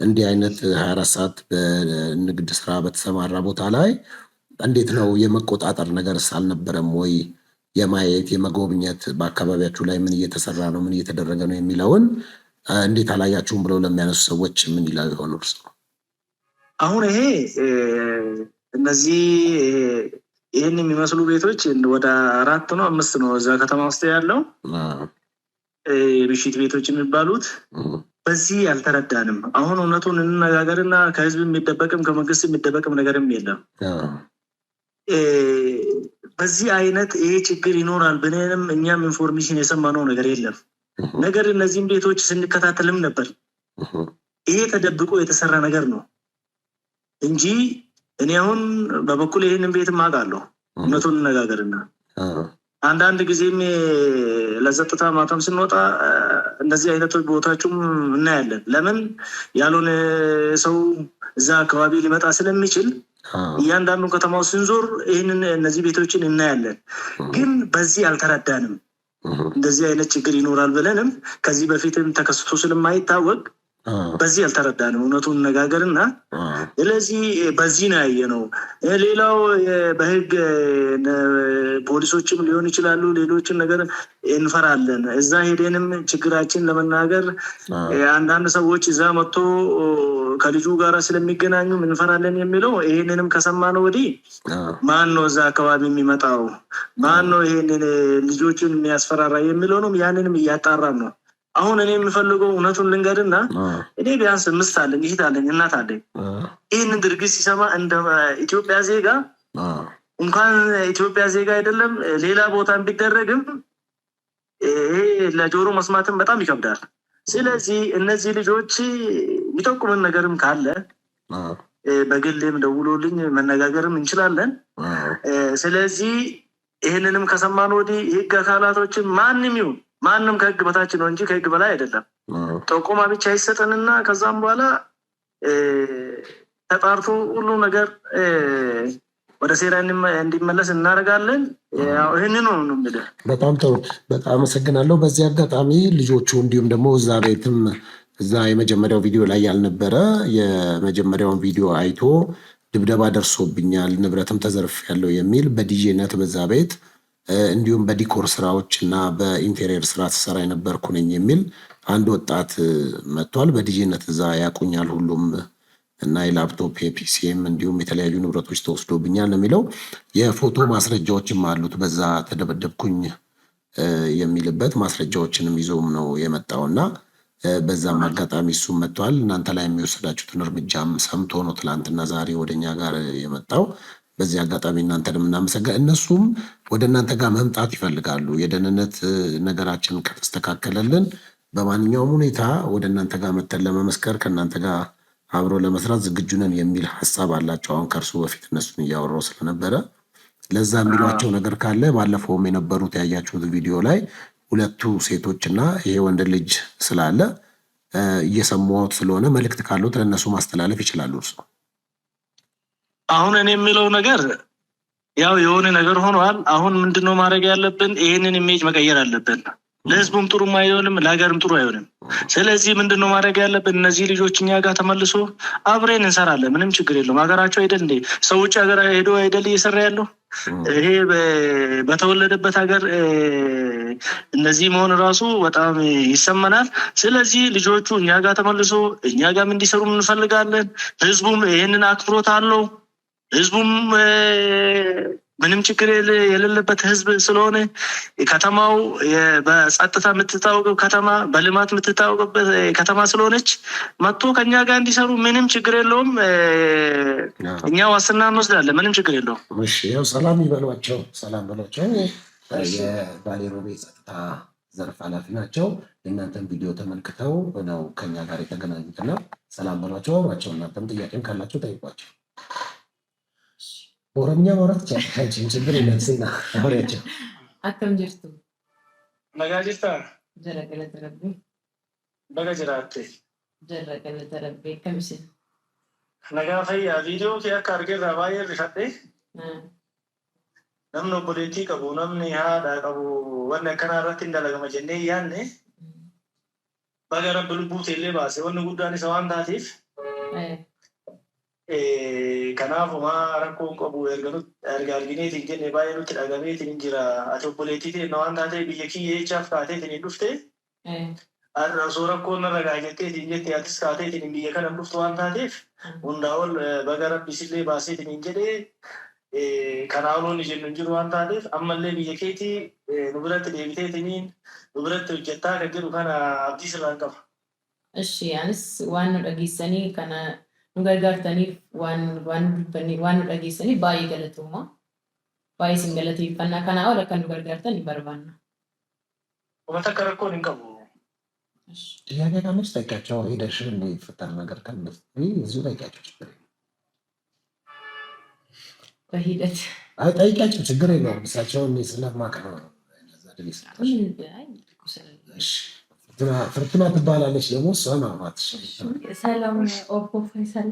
እንዲህ አይነት 24 ሰዓት በንግድ ስራ በተሰማራ ቦታ ላይ እንዴት ነው የመቆጣጠር ነገርስ አልነበረም ወይ? የማየት የመጎብኘት በአካባቢያችሁ ላይ ምን እየተሰራ ነው ምን እየተደረገ ነው የሚለውን እንዴት አላያችሁም ብለው ለሚያነሱ ሰዎች ምን ይላሉ ይሆን እርሱ?
አሁን ይሄ እነዚህ ይህን የሚመስሉ ቤቶች ወደ 4 ነው 5 ነው እዛ ከተማ ውስጥ ያለው ምሽት ቤቶች የሚባሉት። በዚህ አልተረዳንም። አሁን እውነቱን እንነጋገርና ከህዝብ የሚደበቅም ከመንግስት የሚደበቅም ነገርም የለም። በዚህ አይነት ይሄ ችግር ይኖራል ብለንም እኛም ኢንፎርሜሽን የሰማነው ነገር የለም። ነገር እነዚህም ቤቶች ስንከታተልም ነበር። ይሄ ተደብቆ የተሰራ ነገር ነው። እንጂ እኔ አሁን በበኩል ይህንን ቤትም አውቃለሁ። እውነቱን እንነጋገርና አንዳንድ ጊዜም ለጸጥታ ማታም ስንወጣ እንደዚህ አይነቶች ቦታዎችም እናያለን። ለምን ያልሆነ ሰው እዛ አካባቢ ሊመጣ ስለሚችል እያንዳንዱ ከተማው ስንዞር ይህንን እነዚህ ቤቶችን እናያለን። ግን በዚህ አልተረዳንም። እንደዚህ አይነት ችግር ይኖራል ብለንም ከዚህ በፊትም ተከስቶ ስለማይታወቅ በዚህ አልተረዳንም። እውነቱን ነጋገርና ስለዚህ በዚህ ነው ያየነው። ሌላው በህግ ፖሊሶችም ሊሆን ይችላሉ፣ ሌሎችን ነገር እንፈራለን። እዛ ሄደንም ችግራችን ለመናገር አንዳንድ ሰዎች እዛ መጥቶ ከልጁ ጋር ስለሚገናኙ እንፈራለን የሚለው ይሄንንም ከሰማነው ወዲህ ማን ነው እዛ አካባቢ የሚመጣው፣ ማን ነው ይሄንን ልጆችን የሚያስፈራራ የሚለውንም ያንንም እያጣራን ነው። አሁን እኔ የምፈልገው እውነቱን ልንገርና እኔ ቢያንስ ምስት አለኝ፣ እህት አለኝ፣ እናት አለኝ። ይህንን ድርጊት ሲሰማ እንደ ኢትዮጵያ ዜጋ እንኳን ኢትዮጵያ ዜጋ አይደለም ሌላ ቦታ ቢደረግም ይሄ ለጆሮ መስማትም በጣም ይከብዳል። ስለዚህ እነዚህ ልጆች የሚጠቁምን ነገርም ካለ በግሌም ደውሎልኝ መነጋገርም እንችላለን። ስለዚህ ይህንንም ከሰማን ወዲህ የህግ አካላቶችን ማንም ይሁን ማንም ከህግ በታች ነው እንጂ ከህግ በላይ አይደለም። ጠቆማ ብቻ ይሰጠንና ከዛም በኋላ ተጣርቶ ሁሉ ነገር ወደ ሴራ እንዲመለስ እናደርጋለን። ይህን ነው የምልህ።
በጣም ጥሩ፣ በጣም አመሰግናለሁ። በዚህ አጋጣሚ ልጆቹ እንዲሁም ደግሞ እዛ ቤትም እዛ የመጀመሪያው ቪዲዮ ላይ ያልነበረ የመጀመሪያውን ቪዲዮ አይቶ ድብደባ ደርሶብኛል፣ ንብረትም ተዘርፍ ያለው የሚል በዲጄነት በዛ ቤት እንዲሁም በዲኮር ስራዎች እና በኢንቴሪየር ስራ ተሰራ የነበርኩ ነኝ የሚል አንድ ወጣት መጥቷል። በዲጄነት እዛ ያቁኛል ሁሉም እና የላፕቶፕ የፒሲም እንዲሁም የተለያዩ ንብረቶች ተወስዶብኛል ነው የሚለው። የፎቶ ማስረጃዎችም አሉት በዛ ተደበደብኩኝ የሚልበት ማስረጃዎችንም ይዞም ነው የመጣው እና በዛም አጋጣሚ እሱም መጥቷል። እናንተ ላይ የሚወሰዳችሁትን እርምጃም ሰምቶ ነው ትላንትና ዛሬ ወደኛ ጋር የመጣው። በዚህ አጋጣሚ እናንተንም እናመሰግናለን። እነሱም ወደ እናንተ ጋር መምጣት ይፈልጋሉ። የደህንነት ነገራችን ከተስተካከለልን በማንኛውም ሁኔታ ወደ እናንተ ጋር መተን ለመመስከር ከእናንተ ጋር አብሮ ለመስራት ዝግጁ ነን የሚል ሀሳብ አላቸው። አሁን ከእርሱ በፊት እነሱን እያወራው ስለነበረ ለዛ የሚሏቸው ነገር ካለ ባለፈውም የነበሩት ያያችሁት ቪዲዮ ላይ ሁለቱ ሴቶች እና ይሄ ወንድ ልጅ ስላለ እየሰማሁት ስለሆነ መልእክት ካሉት ለእነሱ ማስተላለፍ ይችላሉ። እርሱ
አሁን እኔ የሚለው ነገር ያው የሆነ ነገር ሆኗል። አሁን ምንድነው ማድረግ ያለብን? ይህንን ኢሜጅ መቀየር አለብን። ለህዝቡም ጥሩ አይሆንም፣ ለሀገርም ጥሩ አይሆንም። ስለዚህ ምንድነው ማድረግ ያለብን? እነዚህ ልጆች እኛ ጋር ተመልሶ አብሬን እንሰራለን። ምንም ችግር የለውም። ሀገራቸው አይደል እንዴ? ሰው ውጭ ሀገር ሄዶ አይደል እየሰራ ያለው? ይሄ በተወለደበት ሀገር እነዚህ መሆን ራሱ በጣም ይሰማናል። ስለዚህ ልጆቹ እኛ ጋር ተመልሶ እኛ ጋርም እንዲሰሩ እንፈልጋለን። ህዝቡም ይህንን አክብሮት አለው። ህዝቡም ምንም ችግር የሌለበት ህዝብ ስለሆነ ከተማው በጸጥታ የምትታወቀው ከተማ በልማት የምትታወቅበት ከተማ ስለሆነች መጥቶ ከኛ ጋር እንዲሰሩ ምንም ችግር የለውም። እኛ ዋስትና እንወስዳለን። ምንም ችግር የለውም።
እሺ፣ ያው ሰላም ይበሏቸው፣ ሰላም በሏቸው። የባሌ ሮቤ ጸጥታ ዘርፍ ኃላፊ ናቸው። የእናንተን ቪዲዮ ተመልክተው ነው ከኛ ጋር የተገናኙትና ሰላም በሏቸው፣ አብራቸው። እናንተም ጥያቄም ካላቸው ጠይቋቸው። ኦሮምኛ ማውራት ይቻላል። ችግር የለም። ሴና አውሪያቸው።
አከም ጅርቱ
ነጋ ጅርታ
ጀረቀለ ተረቤ
በጋ ጅራቴ
ጀረቀለ ተረቤ ከምስ
ነጋ ፈያ ቪዲዮ ከያካ አርጌራ ባየ ሪፈጤ namni obboleettii qabu namni haadha qabu wanni akkana irratti hin dalagama jennee yaanne baga rabbi lubbuuti illee baase wanni guddaan isa waan taateef kanaafuma rakkoon qabu erga argineetiin jenne baay'ee nutti dhagameetiin jira. Ati obboleettii ta'e waan taatee biyya kiyya jechaaf kaateetiin hin dhufte osoo rakkoon narra gaayetteetiin jette atis kaateetiin biyya kana dhuftu waan taateef hundaa ol baga rabbis illee baaseetiin hin jedhee kanaanuun jennu hin jiru waan taateef ammallee biyya keetii nu biratti deebiteetiniin nu biratti hojjettaa kan jedhu kana abdii sirraan qaba.
እሺ አንስ ዋን ነው ደጊሰኒ ከና nu gargaartaniif waan nu dhageessaniif baay'ee galatoomaa. Baay'ee isin galateeffannaa. Kanaa ol akka nu gargaartan ni barbaanna.
Uummata akka rakkoon hin qabu.
ጥያቄ ካለች ጠይቂያቸው። ሄደሽ የሚፈጠር ነገር ካለ እዚሁ ጠይቂያቸው። ችግር
በሂደት
ጠይቂያቸው፣ ችግር የለውም። እሳቸውን ስለማውቅ ነው። ፍርቱና ትባላለች ደግሞ እሷ ናት።
ሰላም ኦፖ ፈይሰል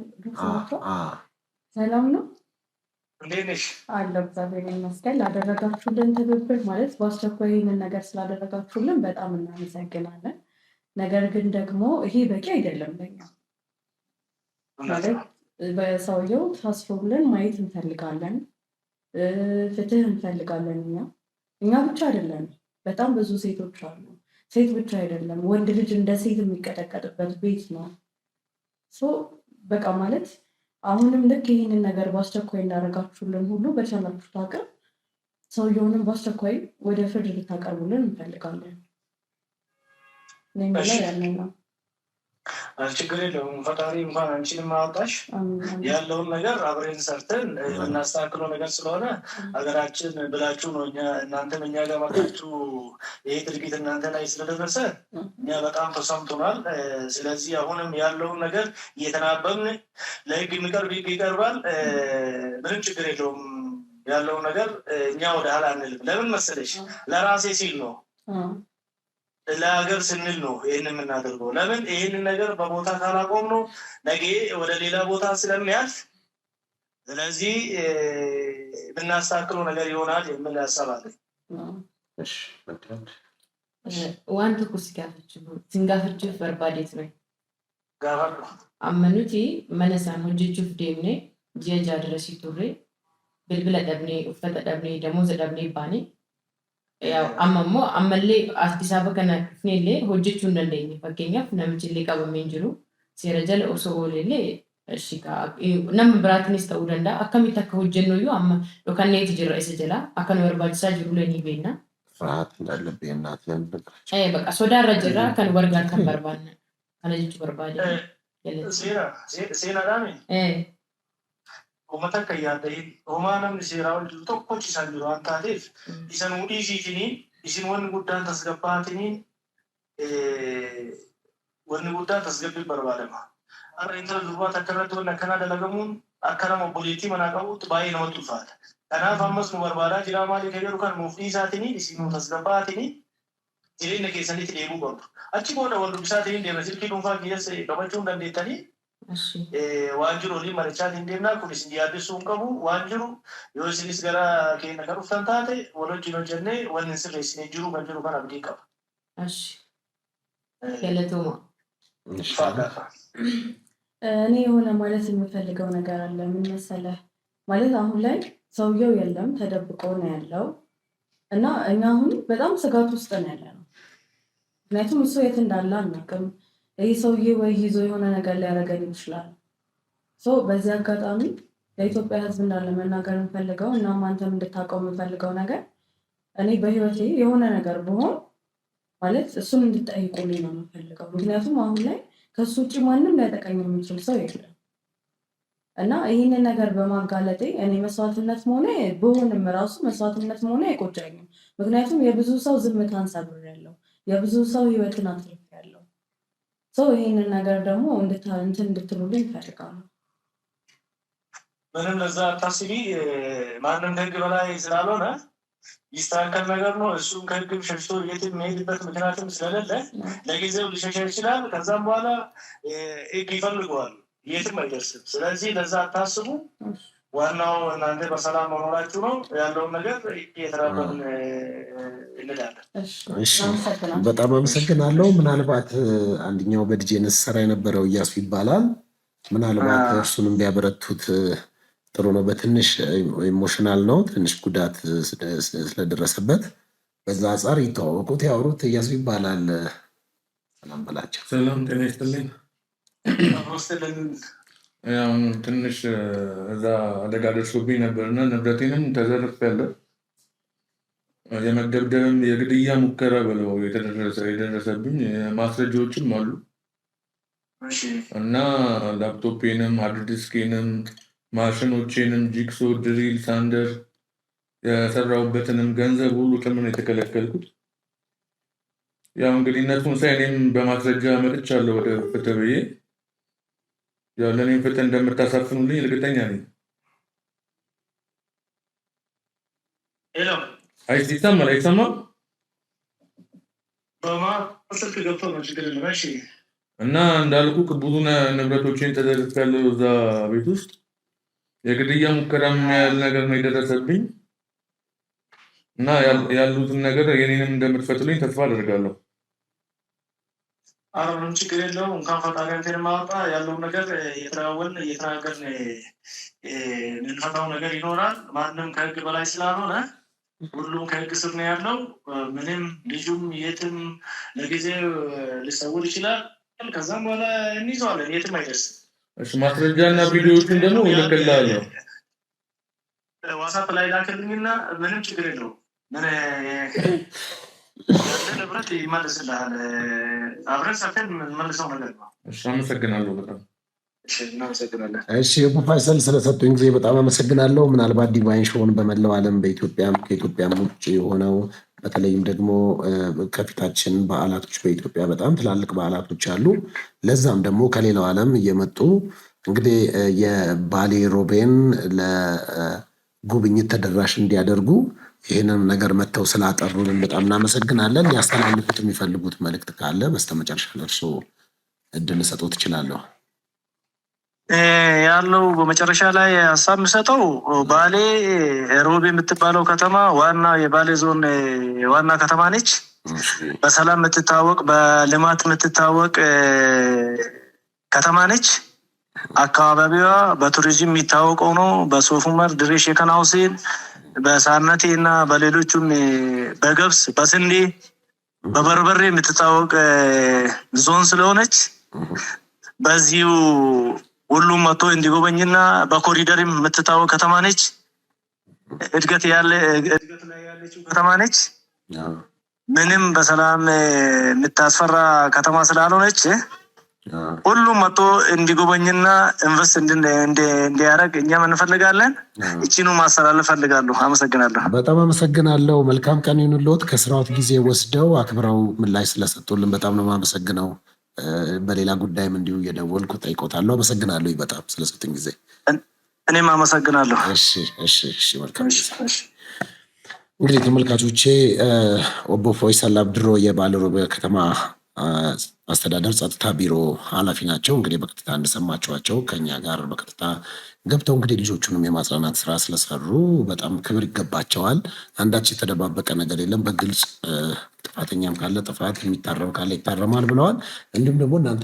ሰላም ነው አለው። እግዚአብሔር ይመስገን። ላደረጋችሁልን ትብብር ማለት በአስቸኳይ ይህንን ነገር ስላደረጋችሁልን በጣም እናመሰግናለን። ነገር ግን ደግሞ ይሄ በቂ አይደለም ለኛ ማለት በሰውየው ታስሮልን ማየት እንፈልጋለን። ፍትህ እንፈልጋለን። እኛ ብቻ አይደለም፣ በጣም ብዙ ሴቶች አሉ። ሴት ብቻ አይደለም፣ ወንድ ልጅ እንደ ሴት የሚቀጠቀጥበት ቤት ነው። በቃ ማለት አሁንም ልክ ይህንን ነገር በአስቸኳይ እንዳደረጋችሁልን ሁሉ በቻላችሁት አቅም ሰውየውንም በአስቸኳይ ወደ ፍርድ ልታቀርቡልን እንፈልጋለን። ያንን ነው።
ችግር የለውም። ፈጣሪ እንኳን አንቺንም አወጣሽ። ያለውን ነገር አብሬን ሰርተን እናስተካክለው ነገር ስለሆነ ሀገራችን ብላችሁ ነው እናንተም እኛ ጋር መጣችሁ። ይሄ ድርጊት እናንተ ላይ ስለደረሰ እኛ በጣም ተሰምቶናል። ስለዚህ አሁንም ያለውን ነገር እየተናበብን ለህግ የሚቀርብ ህግ ይቀርባል። ምንም ችግር የለውም። ያለውን ነገር እኛ ወደ ኋላ አንልም። ለምን መሰለሽ? ለራሴ ሲል ነው ለሀገር ስንል ነው ይህን የምናደርገው። ለምን ይህንን ነገር በቦታ ካላቆም ነው ነገ ወደ ሌላ ቦታ ስለሚያልፍ፣ ስለዚህ ብናስተካክለው ነገር ይሆናል የሚል ያሰባለኝ።
ዋንት ኩስ ሲንጋፍችፍ በርባዴት ነው
ጋፋሉ
አመኑቲ መነሳን ሆጅቹፍ ዴምኔ ጂጃ ድረሲ ቱሬ ብልብለ ደብኔ ኡፈተ ደብኔ ደሞዘ ደብኔ ባኔ ammoo ammallee Addis Ababa kana dhufnellee hojjechuu hin dandeenye. Fakkeenyaaf namichillee qabamee jiru seera jala osoo oolellee nama biraatiinis ta'uu danda'a. Akkamitti akka hojjennu iyyuu amma dhokanneeti jirra isa jala akka nu barbaachisaa jirullee ni beekna. Bakka sodaarra jirra kan wargaan kan barbaanna. Kana jechuu barbaade.
Seenaadhaami. Uummata akka yaaddahin homaa namni seeraa wal jiru tokko ciisan jiru waan taateef isan dhiisiitiniin isin wanni guddaan tasgabbaatiniin wanni guddaan tasgabbii barbaadama. Har'a intala durbaata akkanatti wanni akkanaa dalagamuun akka nama obboleettii manaa qabuutti baay'ee namatti ulfaata. Kanaaf ammas nu barbaadaa jira maaliif jedhu kan nuuf dhiisaatiniin isin nu tasgabbaatiniin jireenya keessanitti deebuu qabdu. Achi booda wal dubbisaatiniin deema silkii dhuunfaa keessatti qabachuu dandeettanii waan jiru waliin marichaatiin deemnaa kun isin yaaddessuu hin qabu. Waan jiru yoo isinis gara keenya kan dhuftan taate wal wajjin hojjennee wanni sirreessinee jiru kan jiru kan abdii qaba.
ገለቶማ
እኔ የሆነ ማለት የምፈልገው ነገር አለ። ምን መሰለህ? ማለት አሁን ላይ ሰውየው የለም ተደብቆ ነው ያለው እና እኛ አሁን በጣም ስጋት ውስጥ ነው ያለነው። ምክንያቱም እሱ የት እንዳለ አናውቅም። ይህ ሰውዬ ወይ ይዞ የሆነ ነገር ሊያደርገን ይችላል። በዚህ አጋጣሚ ለኢትዮጵያ ሕዝብ እንዳለ መናገር የምፈልገው እና አንተም እንድታውቀው የምፈልገው ነገር እኔ በህይወቴ የሆነ ነገር ብሆን ማለት እሱን እንድጠይቁልኝ ነው የምፈልገው። ምክንያቱም አሁን ላይ ከሱ ውጭ ማንም ሊያጠቃኝ የሚችል ሰው የለም እና ይህንን ነገር በማጋለጤ እኔ መስዋዕትነት መሆኔ ብሆንም ራሱ መስዋዕትነት መሆኔ አይቆጨኝም። ምክንያቱም የብዙ ሰው ዝምታን ሰብሬያለሁ፣ የብዙ ሰው ህይወትን አትርፌያለሁ። ይህንን ነገር ደግሞ እንትን እንድትሉልኝ እፈልጋለሁ።
ምንም ለዛ አታስቢ። ማንም ከህግ በላይ ስላልሆነ ይስተካከል ነገር ነው። እሱም ከህግም ሸሽቶ የትም የሚሄድበት ምክንያትም ስለሌለ ለጊዜው ሊሸሻ ይችላል። ከዛም በኋላ ህግ ይፈልገዋል፣ የትም አይደርስም። ስለዚህ ለዛ አታስቡ። ዋናው እናንተ በሰላም መኖራችሁ ነው። ያለውን ነገር እየተራበን እንሄዳለን።
በጣም አመሰግናለሁ። ምናልባት አንደኛው በዲጄነስ ሰራ የነበረው እያሱ ይባላል። ምናልባት እርሱንም ቢያበረቱት ጥሩ ነው። በትንሽ ኢሞሽናል ነው፣ ትንሽ ጉዳት ስለደረሰበት በዛ አንጻር ይተዋወቁት፣ ያወሩት። እያሱ ይባላል። ሰላም በላቸው።
ሰላም ጤና ይስጥልኝ። ትንሽ እዛ አደጋ ደርሶብኝ ነበርና ንብረቴንም ተዘርፌያለሁ። የመደብደብም የግድያ ሙከራ ብለው የደረሰብኝ ማስረጃዎችም አሉ እና ላፕቶፔንም ሃርድ ዲስኬንም ማሽኖቼንም ጂክሶ፣ ድሪል፣ ሳንደር የሰራሁበትንም ገንዘብ ሁሉ ጭምር የተከለከልኩት። ያው እንግዲህ እነሱን ሳይ እኔም በማስረጃ መጥቻለሁ ወደ ፍትህ ብዬ። ያው ለእኔም ፍትህ እንደምታሳፍኑልኝ እርግጠኛ ነኝ። አይሰማም
ስልክ ገብቶ ነው ችግር የለም። እሺ
እና እንዳልኩ ብዙ ንብረቶችን ተዘርፌያለሁ እዛ ቤት ውስጥ የግድያ ሙከራ ያህል ነገር ነው የደረሰብኝ እና ያሉትን ነገር የኔንም እንደምትፈትሉኝ ተስፋ አደርጋለሁ።
ምንም ችግር የለውም። እንኳን ፈጣሪ አንተን ማወጣ ያለውን ነገር እየተናገርን የምንፈታው ነገር ይኖራል። ማንም ከህግ በላይ ስላልሆነ ሁሉም ከህግ ስር ነው ያለው። ምንም ልጁም የትም ለጊዜው ሊሰውር ይችላል። ከዛም በኋላ እንይዘዋለን፣ የትም አይደርስም።
እሺ ማስረጃ እና ቪዲዮዎችን ደግሞ እልክልሃለሁ።
ዋትስአፕ ላይ ላክልኝና ምንም ችግር የለውም። ምን ንብረት ይመልስልሃል። አብረን ሰርተን የምንመልሰው ነገር ነው።
እሺ አመሰግናለሁ በጣም።
እሺ ፋይሰል ስለሰጡኝ ጊዜ በጣም አመሰግናለሁ። ምናልባት ዲቫይን ሾውን በመላው ዓለም በኢትዮጵያም ከኢትዮጵያም ውጭ የሆነው በተለይም ደግሞ ከፊታችን በዓላቶች በኢትዮጵያ በጣም ትላልቅ በዓላቶች አሉ። ለዛም ደግሞ ከሌላው ዓለም እየመጡ እንግዲህ የባሌ ሮቤን ለጉብኝት ተደራሽ እንዲያደርጉ ይህንን ነገር መጥተው ስላጠሩልን በጣም እናመሰግናለን። ሊያስተላልፉት የሚፈልጉት መልእክት ካለ በስተመጨረሻ ለእርሶ እድል ልሰጠው ትችላለሁ።
ያለው በመጨረሻ ላይ ሀሳብ የምሰጠው ባሌ ሮቤ የምትባለው ከተማ ዋና የባሌ ዞን ዋና ከተማ ነች። በሰላም የምትታወቅ በልማት የምትታወቅ ከተማ ነች። አካባቢዋ በቱሪዝም የሚታወቀው ነው። በሶፍ ዑመር፣ ድሬ ሼከና ሁሴን፣ በሳነቴ እና በሌሎቹም በገብስ በስንዴ በበርበሬ የምትታወቅ ዞን ስለሆነች በዚሁ ሁሉም መጥቶ እንዲጎበኝና በኮሪደርም የምትታወቅ ከተማ ነች። እድገት ላይ ያለችው ከተማ ነች። ምንም በሰላም የምታስፈራ ከተማ ስላልሆነች ሁሉም መጥቶ እንዲጎበኝና ኢንቨስት እንዲያደርግ እኛም እንፈልጋለን። እቺኑ ማስተላለፍ ፈልጋለሁ። አመሰግናለሁ።
በጣም አመሰግናለሁ። መልካም ቀን ይሁንልዎት። ከስራዎት ጊዜ ወስደው አክብረው ምላሽ ስለሰጡልን በጣም ነው የማመሰግነው። በሌላ ጉዳይም እንዲሁ እየደወልኩ ጠይቆታለሁ። አመሰግናለሁ በጣም ስለሰጡኝ ጊዜ።
እኔም አመሰግናለሁ።
እሺ መልካም። እንግዲህ ተመልካቾቼ ኦቦ ፋይሰል አብድሮ የባሌ ሮቤ ከተማ አስተዳደር ጸጥታ ቢሮ ኃላፊ ናቸው። እንግዲህ በቀጥታ እንደሰማችኋቸው ከኛ ጋር በቀጥታ ገብተው እንግዲህ ልጆቹንም የማጽናናት ስራ ስለሰሩ በጣም ክብር ይገባቸዋል። አንዳች የተደባበቀ ነገር የለም። በግልጽ ጥፋተኛም ካለ ጥፋት፣ የሚታረም ካለ ይታረማል ብለዋል። እንዲሁም ደግሞ እናንተ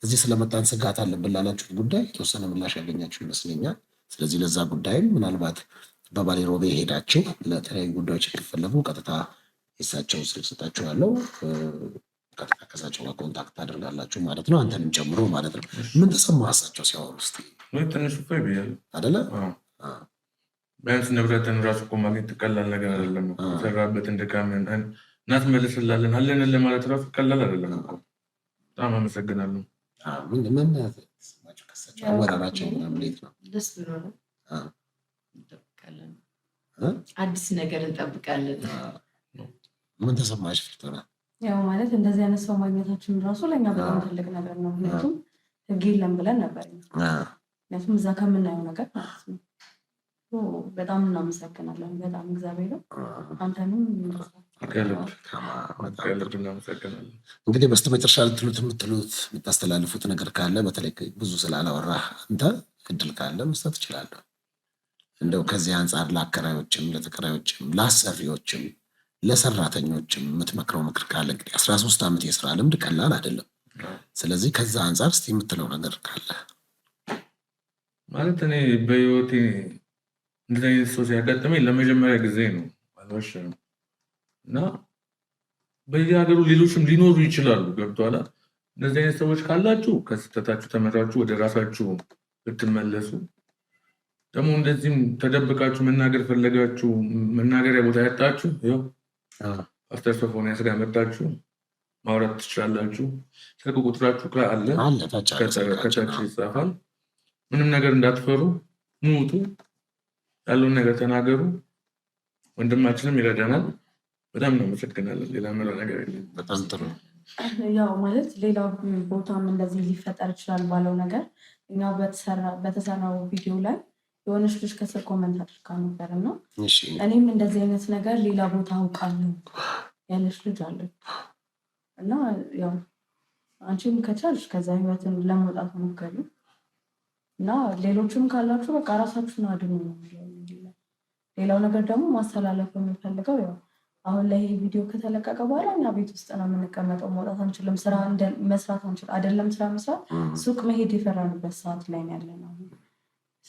እዚህ ስለመጣን ስጋት አለብን ላላችሁት ጉዳይ የተወሰነ ምላሽ ያገኛችሁ ይመስለኛል። ስለዚህ ለዛ ጉዳይም ምናልባት በባሌ ሮቤ ሄዳችሁ ለተለያዩ ጉዳዮች እንዲፈለጉ ቀጥታ የሳቸው ስልክ ሰጣችኋለሁ። ቀጥታ ከሳቸው ጋር ኮንታክት ታደርጋላችሁ ማለት ነው። አንተንም ጨምሮ ማለት ነው። ምን ተሰማህ እሳቸው ሲያወሩ? እስኪ
ትንሽ እኮ ይብያል
አይደለ?
ቢያንስ ንብረትን ራሱ እኮ ማግኘት ቀላል ነገር አይደለም። ሰራበትን ድካም እናትመልስላለን አለንልን ማለት ራሱ ቀላል አይደለም። በጣም አመሰግናለሁ።
ምን ከሳቸው አወራራቸው እንዴት ነው?
ደስ ብሎናል። አዲስ ነገር እንጠብቃለን።
ምን ተሰማሽ ፍርቱና?
ያው ማለት እንደዚህ አይነት ሰው ማግኘታችን ራሱ ለእኛ በጣም ትልቅ ነገር ነው። ምክንያቱም ህግ የለም ብለን ነበር። ምክንያቱም እዛ ከምናየው ነገር ማለት ነው። በጣም እናመሰግናለን። በጣም እግዚአብሔር አንተንም
እንግዲህ በስተመጨረሻ ልትሉት የምታስተላልፉት ነገር ካለ በተለይ ብዙ ስላላወራህ አንተ እድል ካለ መስጠት እችላለሁ። እንደው ከዚህ አንጻር ለአከራዮችም፣ ለተከራዮችም፣ ለአሰሪዎችም ለሰራተኞችም የምትመክረው ምክር ካለ እንግዲህ 13 ዓመት የስራ ልምድ ቀላል አይደለም። ስለዚህ ከዛ አንጻር እስቲ የምትለው ነገር ካለ
ማለት እኔ በህይወቴ እንደዚህ አይነት ሰው ሲያጋጥመኝ ለመጀመሪያ ጊዜ ነው እና በየሀገሩ ሌሎችም ሊኖሩ ይችላሉ። ገብቶሃል? እንደዚህ አይነት ሰዎች ካላችሁ ከስህተታችሁ ተመራችሁ ወደ ራሳችሁ ብትመለሱ፣ ደግሞ እንደዚህም ተደብቃችሁ መናገር ፈለጋችሁ መናገሪያ ቦታ ያጣችሁ ይኸው ፓስተር ሶፎንያስ ጋር መጣችሁ ማውራት ትችላላችሁ። ስልክ ቁጥራችሁ አለ ከታች ይጻፋል። ምንም ነገር እንዳትፈሩ፣ ሙቱ፣ ያለውን ነገር ተናገሩ። ወንድማችንም ይረዳናል። በጣም እናመሰግናለን። ሌላ ምለው ነገር የለም።
በጣም ጥሩ።
ያው ማለት ሌላ ቦታም እንደዚህ ሊፈጠር ይችላል ባለው ነገር እኛ በተሰራው ቪዲዮ ላይ የሆነች ልጅ ከስር ኮመንት አድርጋ ነበር እና እኔም እንደዚህ አይነት ነገር ሌላ ቦታ አውቃለሁ ያለች ልጅ አለች እና ያው አንቺም ከቻልሽ ከዛ ህይወትን ለመውጣት ሞክሪ እና ሌሎችም ካላችሁ በቃ ራሳችሁን አድኑ ነው። ሌላው ነገር ደግሞ ማስተላለፍ የሚፈልገው ያው አሁን ላይ ቪዲዮ ከተለቀቀ በኋላ እኛ ቤት ውስጥ ነው የምንቀመጠው፣ መውጣት አንችልም፣ ስራ መስራት አንችልም። አይደለም ስራ መስራት ሱቅ መሄድ የፈራንበት ሰዓት ላይ ያለነው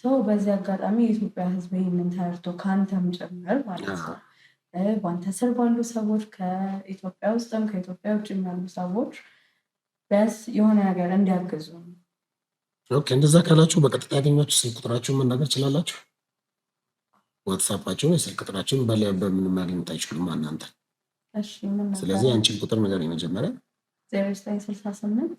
ሰው። በዚህ አጋጣሚ የኢትዮጵያ ሕዝብ ይህንን ተረድቶ ከአንተም ጭምር ማለት ነው በአንተ ስር ባሉ ሰዎች ከኢትዮጵያ ውስጥም ከኢትዮጵያ ውጭ ያሉ ሰዎች ቢያንስ የሆነ ነገር እንዲያግዙ ነው።
ኦኬ፣ እንደዛ ካላችሁ በቀጥታ ያገኛችሁ ስልክ ቁጥራችሁን መናገር ትችላላችሁ። ዋትሳፓቸውን የስልክ ቁጥራችሁን በምን ማግኘት አይችሉም እናንተ። ስለዚህ አንቺን ቁጥር ነገር የመጀመሪያ
0968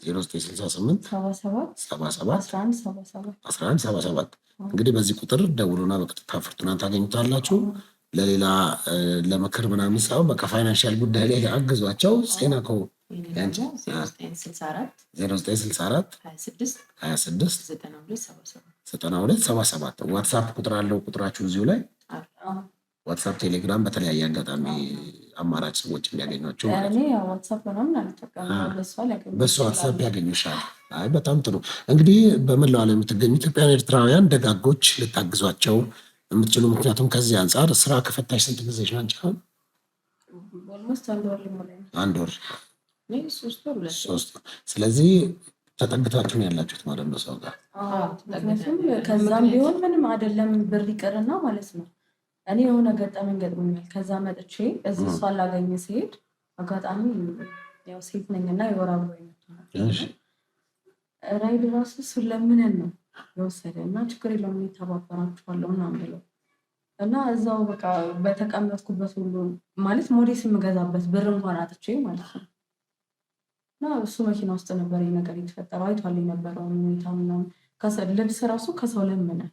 1177 እንግዲህ በዚህ ቁጥር ደውሉና በቀጥታ ፍርቱናን ታገኙታላችሁ። ለሌላ ለምክር ምናምን ሳይሆን በቃ ፋይናንሻል ጉዳይ ላይ አግዟቸው። ጤና ከው 0964 26 9277 ዋትሳፕ ቁጥር አለው። ቁጥራችሁ እዚሁ ላይ ዋትሳፕ፣ ቴሌግራም በተለያየ አጋጣሚ አማራጭ ሰዎች እንዲያገኟቸው በሱ ዋትሳፕ ያገኙሻል። አይ በጣም ጥሩ። እንግዲህ በመላው ዓለም የምትገኙ ኢትዮጵያውያን ኤርትራውያን ደጋጎች ልታግዟቸው የምትችሉ ምክንያቱም ከዚህ አንጻር ስራ ከፈታሽ ስንት ጊዜሽ ነው? አንድ ወር 3 ስለዚህ ተጠግታችሁ ነው ያላችሁት ማለት ነው ሰው ጋር።
ከዛም ቢሆን ምንም አይደለም ብር ይቅርና ማለት ነው። እኔ የሆነ ገጠመኛል። ከዛ መጥቼ እዚህ እሷ ላገኘ ሲሄድ አጋጣሚ ያው ሴት ነኝና የወር አበባ ራይድ ራሱ እሱን ለምንን ነው የወሰደ እና ችግር የለውም የተባበራችኋለሁ ምናምን ብለው እና እዛው በቃ በተቀመጥኩበት ሁሉ ማለት ሞዴስ የምገዛበት ብር እንኳን አጥቼ ማለት ነው። እና እሱ መኪና ውስጥ ነበር ነገር የተፈጠረው። አይቷል የነበረውን ሁኔታ ምናምን ልብስ ራሱ ከሰው ለምነን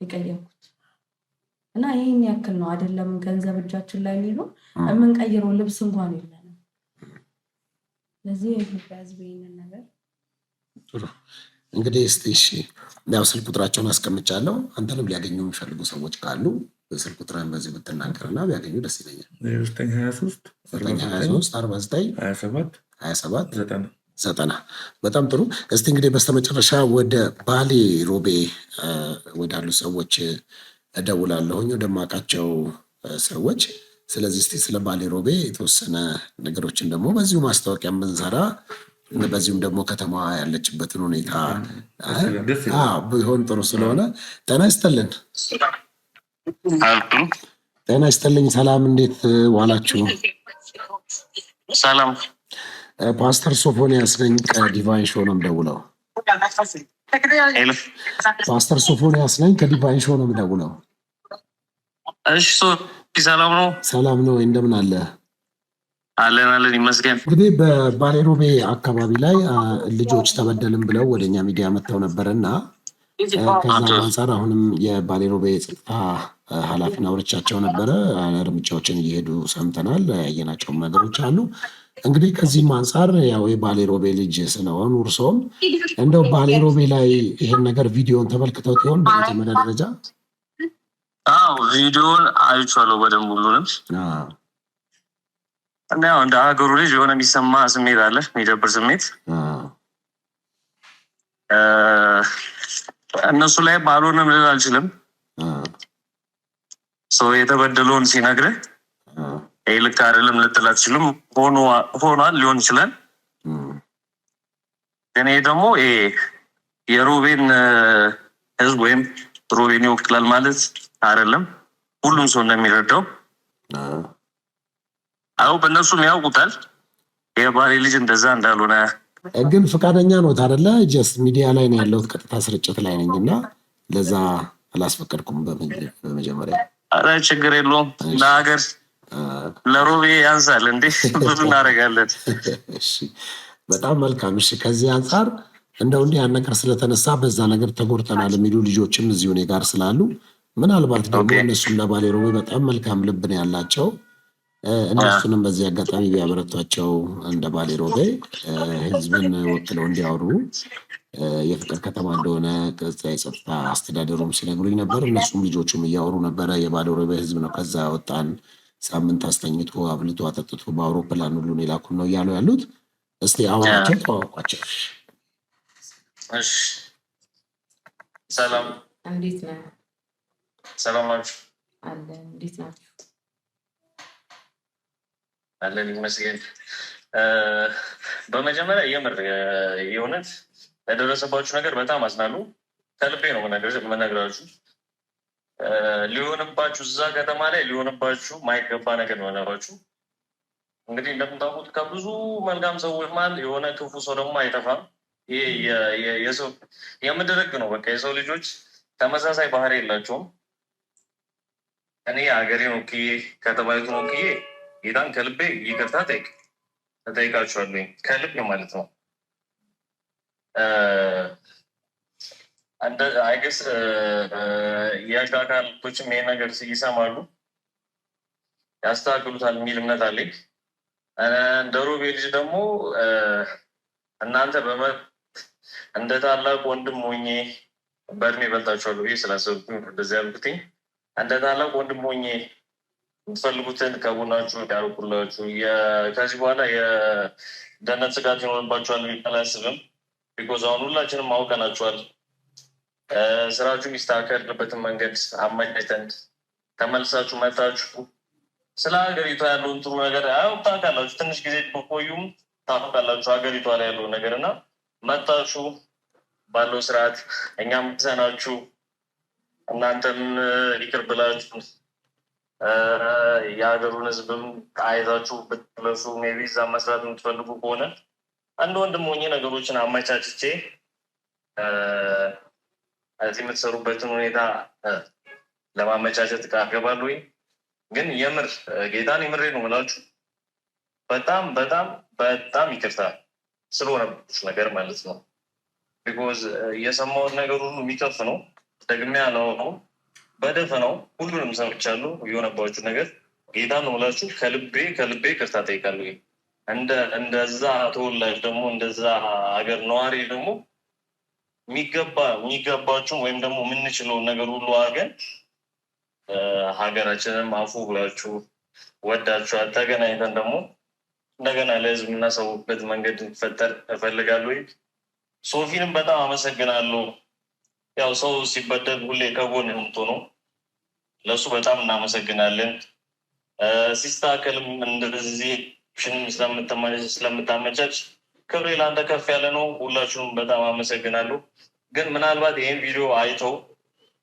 የቀየርኩት እና ይህን ያክል ነው አይደለም። ገንዘብ እጃችን ላይ ሊሆን የምንቀይረው ልብስ እንኳን የለንም። ስለዚህ የኢትዮጵያ ሕዝብ ይህንን ነገር
ጥሩ እንግዲህ እሺ፣ ያው ስልክ ቁጥራቸውን አስቀምጫለሁ። አንተንም ሊያገኙ የሚፈልጉ ሰዎች ካሉ ስልክ ቁጥርን በዚህ ብትናገርና ቢያገኙ ደስ ይለኛል።
923
49 27 90 በጣም ጥሩ። እስቲ እንግዲህ በስተመጨረሻ ወደ ባሌ ሮቤ ወዳሉ ሰዎች እደውላለሁኝ፣ ወደማውቃቸው ሰዎች። ስለዚህ እስቲ ስለ ባሌ ሮቤ የተወሰነ ነገሮችን ደግሞ በዚሁ ማስታወቂያ የምንሰራ በዚሁም ደግሞ ከተማዋ ያለችበትን ሁኔታ ቢሆን ጥሩ ስለሆነ ጤና ይስጥልን። ጤና ይስጥልኝ። ሰላም፣ እንዴት ዋላችሁ?
ሰላም።
ፓስተር ሶፎንያስ ነኝ ከዲቫይን ሾው ነው የምደውለው። ፓስተር ሶፎንያስ ነኝ ከዲቫይን ሾው ነው የምደውለው።
እሺ፣ ሰላም ነው?
ሰላም ነው። እንደምን አለ?
አለን ይመስገን።
እንግዲህ በባሌ ሮቤ አካባቢ ላይ ልጆች ተበደልን ብለው ወደኛ ሚዲያ መጥተው ነበር እና ከዛ አንጻር አሁንም የባሌ ሮቤ የጸጥታ ኃላፊን አውርቻቸው ነበረ። እርምጃዎችን እየሄዱ ሰምተናል። ያየናቸውም ነገሮች አሉ። እንግዲህ ከዚህም አንጻር ያው የባሌ ሮቤ ልጅ ስለሆኑ እርሶም እንደው ባሌ ሮቤ ላይ ይሄን ነገር ቪዲዮን ተመልክተው ሲሆን በመጀመሪያ ደረጃ
ቪዲዮን አይቼዋለሁ በደንብ ሁሉንም እና ያው እንደ ሀገሩ ልጅ የሆነ የሚሰማ ስሜት አለ፣ የሚደብር ስሜት። እነሱ ላይ ባልሆነም ልል አልችልም። ሰው የተበደለውን ሲነግርህ ይህ ልክ አይደለም ልትል አትችልም። ሆኗል፣ ሊሆን ይችላል። ግን ይሄ ደግሞ የሮቤን ሕዝብ ወይም ሮቤን ይወክላል ማለት አይደለም። ሁሉም ሰው እንደሚረዳው አው በእነሱም ያውቁታል የባሌ ልጅ እንደዛ እንዳልሆነ።
ግን ፈቃደኛ ነው አይደለ? ጀስት ሚዲያ ላይ ነው ያለሁት፣ ቀጥታ ስርጭት ላይ ነኝ እና ለዛ አላስፈቀድኩም በመጀመሪያ።
አረ ችግር የለውም። ለሀገር ለሮቤ ያንሳል እንዴ? ብዙ እናደርጋለን።
እሺ በጣም መልካም። እሺ ከዚህ አንጻር እንደው እንዲህ ያን ነገር ስለተነሳ በዛ ነገር ተጎድተናል የሚሉ ልጆችም እዚሁ እኔ ጋር ስላሉ ምናልባት ደግሞ እነሱም ለባሌ ሮቤ በጣም መልካም ልብ ነው ያላቸው እነሱንም በዚህ አጋጣሚ ቢያበረቷቸው እንደ ባሌ ሮቤ ህዝብን ወክለው እንዲያወሩ የፍቅር ከተማ እንደሆነ ከዛ የጸጥታ አስተዳደሩም ሲነግሩኝ ነበር። እነሱም ልጆቹም እያወሩ ነበረ። የባሌ ሮቤ ህዝብ ነው ከዛ ወጣን፣ ሳምንት አስተኝቶ አብልቶ አጠጥቶ በአውሮፕላን ሁሉን የላኩን ነው እያሉ ያሉት። እስቲ አወራቸው፣ ተዋወቋቸው።
እሺ፣ ሰላም
እንዴት ነህ?
ሰላም ናችሁ?
አለን። እንዴት ናችሁ?
አለን ይመስገን። በመጀመሪያ የምር የእውነት ለደረሰባችሁ ነገር በጣም አዝናለሁ። ከልቤ ነው የምነግራችሁ። ሊሆንባችሁ እዛ ከተማ ላይ ሊሆንባችሁ ማይገባ ነገር ነው የሆነባችሁ። እንግዲህ እንደምታውቁት ከብዙ መልካም ሰዎች መሀል የሆነ ክፉ ሰው ደግሞ አይጠፋም። ይሄ የምድር ሕግ ነው። በቃ የሰው ልጆች ተመሳሳይ ባህሪ የላቸውም። እኔ ሀገሬን ወክዬ ከተማይቱን ወክዬ ጌታን ከልቤ ይቅርታ እጠይቃችኋለሁ። ከልቤ ማለት ነው። አይገስ የህግ አካላቶችም ይሄ ነገር ይሰማሉ፣ ያስተካክሉታል የሚል እምነት አለኝ። እንደ ሮቤ ልጅ ደግሞ እናንተ እንደ ታላቅ ወንድም ሆኜ በእድሜ በልጣችኋለሁ ብዬ ስላሰብኩኝ እንደዚህ ያልኩትኝ። እንደ ታላቅ ወንድም ሆኜ የምትፈልጉትን ከቡናችሁ ያርቁላችሁ። ከዚህ በኋላ የደህንነት ስጋት ይኖርባችኋል ብዬ አላስብም። ቢኮዝ አሁን ሁላችንም አውቀናችኋል። ስራችሁ የሚስተካከልበትን መንገድ አመቻችተን ተመልሳችሁ መታችሁ ስለ ሀገሪቷ ያለውን ጥሩ ነገር ታውቃላችሁ። ትንሽ ጊዜ ቆዩም ታውቃላችሁ ሀገሪቷ ላይ ያለውን ነገር እና መታችሁ ባለው ስርዓት እኛም ሰናችሁ እናንተም ይቅር ብላችሁ የሀገሩን ሕዝብም አይታችሁ ብትመለሱ ሜይ ቢ እዛ መስራት የምትፈልጉ ከሆነ አንድ ወንድም ሆኜ ነገሮችን አመቻችቼ እዚህ የምትሰሩበትን ሁኔታ ለማመቻቸት ቃል ገባለሁ። ግን የምር ጌታን የምሬ ነው የምላችሁ በጣም በጣም በጣም ይቅርታ ስለሆነበት ነገር ማለት ነው። ቢኮዝ የሰማሁት ነገር ሁሉ የሚከፍ ነው። ደግሜ ያለው ነው በደፈናው ሁሉንም ሰምቻለሁ። የሆነባችሁ ነገር ጌታን ነው የምላችሁ ከልቤ ይቅርታ ጠይቃለሁ። እንደዛ ተወላጅ ደግሞ እንደዛ ሀገር ነዋሪ ደግሞ የሚገባችሁን ወይም ደግሞ የምንችለውን ነገር ሁሉ አድርገን ሀገራችንም አፉ ብላችሁ ወዳችኋል ተገናኝተን ደግሞ እንደገና ለህዝብ የምናሳውቅበት መንገድ እንዲፈጠር እፈልጋለሁ። ሶፊንም በጣም አመሰግናለሁ። ያው ሰው ሲበደል ሁሌ ከጎን የምትሆነው ለእሱ በጣም እናመሰግናለን። ሲስተካከልም እንደዚህ ሽንም ስለምታመቻች ክብሬ ለአንተ ከፍ ያለ ነው። ሁላችሁም በጣም አመሰግናለሁ። ግን ምናልባት ይህን ቪዲዮ አይተው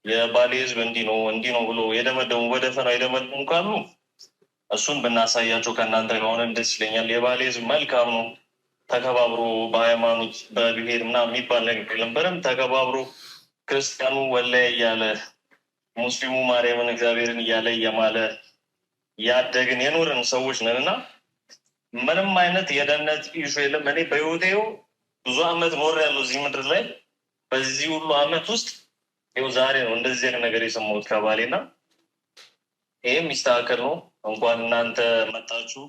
የባሌ ህዝብ እንዲህ ነው ብሎ የደመደሙ በደፈናው የደመደሙ ካሉ እሱን ብናሳያቸው ከእናንተ ከሆነ ደስ ይለኛል። የባሌ ህዝብ መልካም ነው። ተከባብሮ በሃይማኖት በብሄር ምናምን የሚባል ነገር የለም። በደምብ ተከባብሮ ክርስቲያኑ ወላሂ እያለ ሙስሊሙ ማርያምን እግዚአብሔርን እያለ እየማለ ያደግን የኖርን ሰዎች ነን እና ምንም አይነት የደህንነት ኢሹ የለም። እኔ በህይወቴው ብዙ አመት ኖር ያለው እዚህ ምድር ላይ በዚህ ሁሉ አመት ውስጥ ይኸው ዛሬ ነው እንደዚህ ነገር የሰማሁት ከባሌና ይህም ይስተካከል ነው። እንኳን እናንተ መጣችሁ፣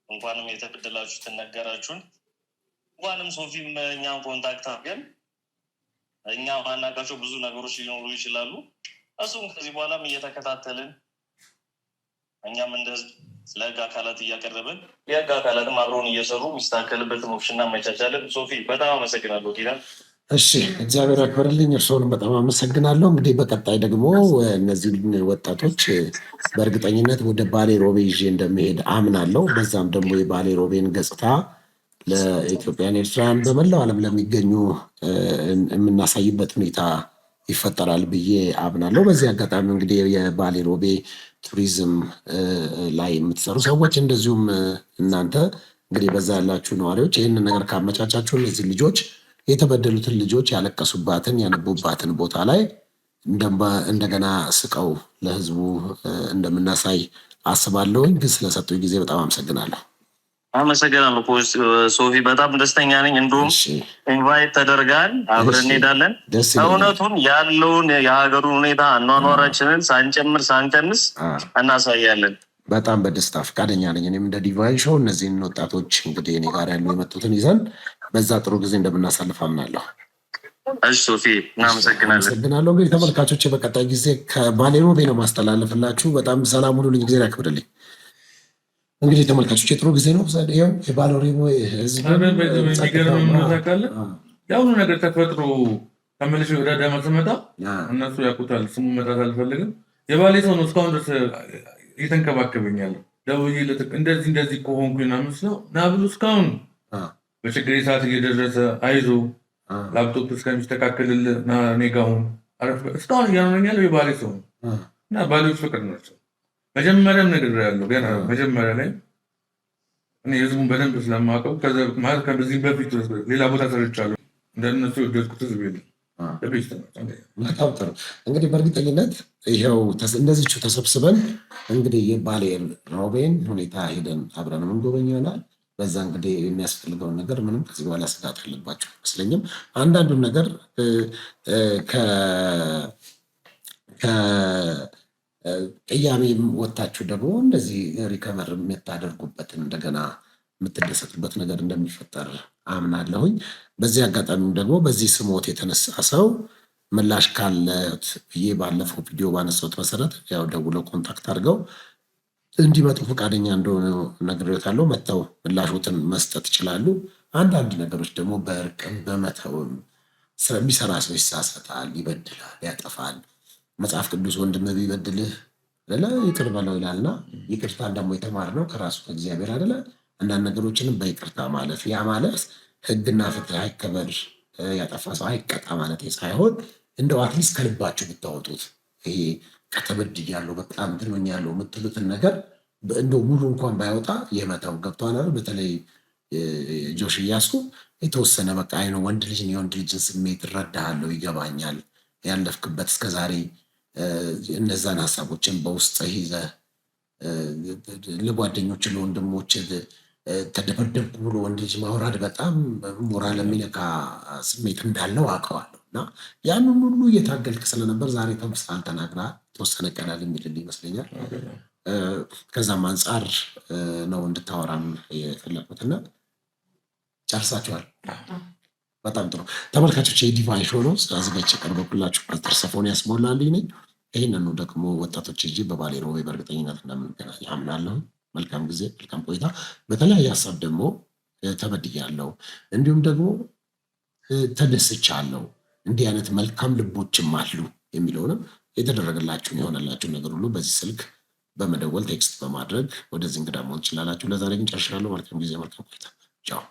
እንኳንም የተበደላችሁትን ነገራችሁን፣ እንኳንም ሶፊም እኛም ኮንታክት አድርገን እኛ ማናውቃቸው ብዙ ነገሮች ሊኖሩ ይችላሉ። እሱም ከዚህ በኋላም እየተከታተልን እኛም እንደ ህዝብ ለህግ አካላት እያቀረብን የህግ አካላትም አብረውን እየሰሩ የሚስተካከልበትን ኦፕሽን እናመቻቻለን። ሶፊ በጣም አመሰግናለሁ። ጌታ
እሺ፣ እግዚአብሔር ያክብርልኝ። እርስዎንም በጣም አመሰግናለሁ። እንግዲህ በቀጣይ ደግሞ እነዚህ ወጣቶች በእርግጠኝነት ወደ ባሌ ሮቤ ይዤ እንደሚሄድ አምናለሁ። በዛም ደግሞ የባሌ ሮቤን ገጽታ ለኢትዮጵያን ኤርትራውያን በመላው ዓለም ለሚገኙ የምናሳይበት ሁኔታ ይፈጠራል ብዬ አምናለሁ። በዚህ አጋጣሚ እንግዲህ የባሌ ሮቤ ቱሪዝም ላይ የምትሰሩ ሰዎች እንደዚሁም እናንተ እንግዲህ በዛ ያላችሁ ነዋሪዎች ይህንን ነገር ካመቻቻችሁ እነዚህ ልጆች የተበደሉትን ልጆች ያለቀሱባትን ያነቡባትን ቦታ ላይ እንደገና ስቀው ለህዝቡ እንደምናሳይ አስባለሁኝ። ግን ስለሰጡኝ ጊዜ በጣም አመሰግናለሁ።
አመሰግናለሁ ሶፊ፣ በጣም ደስተኛ ነኝ። እንዲሁም ኢንቫይት ተደርጋል፣ አብረን እንሄዳለን። እውነቱን ያለውን የሀገሩን ሁኔታ አኗኗራችንን ሳንጨምር ሳንቀንስ እናሳያለን።
በጣም በደስታ ፈቃደኛ ነኝ። እኔም እንደ ዲቫይን ሾው እነዚህን ወጣቶች እንግዲህ እኔ ጋር ያሉ የመጡትን ይዘን በዛ ጥሩ ጊዜ እንደምናሳልፍ አምናለሁ።
እሺ ሶፊ
አመሰግናለሁ። እንግዲህ ተመልካቾች በቀጣይ ጊዜ ከባሌ ሮቤ ነው ማስተላለፍላችሁ። በጣም ሰላም ሁኑልኝ፣ ጊዜ ያክብርልኝ። እንግዲህ ተመልካቾች የጥሩ ጊዜ ነው። ይኸው የባሌ ሮቤ ህዝብ
ያሁኑ ነገር ተፈጥሮ ከመልሽ ወደ አዳማ ስመጣ እነሱ ያውቁታል፣ ስሙ መጣት አልፈልግም። የባሌ ሰው ነው እስካሁን ድረስ እየተንከባከበኛል። ደውዬ እንደዚህ ከሆንኩኝ ና ምስለው ና ብሎ እስካሁን በችግሬ ሰዓት እየደረሰ አይዞ ላፕቶፕ እስከሚስተካከልል ና ኔጋሁን እስካሁን እያኖረኛለው የባሌ ሰው ነው እና ባሌዎች ፍቅር ናቸው። መጀመሪያም ነገር ያለው ገና መጀመሪያ ላይ እኔ ህዝቡን በደንብ ስለማውቀው ከዚህም በፊት ሌላ ቦታ ሰርቻለሁ። እንደነሱ የወደድኩት ህዝብ የለም።
በጣም ጥሩ። እንግዲህ በእርግጠኝነት ይኸው እንደዚቹ ተሰብስበን እንግዲህ የባሌ ሮቤን ሁኔታ ሄደን አብረን የምንጎበኝ ይሆናል። በዛ እንግዲህ የሚያስፈልገውን ነገር ምንም ከዚህ በኋላ ስጋት አለባቸው አይመስለኝም። አንዳንዱን ነገር ከቅያሜ ወጥታችሁ ደግሞ እንደዚህ ሪከቨር የምታደርጉበትን እንደገና የምትደሰቱበት ነገር እንደሚፈጠር አምናለሁኝ። በዚህ አጋጣሚም ደግሞ በዚህ ስሞት የተነሳ ሰው ምላሽ ካለት ብዬ ባለፈው ቪዲዮ ባነሳሁት መሰረት ያው ደውለው ኮንታክት አድርገው እንዲመጡ ፈቃደኛ እንደሆነ ነግሬዎታለሁ። መጥተው ምላሾትን መስጠት ይችላሉ። አንዳንድ ነገሮች ደግሞ በእርቅም በመተውም ስለሚሰራ ሰው ይሳሳታል፣ ይበድላል፣ ያጠፋል። መጽሐፍ ቅዱስ ወንድም ቢበድልህ ይቅር በለው ይላልና ይቅርታን ደግሞ የተማርነው ከራሱ ከእግዚአብሔር አይደለ? አንዳንድ ነገሮችንም በይቅርታ ማለፍ፣ ያ ማለት ህግና ፍትህ አይከበር፣ ያጠፋ ሰው አይቀጣ ማለት ሳይሆን እንደው አትሊስት ከልባችሁ ብታወጡት ይሄ ከተበድያለሁ በጣም ድኖኛለሁ የምትሉትን ነገር እንደው ሙሉ እንኳን ባይወጣ የመተው ገብቶሃል። በተለይ ጆሽ እያሱ የተወሰነ በቃ አይነ ወንድ ልጅን የወንድ ልጅን ስሜት እረዳሃለሁ፣ ይገባኛል፣ ያለፍክበት እስከዛሬ እነዛን ሀሳቦችን በውስጥ ይዘህ ለጓደኞች ለወንድሞች ተደበደብኩ ብሎ ወንድ ልጅ ማውራድ በጣም ሞራል የሚነካ ስሜት እንዳለው አውቀዋለሁ። እና ያንን ሁሉ እየታገልክ ስለነበር ዛሬ ተምሳል ተናግረሃል። የተወሰነ ቀላል የሚልል ይመስለኛል። ከዛም አንጻር ነው እንድታወራም የፈለኩትና ጨርሳችኋል። በጣም ጥሩ ተመልካቾች፣ የዲቫይን ሾው ነው አዘጋጅቼ ቀርበኩላችሁ ፓስተር ሶፎንያስ ሞላልኝ ነኝ። ይህንኑ ደግሞ ወጣቶች እጅ በባሌ ሮቤ በእርግጠኝነት እንደምንገናኝ አምናለሁ። መልካም ጊዜ፣ መልካም ቆይታ። በተለያየ ሀሳብ ደግሞ ተበድያለሁ፣ እንዲሁም ደግሞ ተደስቻለሁ፣ እንዲህ አይነት መልካም ልቦችም አሉ የሚለውንም የተደረገላችሁን የሆነላችሁን ነገር ሁሉ በዚህ ስልክ በመደወል ቴክስት በማድረግ ወደዚህ እንግዳ መሆን ትችላላችሁ። ለዛሬ ግን ጨርሻለሁ። መልካም ጊዜ፣ መልካም ቆይታ። ቻው።